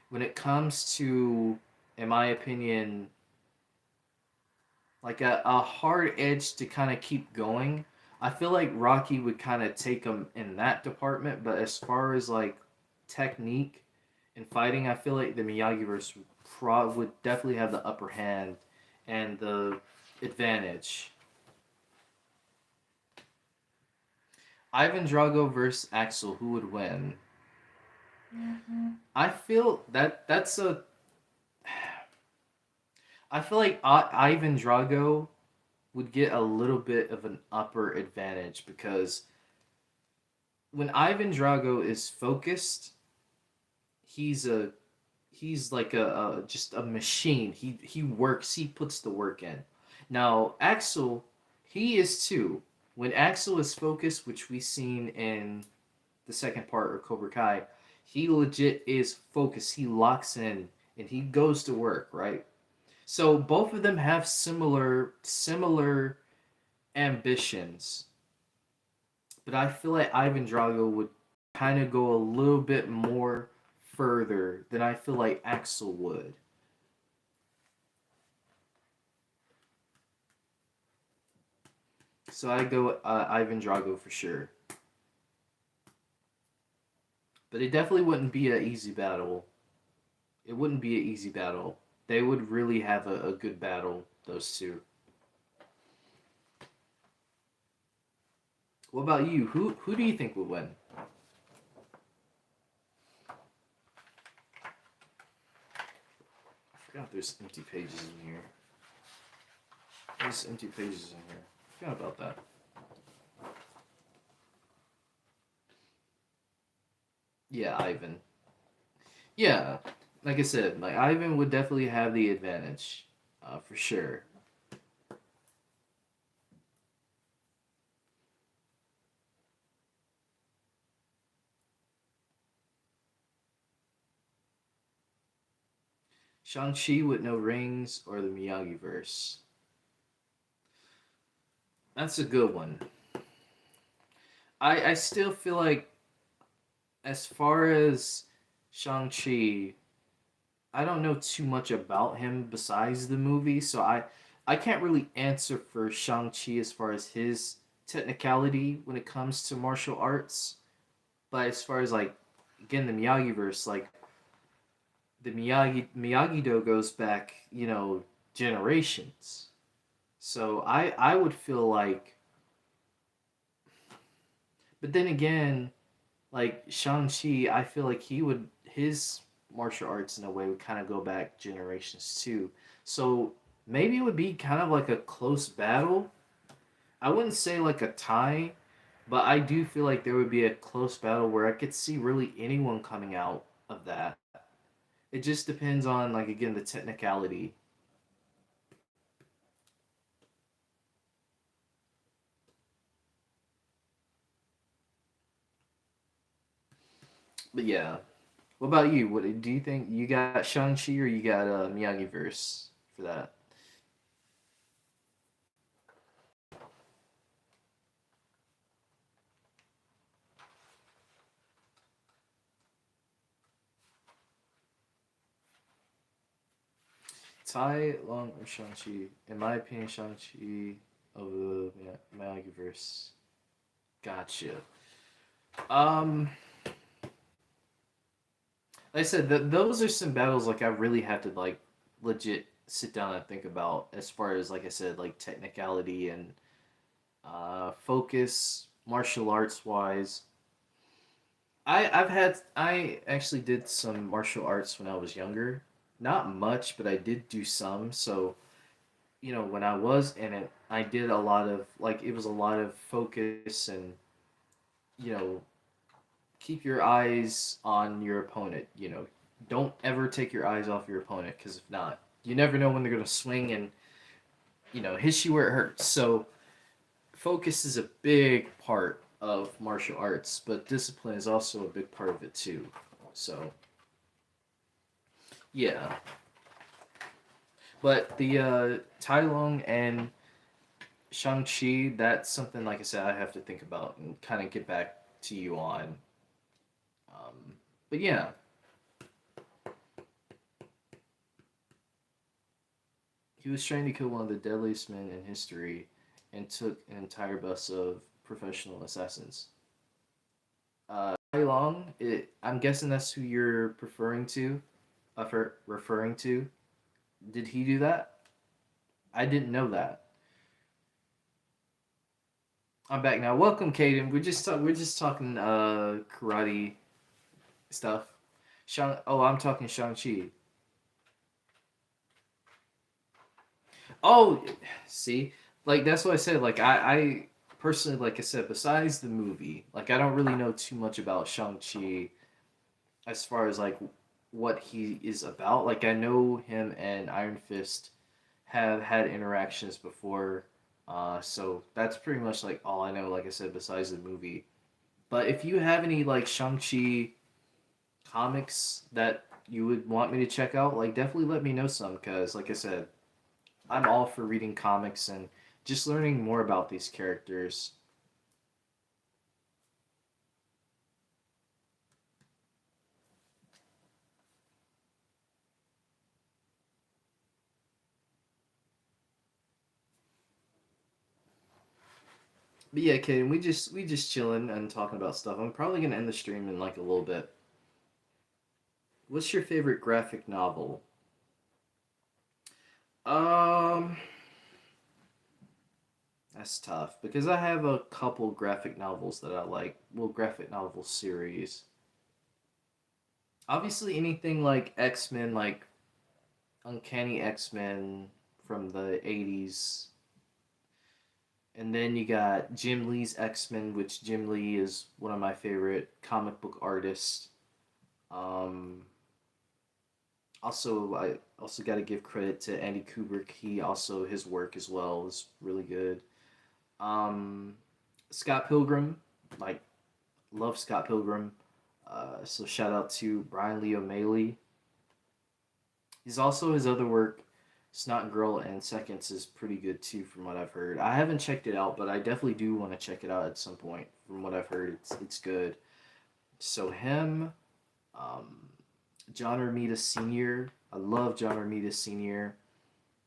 when it comes to, in my opinion, like a hard edge to kind of keep going, I feel like Rocky would kind of take them in that department. But as far as like technique and fighting, I feel like the Miyagi verse would definitely have the upper hand and the advantage. Ivan Drago versus Axel, who would win? I feel that's a. I feel like Ivan Drago would get a little bit of an upper advantage because when Ivan Drago is focused, he's a he's like a just a machine. He works. He puts the work in. Now Axel, he is too. When Axel is focused, which we seen in the second part of Cobra Kai, he legit is focused. He locks in and he goes to work, right? So both of them have similar ambitions, but I feel like Ivan Drago would kind of go a little bit more further than I feel like Axel would. So I go Ivan Drago for sure. But it definitely wouldn't be an easy battle. It wouldn't be an easy battle. They would really have a good battle, those two. What about you? Who do you think would win? I forgot there's empty pages in here. There's empty pages in here. I forgot about that. Yeah, Ivan. Yeah, like I said, like Ivan would definitely have the advantage, for sure. Shang Chi with no rings or the Miyagi verse. That's a good one. I still feel like as far as Shang Chi, I don't know too much about him besides the movie, so I can't really answer for Shang Chi as far as his technicality when it comes to martial arts. But as far as like again the Miyagi verse, like the Miyagi Do goes back, generations. So I would feel like, but then again, like Shang Chi, I feel like his martial arts in a way would kind of go back generations too. So maybe it would be kind of like a close battle. I wouldn't say like a tie, but I do feel like there would be a close battle where I could see really anyone coming out of that. It just depends on like again the technicality. But yeah. What about you? What do you think? You got Shang Chi or you got Miyagi verse for that? Tai Long or Shang Chi? In my opinion, Shang Chi over the Miyagi verse. Gotcha. Um, like I said, those are some battles like I really have to like legit sit down and think about as far as like I said like technicality and focus martial arts wise. I actually did some martial arts when I was younger. Not much, but I did do some. So when I was in it, I did a lot of like it was a lot of focus and you know keep your eyes on your opponent. Don't ever take your eyes off your opponent because if not, you never know when they're gonna swing and hit you where it hurts. So focus is a big part of martial arts, but discipline is also a big part of it too. So yeah, but the Tai Lung and Shang Chi, that's something like I said I have to think about and kind of get back to you on. But yeah, he was trying to kill one of the deadliest men in history and took an entire bus of professional assassins. Tai Long, I'm guessing that's who you're referring to. Did he do that? I didn't know that. I'm back now. Welcome, Caden. We're just talking karate stuff. I'm talking Shang Chi. Oh, see, like that's what I said. Like I personally, like I said, besides the movie, like I don't really know too much about Shang Chi as far as like what he is about. Like I know him and Iron Fist have had interactions before, so that's pretty much like all I know. Like I said, besides the movie. But if you have any like Shang Chi comics that you would want me to check out, like definitely let me know some because, like I said, I'm all for reading comics and just learning more about these characters. But yeah, kid, we just chilling and talking about stuff. I'm probably gonna end the stream in like a little bit. What's your favorite graphic novel? Um, that's tough because I have a couple graphic novels that I like. Well, graphic novel series. Obviously, anything like X Men, like Uncanny X Men from the '80s, and then you got Jim Lee's X Men, which Jim Lee is one of my favorite comic book artists. Um, I also got to give credit to Andy Kubrick. He also his work as well is really good. Um, Scott Pilgrim, like love Scott Pilgrim. So shout out to Brian Lee O'Malley. He's also his other work, Snot Girl and Seconds, is pretty good too, from what I've heard. I haven't checked it out, but I definitely do want to check it out at some point. From what I've heard, it's good. So him, um, John Romita Sr. I love John Romita Sr.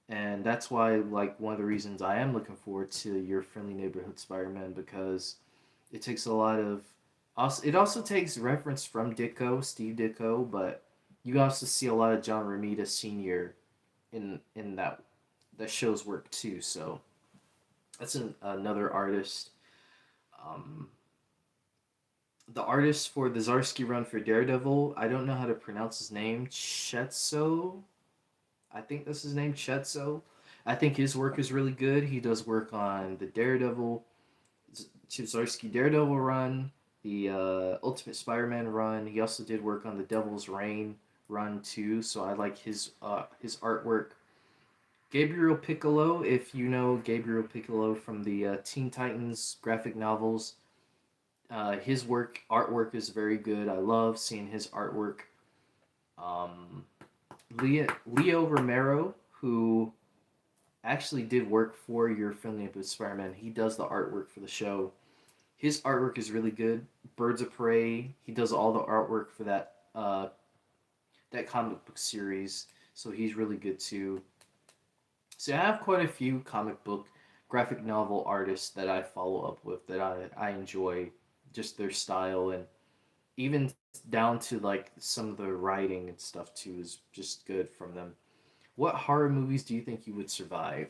And that's why, like, one of the reasons I am looking forward to Your Friendly Neighborhood Spider-Man because it takes a lot of. Also, it also takes reference from Ditko, Steve Ditko, but you also see a lot of John Romita Sr. in that show's work too. So that's another artist. Um, the artist for the Zarsky run for Daredevil, I don't know how to pronounce his name. Chetso, I think that's his name, Chetso. I think his work is really good. He does work on the Daredevil, Chip Zdarsky Daredevil run, the Ultimate Spider-Man run. He also did work on the Devil's Reign run too. So I like his artwork. Gabriel Piccolo, if you know Gabriel Piccolo from the Teen Titans graphic novels, his artwork is very good. I love seeing his artwork. Um, Leo Romero, who actually did work for Your Friendly Neighborhood Spider-Man. He does the artwork for the show. His artwork is really good. Birds of Prey. He does all the artwork for that comic book series, so he's really good too. So I have quite a few comic book graphic novel artists that I follow up with that I enjoy just their style and even down to like some of the writing and stuff too is just good from them. What horror movies do you think you would survive?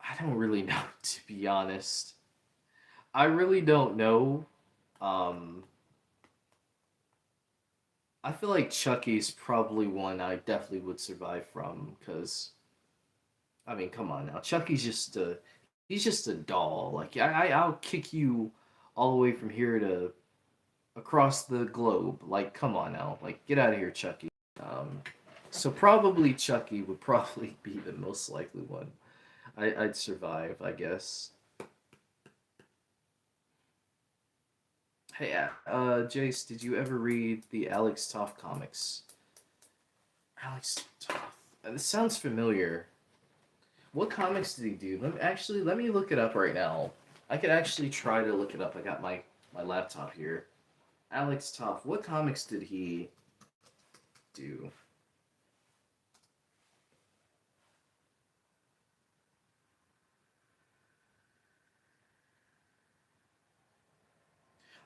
I don't really know, to be honest. I really don't know. Um, I feel like Chucky's probably one I definitely would survive from because I mean, come on now, Chucky's just a he's just a doll. Like I'll kick you all the way from here to across the globe. Like come on now, like get out of here, Chucky. Um, so probably Chucky would probably be the most likely one. I'd survive, I guess. Hey, Jace, did you ever read the Alex Toth comics? Alex Toth. This sounds familiar. What comics did he do? Let me look it up right now. I could actually try to look it up. I got my laptop here. Alex Toth. What comics did he do?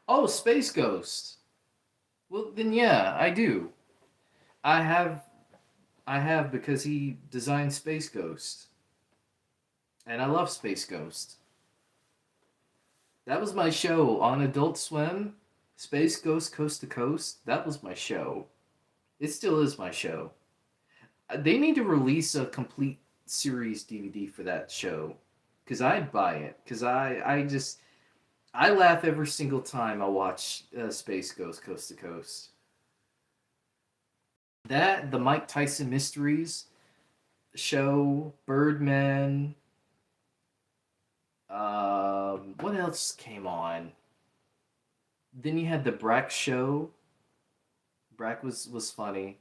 Oh, Space Ghost. Well, then yeah, I do. I have I have because he designed Space Ghost, and I love Space Ghost. That was my show on Adult Swim. Space Ghost Coast to Coast. That was my show. It still is my show. They need to release a complete series DVD for that show, because I'd buy it. Because I laugh every single time I watch Space Ghost Coast to Coast. That, the Mike Tyson Mysteries show, Birdman. What else came on? Then you had the Brack show. Brack was funny.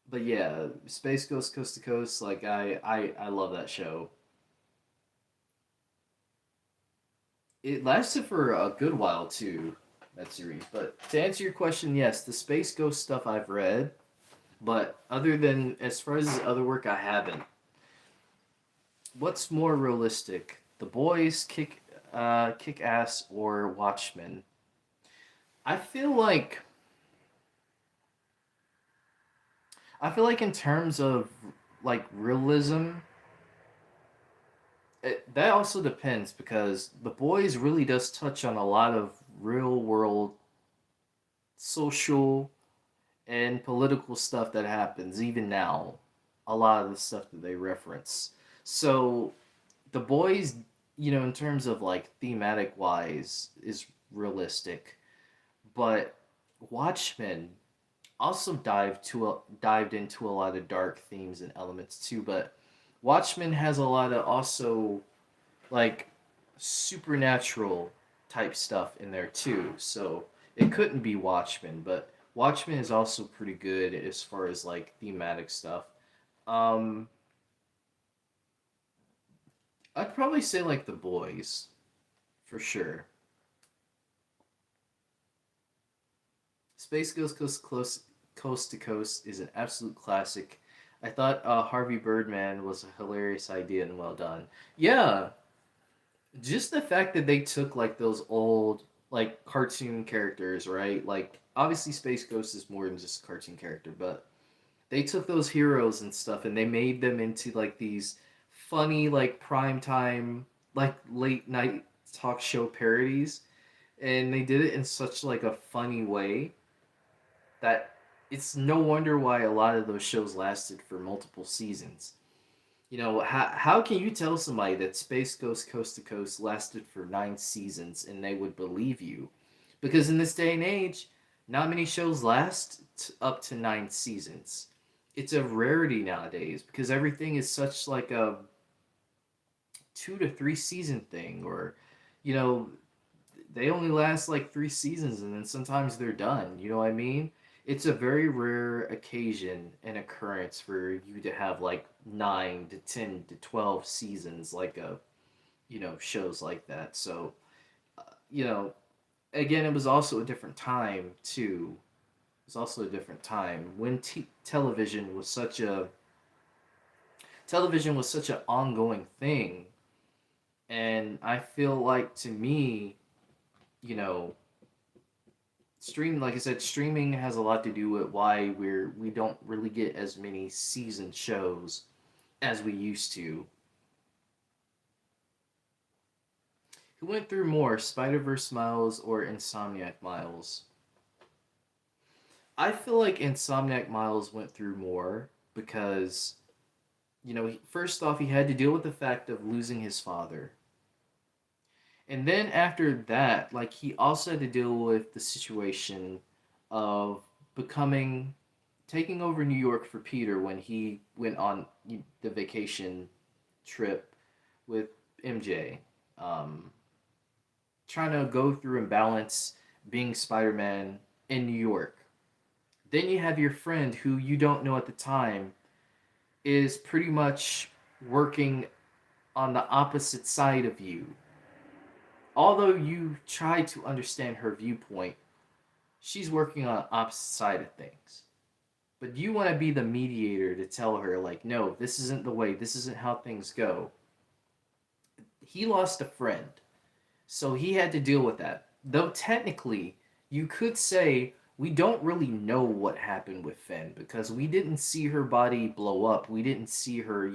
But yeah, Space Ghost Coast to Coast, like I love that show. It lasted for a good while too, that series. But to answer your question, yes, the Space Ghost stuff I've read, but other than as far as other work I haven't. What's more realistic? The Boys, Kick Ass, or Watchmen? I feel like in terms of like realism, that also depends because The Boys really does touch on a lot of real world social and political stuff that happens even now. A lot of the stuff that they reference. So The Boys, in terms of like thematic wise, is realistic, but Watchmen also dived into a lot of dark themes and elements too. But Watchmen has a lot of also like supernatural type stuff in there too. So it couldn't be Watchmen, but Watchmen is also pretty good as far as like thematic stuff. Um, I'd probably say like The Boys for sure. Space Ghost Coast to Coast is an absolute classic. I thought Harvey Birdman was a hilarious idea and well done. Yeah, just the fact that they took like those old like cartoon characters, right? Like obviously Space Ghost is more than just a cartoon character, but they took those heroes and stuff and they made them into like these funny like prime time like late night talk show parodies, and they did it in such like a funny way that it's no wonder why a lot of those shows lasted for multiple seasons. How can you tell somebody that Space Ghost Coast to Coast lasted for 9 seasons and they would believe you? Because in this day and age, not many shows last up to 9 seasons. It's a rarity nowadays because everything is such like a 2 to 3 season thing, or you know, they only last like 3 seasons and then sometimes they're done. You know what I mean? It's a very rare occasion and occurrence for you to have like 9 to 10 to 12 seasons, like shows like that. So, you know, again, it was also a different time too. It was also a different time when television was such an ongoing thing, and I feel like to me, you know, like I said, streaming has a lot to do with why we don't really get as many season shows as we used to. Who went through more, Spider-Verse Miles or Insomniac Miles? I feel like Insomniac Miles went through more because, first off, he had to deal with the fact of losing his father. And then after that, like he also had to deal with the situation of becoming taking over New York for Peter when he went on the vacation trip with MJ. Um, Trying to go through and balance being Spider-Man in New York. Then you have your friend who you don't know at the time is pretty much working on the opposite side of you. Although you try to understand her viewpoint, she's working on the opposite side of things. But you want to be the mediator to tell her, like, no, this isn't the way, this isn't how things go. He lost a friend, so he had to deal with that. Though technically, you could say we don't really know what happened with Finn because we didn't see her body blow up. We didn't see her,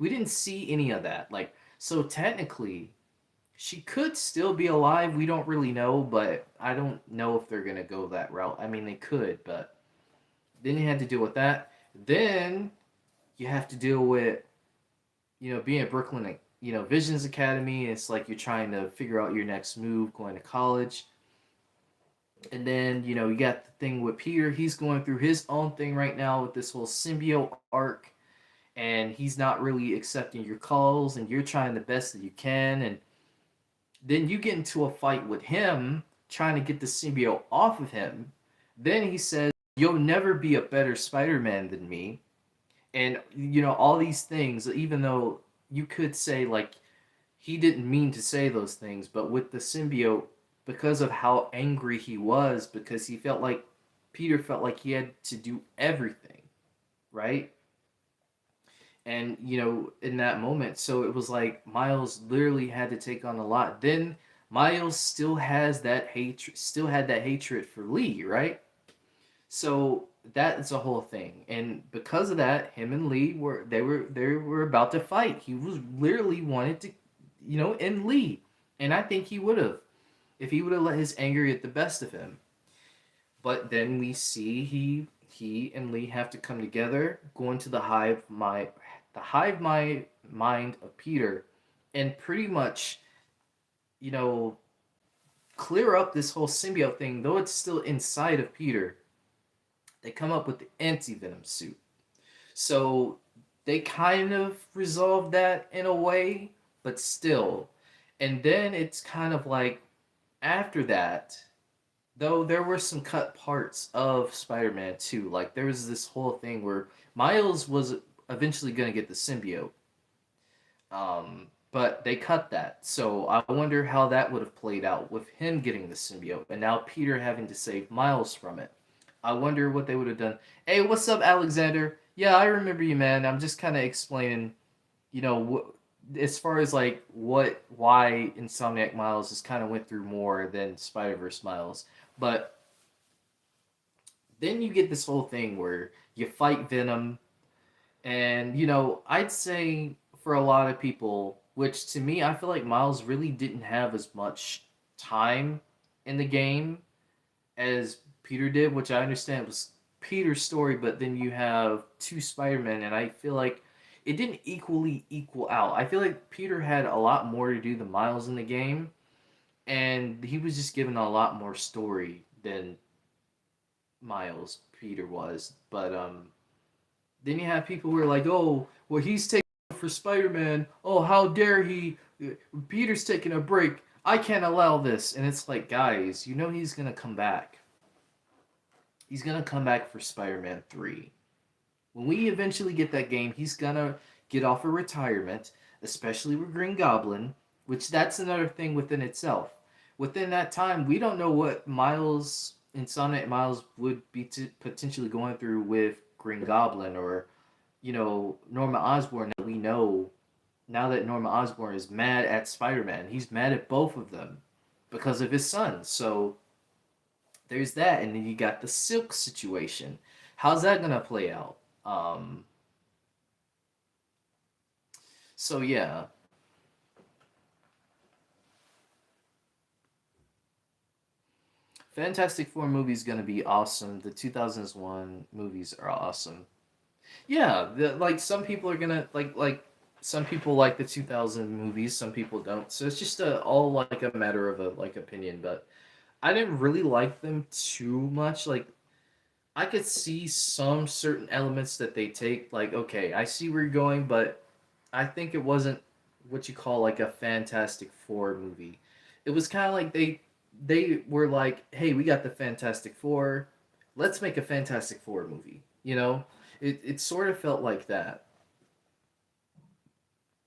we didn't see any of that. Like, so technically, she could still be alive. We don't really know, but I don't know if they're gonna go that route. I mean, they could, but then you had to deal with that. Then you have to deal with, being at Brooklyn, Visions Academy. It's like you're trying to figure out your next move, going to college. And then, you got the thing with Peter. He's going through his own thing right now with this whole symbiote arc, and he's not really accepting your calls, and you're trying the best that you can. And then you get into a fight with him, trying to get the symbiote off of him. Then he says, "You'll never be a better Spider Man than me." And, all these things, even though you could say, like, he didn't mean to say those things, but with the symbiote, because of how angry he was, because he felt like Peter felt like he had to do everything, right? And in that moment, so it was like Miles literally had to take on a lot. Then Miles still had that hatred for Lee, right? So that is a whole thing, and because of that, him and Lee were about to fight. He was literally wanted to, end Lee, and I think he would have, if he would have let his anger get the best of him. But then we see he and Lee have to come together, go into the hive mind of Peter, and pretty much, you know, clear up this whole symbiote thing. Though it's still inside of Peter, they come up with the anti-venom suit. So they kind of resolve that in a way, but still. And then it's kind of like after that, though there were some cut parts of Spider-Man 2. Like there was this whole thing where Miles was eventually going to get the symbiote. But they cut that. So I wonder how that would have played out with him getting the symbiote and now Peter having to save Miles from it. I wonder what they would have done. Hey, what's up, Alexander? Yeah, I remember you, man. I'm just kind of explaining, as far as like why Insomniac Miles just kind of went through more than Spider-Verse Miles. But then you get this whole thing where you fight Venom, and I'd say for a lot of people, which to me I feel like Miles really didn't have as much time in the game as Peter did, which I understand was Peter's story, but then you have two Spider-Men, and I feel like it didn't equally equal out. I feel like Peter had a lot more to do than Miles in the game, and he was just given a lot more story than Peter was. But then you have people who are like, oh, well, he's taking for Spider-Man. Oh, how dare he? Peter's taking a break. I can't allow this. And it's like, guys, he's going to come back. He's going to come back for Spider-Man 3. When we eventually get that game, he's going to get off of retirement, especially with Green Goblin, which that's another thing within itself. Within that time, we don't know what Insomniac Miles would be potentially going through with Green Goblin or, Norman Osborn. That we know now that Norman Osborn is mad at Spider-Man. He's mad at both of them because of his son. So there's that, and then you got the Silk situation. How's that gonna play out? So yeah. Fantastic Four movie is gonna be awesome. The 2001 movies are awesome. Yeah, like some people are gonna like some people like the 2000 movies, some people don't. So it's just all like a matter of a like opinion. But I didn't really like them too much. Like I could see some certain elements that they take. Like okay, I see where you're going, but I think it wasn't what you call like a Fantastic Four movie. It was kind of like they were like, hey, we got the Fantastic Four, let's make a Fantastic Four movie. It sort of felt like that.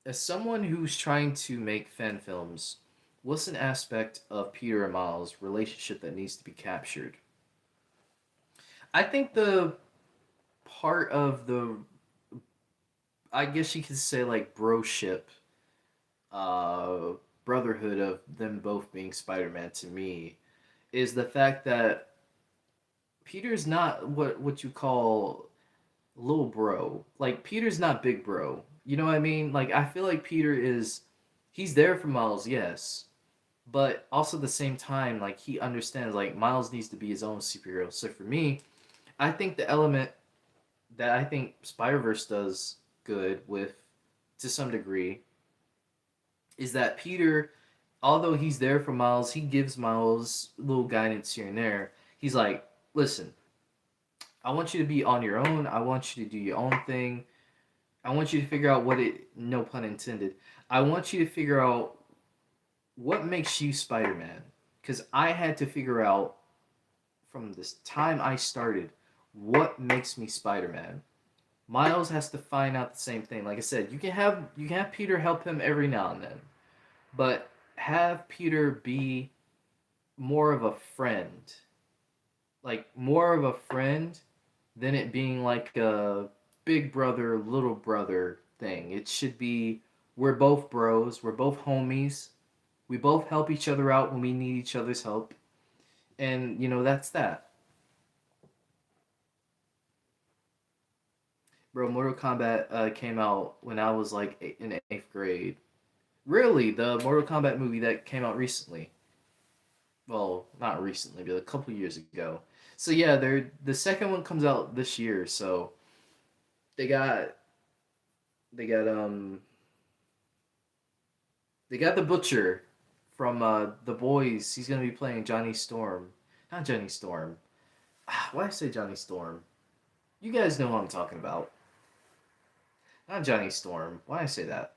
As someone who's trying to make fan films, what's an aspect of Peter and Miles' relationship that needs to be captured? I think the part of the, I guess you could say like broship, uh, brotherhood of them both being Spider-Man to me is the fact that Peter's not what you call little bro. Like Peter's not big bro. You know what I mean? Like I feel like he's there for Miles, yes. But also at the same time, like he understands like Miles needs to be his own superhero. So for me, I think the element that I think Spider-Verse does good with, to some degree, is that Peter, although he's there for Miles, he gives Miles little guidance here and there. He's like, listen, I want you to be on your own. I want you to do your own thing. I want you to figure out what it, no pun intended, I want you to figure out what makes you Spider Man. Because I had to figure out from this time I started what makes me Spider Man. Miles has to find out the same thing. Like I said, you can have Peter help him every now and then, but have Peter be more of a friend, like more of a friend than it being like a big brother little brother thing. It should be we're both bros, we're both homies, we both help each other out when we need each other's help, and that's that. Bro, Mortal Kombat came out when I was like in eighth grade. Really, the Mortal Kombat movie that came out recently. Well, not recently, but a couple years ago. So yeah, the second one comes out this year. So they got they got they got the Butcher from the Boys. He's gonna be playing Johnny Storm. Not Johnny Storm. Why I say Johnny Storm? You guys know what I'm talking about. Not Johnny Storm. Why I say that?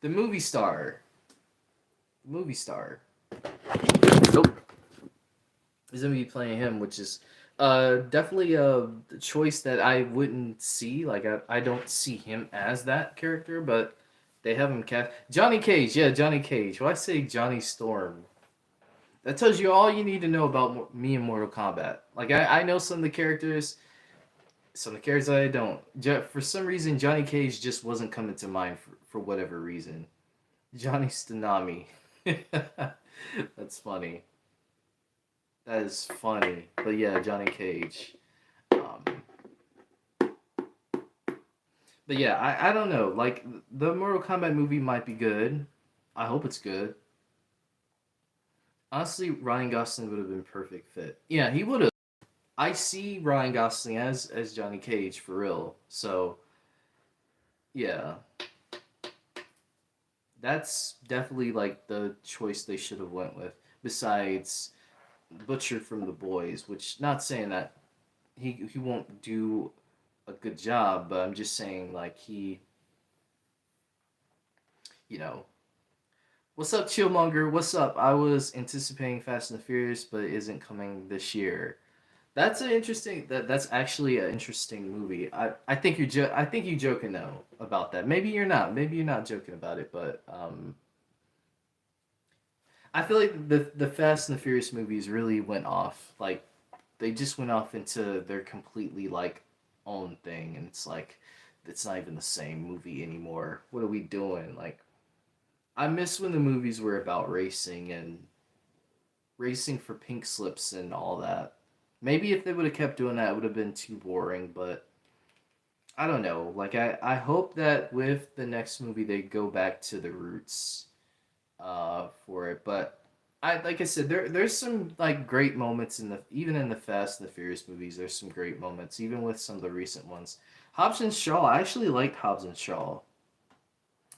The movie star. Movie star. Nope. He's gonna be playing him, which is definitely a choice that I wouldn't see. Like I don't see him as that character, but they have him cast Johnny Cage. Yeah, Johnny Cage. Why say Johnny Storm? That tells you all you need to know about me and Mortal Kombat. Like I know some of the characters, some of the characters I don't. For some reason, Johnny Cage just wasn't coming to mind for whatever reason. Johnny Tsunami. That's funny. That is funny. But yeah, Johnny Cage. Um, but yeah, I don't know. Like the Mortal Kombat movie might be good. I hope it's good. Honestly, Ryan Gosling would have been perfect fit. Yeah, he would have. I see Ryan Gosling as Johnny Cage for real. So yeah, that's definitely like the choice they should have went with. Besides Butcher from the Boys, which not saying that he won't do a good job, but I'm just saying like you know, what's up, Chillmonger? What's up? I was anticipating Fast and the Furious, but it isn't coming this year. That's an interesting. That's actually an interesting movie. I think I think you joking though about that. Maybe you're not. Maybe you're not joking about it, but I feel like the Fast and the Furious movies really went off. Like they just went off into their completely like own thing, and it's like it's not even the same movie anymore. What are we doing? Like I miss when the movies were about racing and racing for pink slips and all that. Maybe if they would have kept doing that, it would have been too boring. But I don't know. Like I hope that with the next movie they go back to the roots for it. But I like I said, there's some like great moments in the even in the Fast and the Furious movies. There's some great moments, even with some of the recent ones. Hobbs and Shaw. I actually liked Hobbs and Shaw.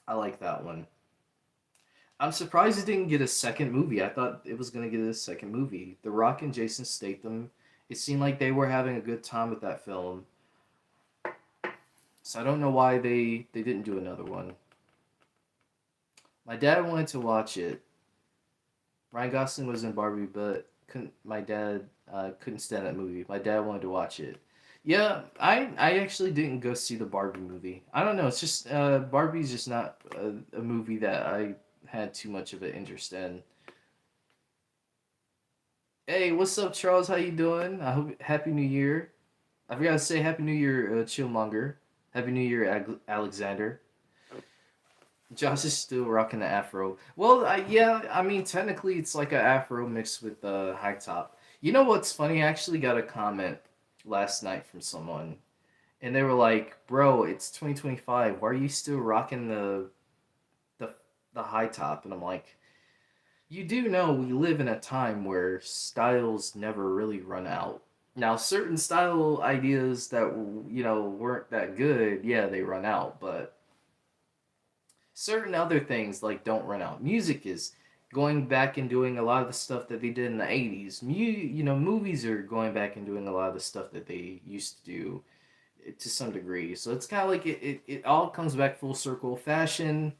I like that one. I'm surprised it didn't get a second movie. I thought it was gonna get a second movie. The Rock and Jason Statham. It seemed like they were having a good time with that film. So I don't know why they didn't do another one. My dad wanted to watch it. Ryan Gosling was in Barbie, but couldn't. My dad couldn't stand that movie. My dad wanted to watch it. Yeah, I actually didn't go see the Barbie movie. I don't know. It's just Barbie's just not a movie that I had too much of an interest in. Hey, what's up, Charles? How you doing? I hope Happy New Year. I forgot to say Happy New Year, Chillmonger. Happy New Year, Alexander. Josh is still rocking the afro. Well, yeah, I mean, technically it's like an afro mixed with the high top. You know what's funny? I actually got a comment last night from someone, and they were like, "Bro, it's 2025. Why are you still rocking the the high top?" And I'm like, "You do know we live in a time where styles never really run out. Now, certain style ideas that weren't that good, yeah, they run out, but certain other things like don't run out. Music is going back and doing a lot of the stuff that they did in the 80s. Movies are going back and doing a lot of the stuff that they used to do to some degree. So it's kind of like it all comes back full circle. Fashion,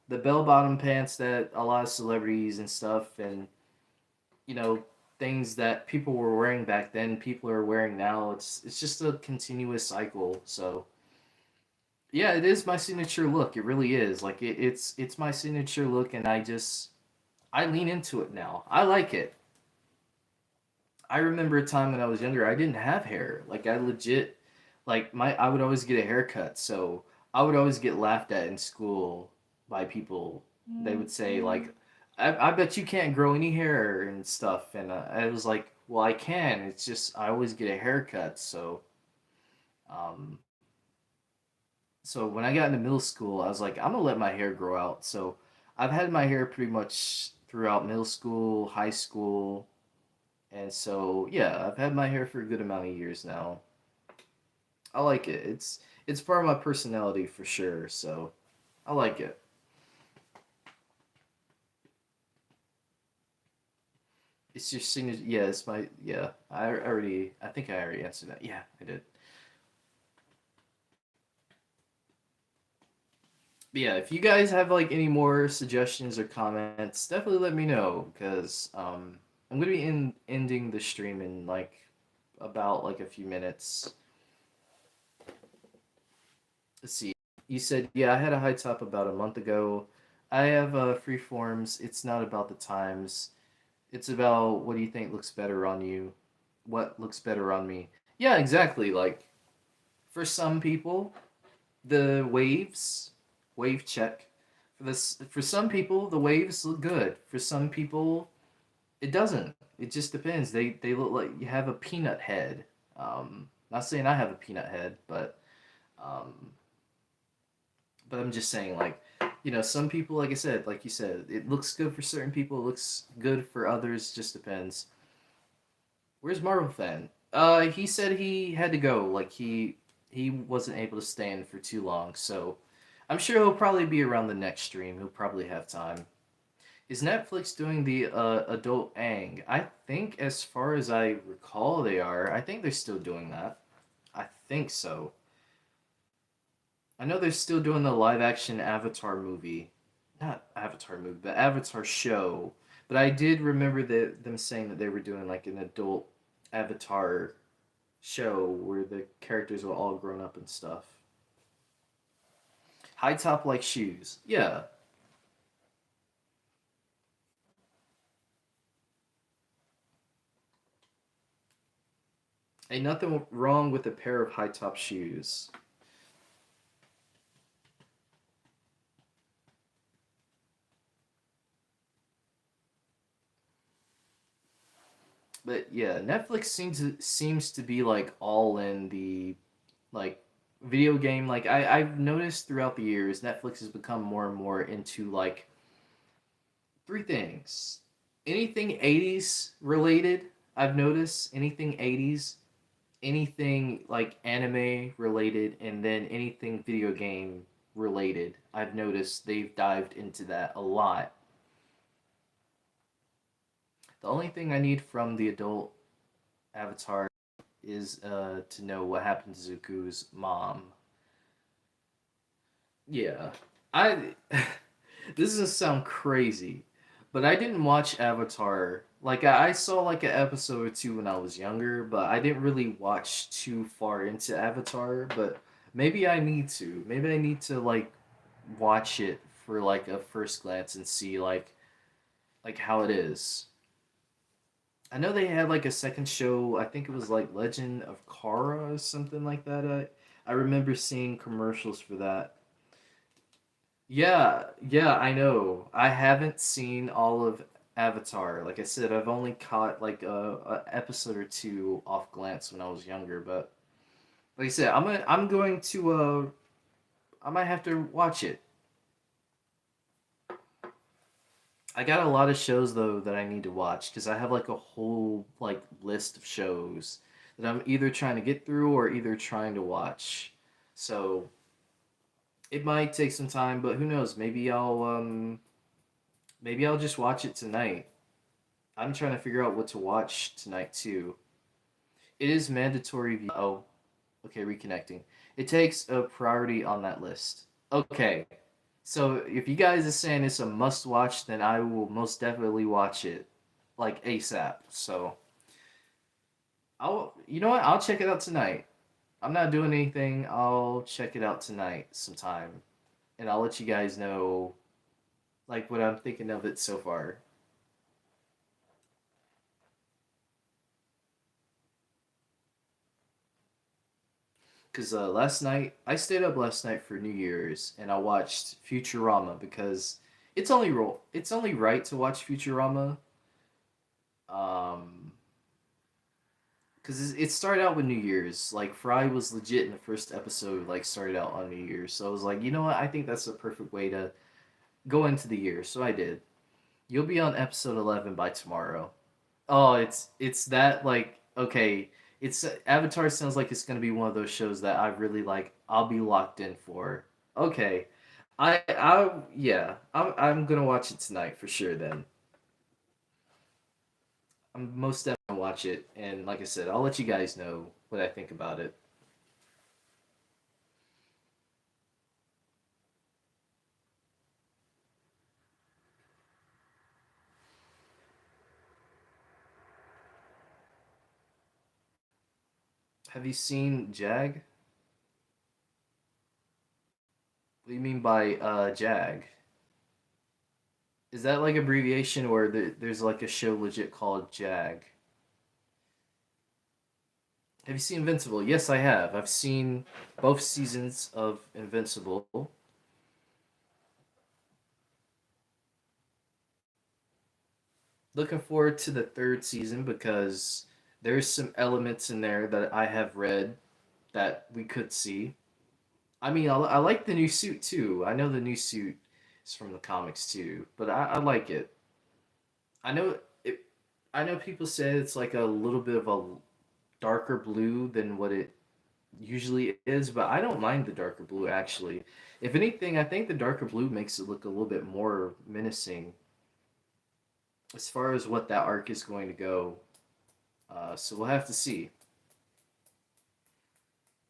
the bell bottom pants that a lot of celebrities and stuff, and you know things that people were wearing back then, people are wearing now. It's just a continuous cycle. So yeah, it is my signature look. It really is. Like it's my signature look, and I lean into it now. I like it. I remember a time when I was younger, I didn't have hair. Like I legit, like I would always get a haircut, so I would always get laughed at in school by people. They would say like, I bet you can't grow any hair and stuff, and I was like, well, I can. It's just I always get a haircut, um, so when I got into middle school, I was like, I'm gonna let my hair grow out. So I've had my hair pretty much throughout middle school, high school, and so yeah, I've had my hair for a good amount of years now. I like it. It's part of my personality for sure. So I like it. It's your signature. Yeah, it's my yeah. I think I already answered that. Yeah, I did. But yeah, if you guys have like any more suggestions or comments, definitely let me know because I'm gonna be ending the stream in like about like a few minutes. Let's see. You said yeah, I had a high top about a month ago. I have free forms. It's not about the times. It's about what do you think looks better on you? What looks better on me? Yeah, exactly. Like for some people, the waves, wave check. For some people, the waves look good. For some people, it doesn't. It just depends. They look like you have a peanut head. Not saying I have a peanut head, um, but I'm just saying like some people, like I said, like you said, it looks good for certain people. It looks good for others. Just depends. Where's Marvel fan? He said he had to go. Like he wasn't able to stand for too long. So I'm sure he'll probably be around the next stream. He'll probably have time. Is Netflix doing the adult Ang? I think, as far as I recall, they are. I think they're still doing that. I think so. I know they're still doing the live action Avatar movie. Not Avatar movie, but Avatar show. But I did remember them saying that they were doing like an adult Avatar show where the characters were all grown up and stuff. High top like shoes. Yeah. Ain't nothing wrong with a pair of high top shoes. But yeah, Netflix seems to be like all in the like video game. Like I've noticed throughout the years, Netflix has become more and more into like three things. Anything 80s related, I've noticed. Anything 80s, anything like anime related, and then anything video game related. I've noticed they've dived into that a lot. The only thing I need from the adult Avatar is to know what happened to Zuko's mom. Yeah. I this is gonna sound crazy, but I didn't watch Avatar. Like I saw like an episode or two when I was younger, but I didn't really watch too far into Avatar, but maybe I need to. Maybe I need to like watch it for like a first glance and see like how it is. I know they had like a second show. I think it was like Legend of Korra or something like that. I remember seeing commercials for that. Yeah, yeah, I know. I haven't seen all of Avatar. Like I said, I've only caught like a episode or two off glance when I was younger. But like I said, I'm going to I might have to watch it. I got a lot of shows though that I need to watch because I have like a whole like list of shows that I'm either trying to get through or either trying to watch. So it might take some time, but who knows? Maybe I'll just watch it tonight. I'm trying to figure out what to watch tonight too. It is mandatory. Oh, okay, reconnecting. It takes a priority on that list. Okay, so if you guys are saying it's a must watch, then I will most definitely watch it, like ASAP. So you know what? I'll check it out tonight. I'm not doing anything. I'll check it out tonight sometime, and I'll let you guys know, like what I'm thinking of it so far. Cause last night I stayed up last night for New Year's and I watched Futurama because it's only right to watch Futurama. Um, because it started out with New Year's. Like Fry was legit in the first episode. Like started out on New Year's, so I was like, you know what? I think that's a perfect way to go into the year. So I did. You'll be on episode 11 by tomorrow. Oh, it's that like okay. It's Avatar sounds like it's gonna be one of those shows that I really like. I'll be locked in for. Okay, yeah. I'm gonna watch it tonight for sure. Then I'm most definitely gonna watch it, and like I said, I'll let you guys know what I think about it. Have you seen Jag? What do you mean by Jag? Is that like abbreviation or there's like a show legit called Jag? Have you seen Invincible? Yes, I have. I've seen both seasons of Invincible. Looking forward to the third season because there's some elements in there that I have read that we could see. I mean, I like the new suit too. I know the new suit is from the comics too, but I like it. I know it. I know people say it's like a little bit of a darker blue than what it usually is, but I don't mind the darker blue actually. If anything, I think the darker blue makes it look a little bit more menacing as far as what that arc is going to go. So we'll have to see.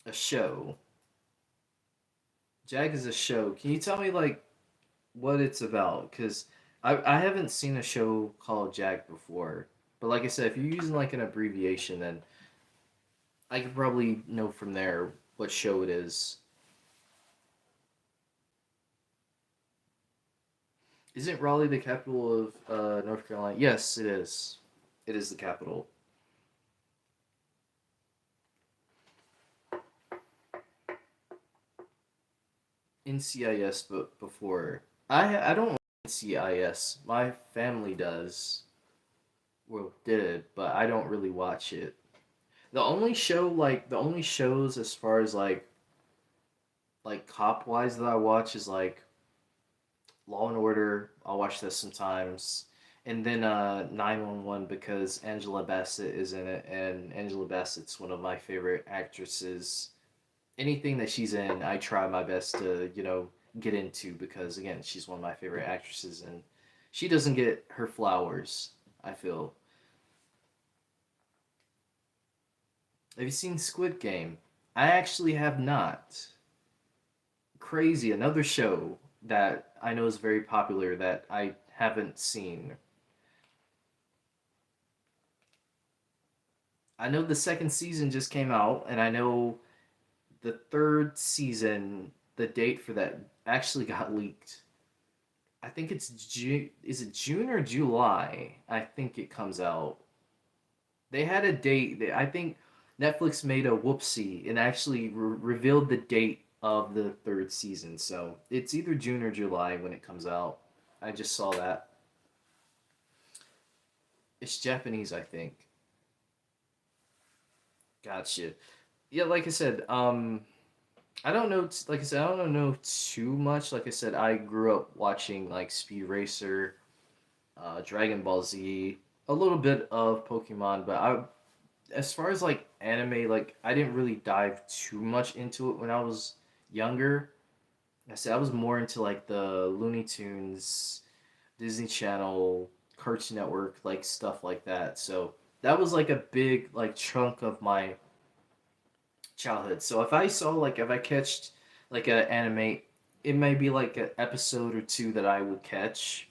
A show. Jag is a show. Can you tell me like what it's about? Because I haven't seen a show called Jag before. But like I said, if you're using like an abbreviation, then I could probably know from there what show it is. Isn't Raleigh the capital of North Carolina? Yes, it is. It is the capital. NCIS, but before I don't like NCIS. My family does. Well, did, but I don't really watch it. The only shows as far as like cop wise that I watch is like Law and Order. I'll watch this sometimes, and then 911 because Angela Bassett is in it, and Angela Bassett's one of my favorite actresses. Anything that she's in, I try my best to get into because again, she's one of my favorite actresses, and she doesn't get her flowers. I feel. Have you seen Squid Game? I actually have not. Crazy, another show that I know is very popular that I haven't seen. I know the second season just came out, and I know the third season, the date for that actually got leaked. I think it's June. Is it June or July? I think it comes out. They had a date. I think Netflix made a whoopsie and actually revealed the date of the third season. So it's either June or July when it comes out. I just saw that. It's Japanese, I think. Gotcha. Yeah, like I said, I don't know. Like I said, I don't know too much. Like I said, I grew up watching like Speed Racer, Dragon Ball Z, a little bit of Pokemon, but as far as like anime, like I didn't really dive too much into it when I was younger. I said I was more into like the Looney Tunes, Disney Channel, Cartoon Network, like stuff like that. So that was like a big like chunk of my childhood. So if I catched like an anime, it may be like an episode or two that I would catch,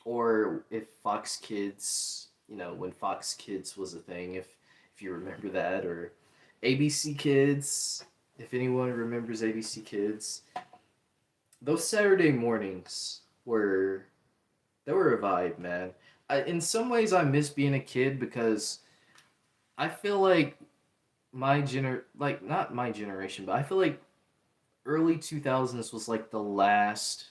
or if Fox Kids, when Fox Kids was a thing, if you remember that, or ABC Kids, if anyone remembers ABC Kids, those Saturday mornings were they were a vibe, man. In some ways, I miss being a kid because I feel like like not my generation, but I feel like early 2000s was like the last.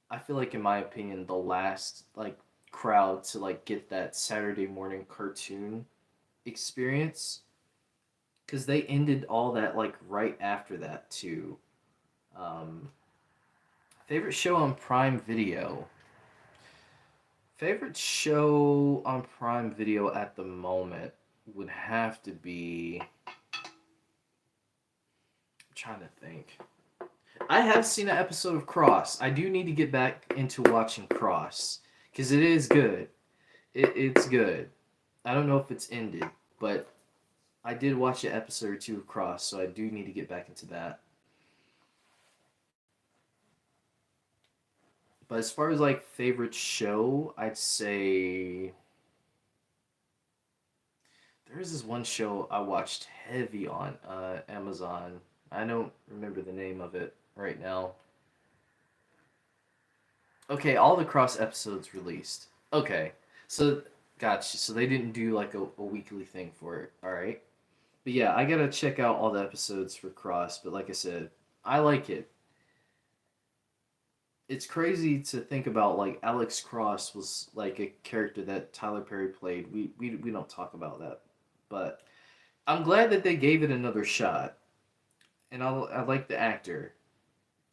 I feel like, in my opinion, the last like crowd to like get that Saturday morning cartoon experience, because they ended all that like right after that too. Um, Favorite show on Prime Video. Favorite show on Prime Video at the moment would have to be. I'm trying to think. I have seen an episode of Cross. I do need to get back into watching Cross because it is good. It's good. I don't know if it's ended, but I did watch an episode or two of Cross, so I do need to get back into that. But as far as like favorite show, I'd say there's this one show I watched heavy on Amazon. I don't remember the name of it right now. Okay, all the Cross episodes released. Okay, so gotcha. So they didn't do like a weekly thing for it. All right, but yeah, I gotta check out all the episodes for Cross. But like I said, I like it. It's crazy to think about. Like Alex Cross was like a character that Tyler Perry played. We don't talk about that, but I'm glad that they gave it another shot. And I like the actor.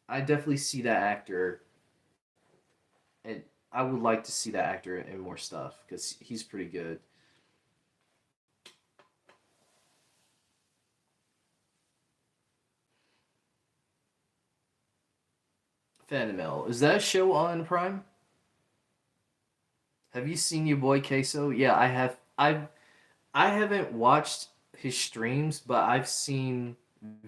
I definitely see that actor, and I would like to see that actor in more stuff because he's pretty good. Phantom Mail, is that a show on Prime? Have you seen your boy Queso? Yeah, I have. I haven't watched his streams, but I've seen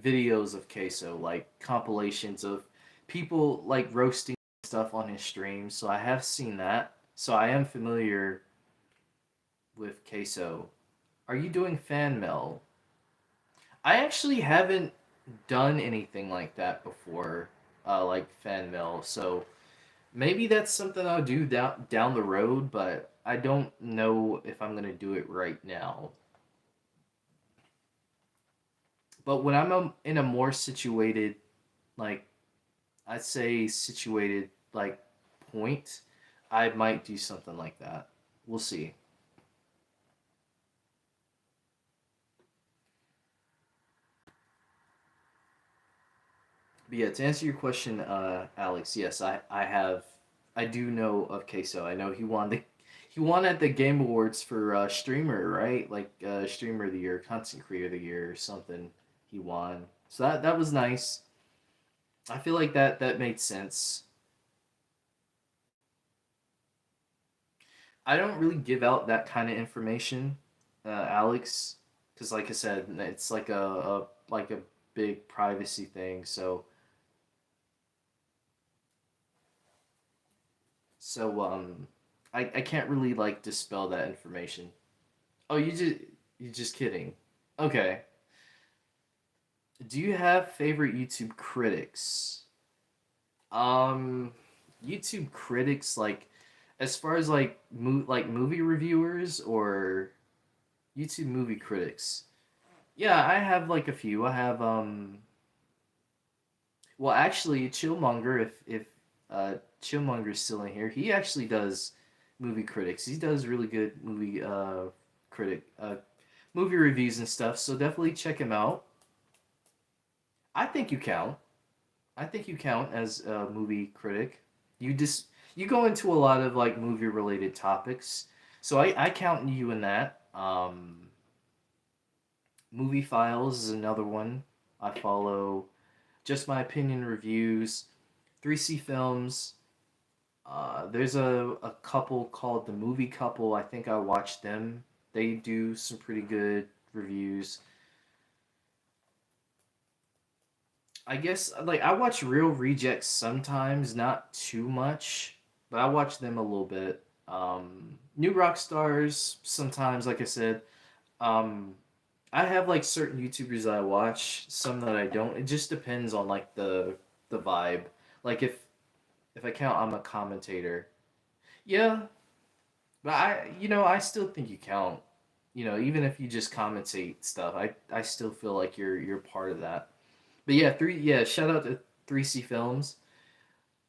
videos of Queso, like compilations of people like roasting stuff on his streams. So I have seen that. So I am familiar with Queso. Are you doing fan mail? I actually haven't done anything like that before, like fan mail. So maybe that's something I'll do down the road, but I don't know if I'm gonna do it right now. But when I'm in a more situated, like I'd say situated like point, I might do something like that. We'll see. But yeah, to answer your question, Alex, yes, I do know of Queso. I know he won at the Game Awards for streamer, right? Like streamer of the year, content creator of the year, or something. He won, so that was nice. I feel like that made sense. I don't really give out that kind of information, Alex, because like I said, it's like a big privacy thing. So I can't really like dispel that information. Oh, you just kidding. Okay. Do you have favorite YouTube critics? Um, YouTube critics like as far as like like movie reviewers or YouTube movie critics. Yeah, I have like a few. I have well actually Chillmonger if Chillmonger's still in here, he actually does movie critics. He does really good critic movie reviews and stuff, so definitely check him out. I think you count. I think you count as a movie critic. You just you go into a lot of like movie related topics. So I count you in that. Um, Movie Files is another one. I follow Just My Opinion Reviews, 3C Films. There's a couple called The Movie Couple. I think I watched them. They do some pretty good reviews. I guess like I watch Real Rejects sometimes, not too much, but I watch them a little bit. New Rock Stars sometimes, like I said. Um, I have like certain YouTubers that I watch, some that I don't. It just depends on like the vibe. Like if I count, I'm a commentator. Yeah, but I still think you count. Even if you just commentate stuff, I still feel like you're part of that. But yeah, shout out to 3C Films.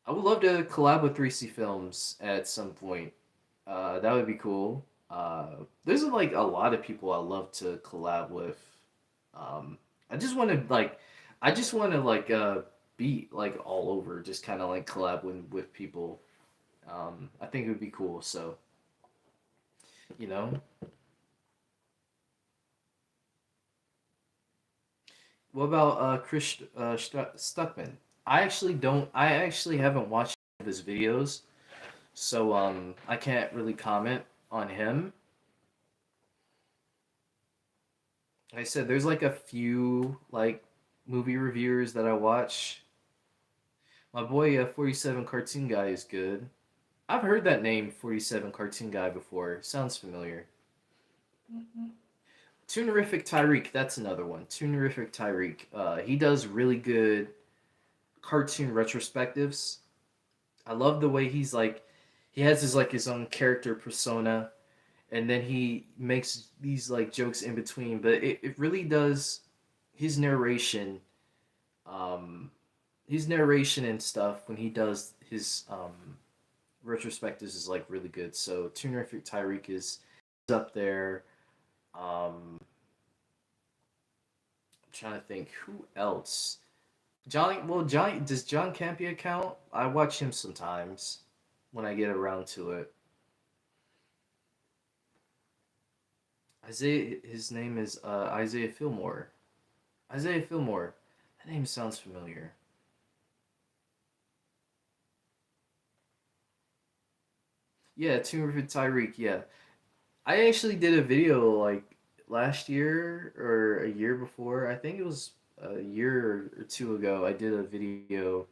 I would love to collab with 3C Films at some point. That would be cool. There's like a lot of people I love to collab with. Um, I just want to like, I just want to like be like all over, just kind of like collab with people. I think it would be cool. So you know, what about Chris Stuckman? I actually haven't watched his videos, so I can't really comment on him. Like I said, there's like a few like movie reviewers that I watch. My boy 47 Cartoon Guy is good. I've heard that name 47 Cartoon Guy before. Sounds familiar. Tunerific Tyreek, that's another one. Tunerific Tyreek. He does really good cartoon retrospectives. I love the way he has his own character persona, and then he makes these like jokes in between. But it really does his narration, um, his narration and stuff when he does his retrospectives is like really good. So Tunerific Tyreek is up there. I'm trying to think who else. Johnny, does John Campea count? I watch him sometimes when I get around to it. Isaiah, his name is Isaiah Fillmore. Isaiah Fillmore. That name sounds familiar. Yeah, Tomb Raider Tyreek. Yeah, I actually did a video like last year or a year before. I think it was a year or two ago. I did a video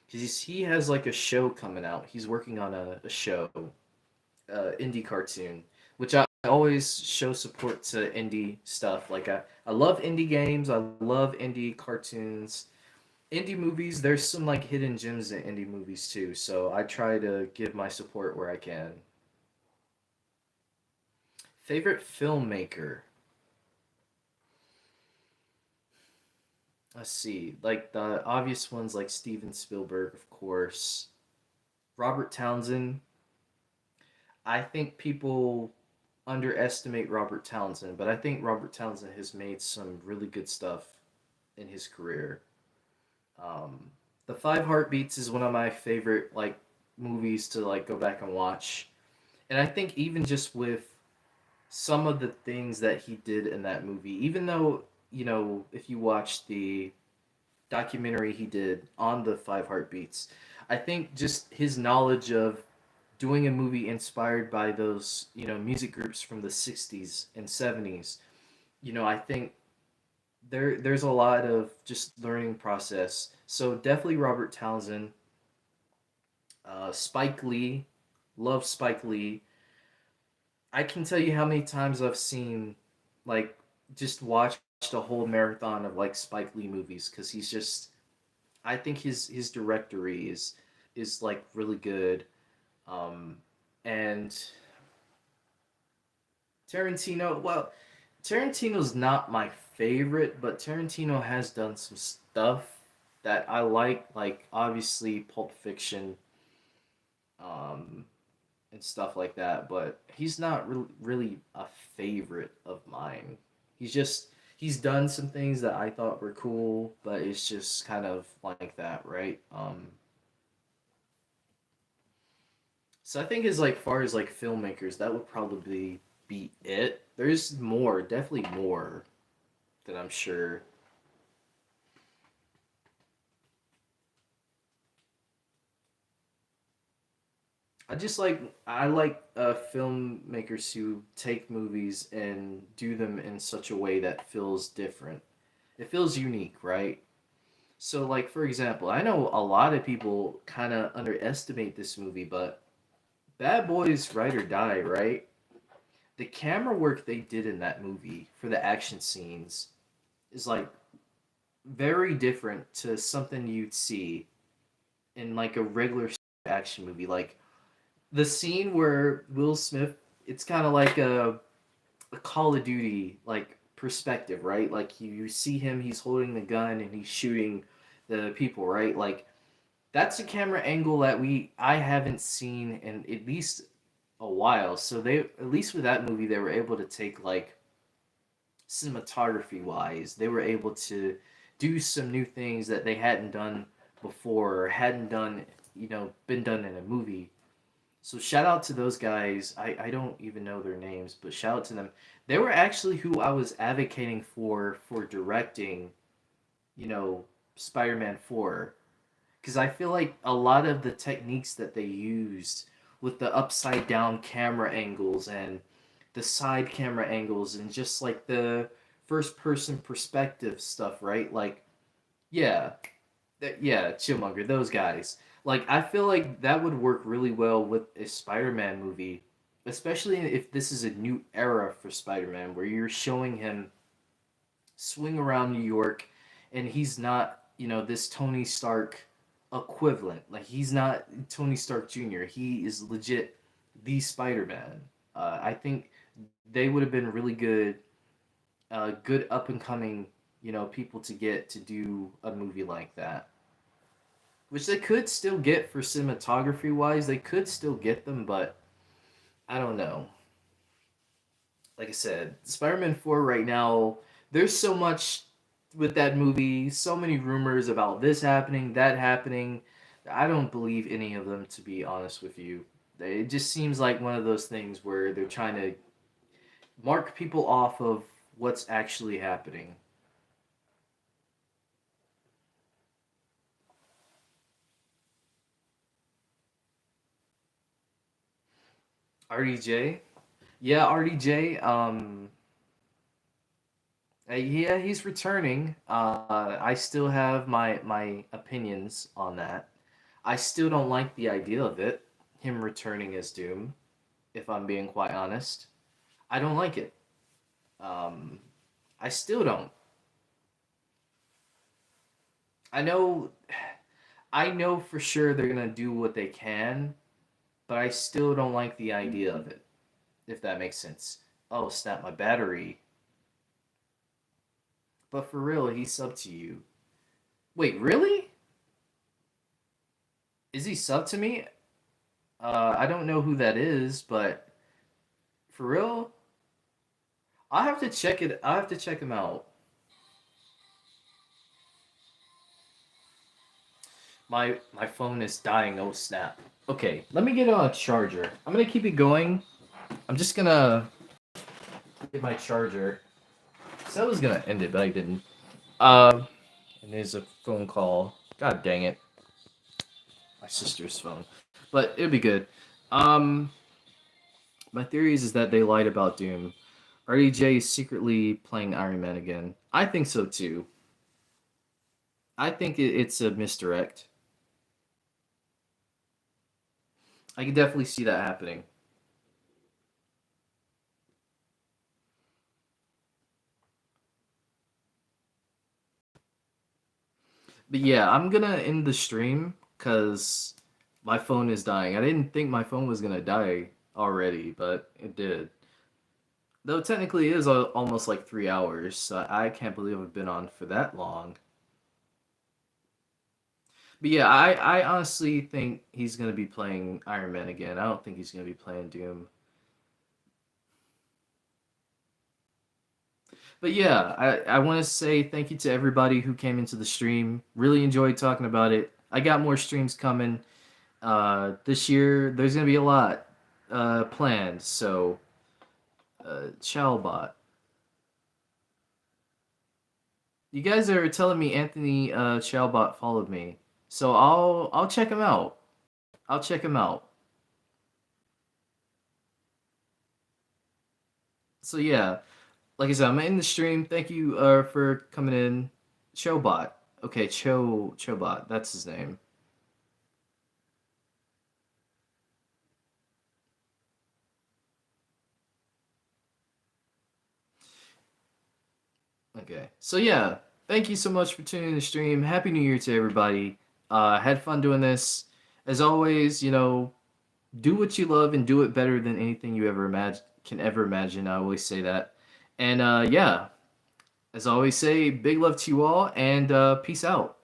because he has like a show coming out. He's working on a show, indie cartoon, which I always show support to indie stuff. Like I love indie games. I love indie cartoons, indie movies. There's some like hidden gems in indie movies too. So I try to give my support where I can. Favorite filmmaker. Let's see. Like the obvious ones like Steven Spielberg, of course. Robert Townsend. I think people underestimate Robert Townsend, but I think Robert Townsend has made some really good stuff in his career. Um, the Five Heartbeats is one of my favorite like movies to like go back and watch, and I think even just with some of the things that he did in that movie, even though if you watch the documentary he did on the Five Heartbeats, I think just his knowledge of doing a movie inspired by those music groups from the 60s and 70s, I think there's a lot of just learning process. So definitely Robert Townsend, Spike Lee, love Spike Lee. I can tell you how many times I've seen like just watched a whole marathon of like Spike Lee movies because he's just I think his directory is like really good. Um, and Tarantino, well, Tarantino's not my favorite, but Tarantino has done some stuff that I like obviously Pulp Fiction, um, and stuff like that. But he's not really a favorite of mine. He's done some things that I thought were cool, but it's just kind of like that, right? So I think as like far as like filmmakers, that would probably be it. There's more, definitely more that I'm sure. I like filmmakers who take movies and do them in such a way that feels different. It feels unique, right? So like for example, I know a lot of people kind of underestimate this movie, but Bad Boys Ride or Die, right? The camera work they did in that movie for the action scenes is like very different to something you'd see in like a regular action movie. Like the scene where Will Smith, it's kind of like a Call of Duty like perspective, right? Like you see him, he's holding the gun and he's shooting the people, right? Like that's a camera angle that I haven't seen in at least a while. So they at least with that movie they were able to take like cinematography wise, they were able to do some new things that they hadn't done before or hadn't done, been done in a movie. So shout out to those guys. I don't even know their names, but shout out to them. They were actually who I was advocating for directing, Spider-Man 4. Because I feel like a lot of the techniques that they used with the upside down camera angles and the side camera angles and just like the first person perspective stuff, right? Like, yeah, yeah, Chillmonger, those guys. Like, I feel like that would work really well with a Spider-Man movie, especially if this is a new era for Spider-Man, where you're showing him swing around New York, and he's not, this Tony Stark equivalent. Like, he's not Tony Stark Jr. He is legit the Spider-Man. I think they would have been really good up and coming, people to get to do a movie like that. Which they could still get for cinematography wise. They could still get them, but I don't know. Like I said, Spider Man 4 right now, there's so much with that movie, so many rumors about this happening, that happening. I don't believe any of them, to be honest with you. It just seems like one of those things where they're trying to mark people off of what's actually happening. RDJ? Yeah, RDJ. Yeah, he's returning. I still have my opinions on that. I still don't like the idea of it, him returning as Doom. If I'm being quite honest, I don't like it. Um, I still don't. I know, I know for sure they're gonna do what they can, but I still don't like the idea of it. If that makes sense. Oh snap! My battery. But for real, he subbed to you. Wait, really? Is he sub to me? I don't know who that is, but for real, I have to check it. I have to check him out. My phone is dying. Oh snap. Okay, let me get on a charger. I'm gonna keep it going. I'm just gonna get my charger. So I was gonna end it, but I didn't. And there's a phone call. God dang it, my sister's phone. But it'll be good. Um, my theory is that they lied about Doom. RDJ is secretly playing Iron Man again. I think so too. I think it's a misdirect. I can definitely see that happening. But yeah, I'm gonna end the stream because my phone is dying. I didn't think my phone was gonna die already, but it did. Though technically it is almost like 3 hours, so I can't believe I've been on for that long. But yeah, I honestly think he's gonna be playing Iron Man again. I don't think he's gonna be playing Doom. But yeah, I want to say thank you to everybody who came into the stream. Really enjoyed talking about it. I got more streams coming. This year there's gonna be a lot planned, so Chalbot. You guys are telling me Anthony Chalbot followed me, so I'll check him out. I'll check him out. So yeah, like I said, I'm in the stream. Thank you for coming in, Chobot. Okay, Chobot. That's his name. Okay, so yeah, thank you so much for tuning in the stream. Happy New Year to everybody. Had fun doing this. As always, do what you love and do it better than anything you ever imagine. I always say that. And yeah, as I always say, big love to you all and peace out.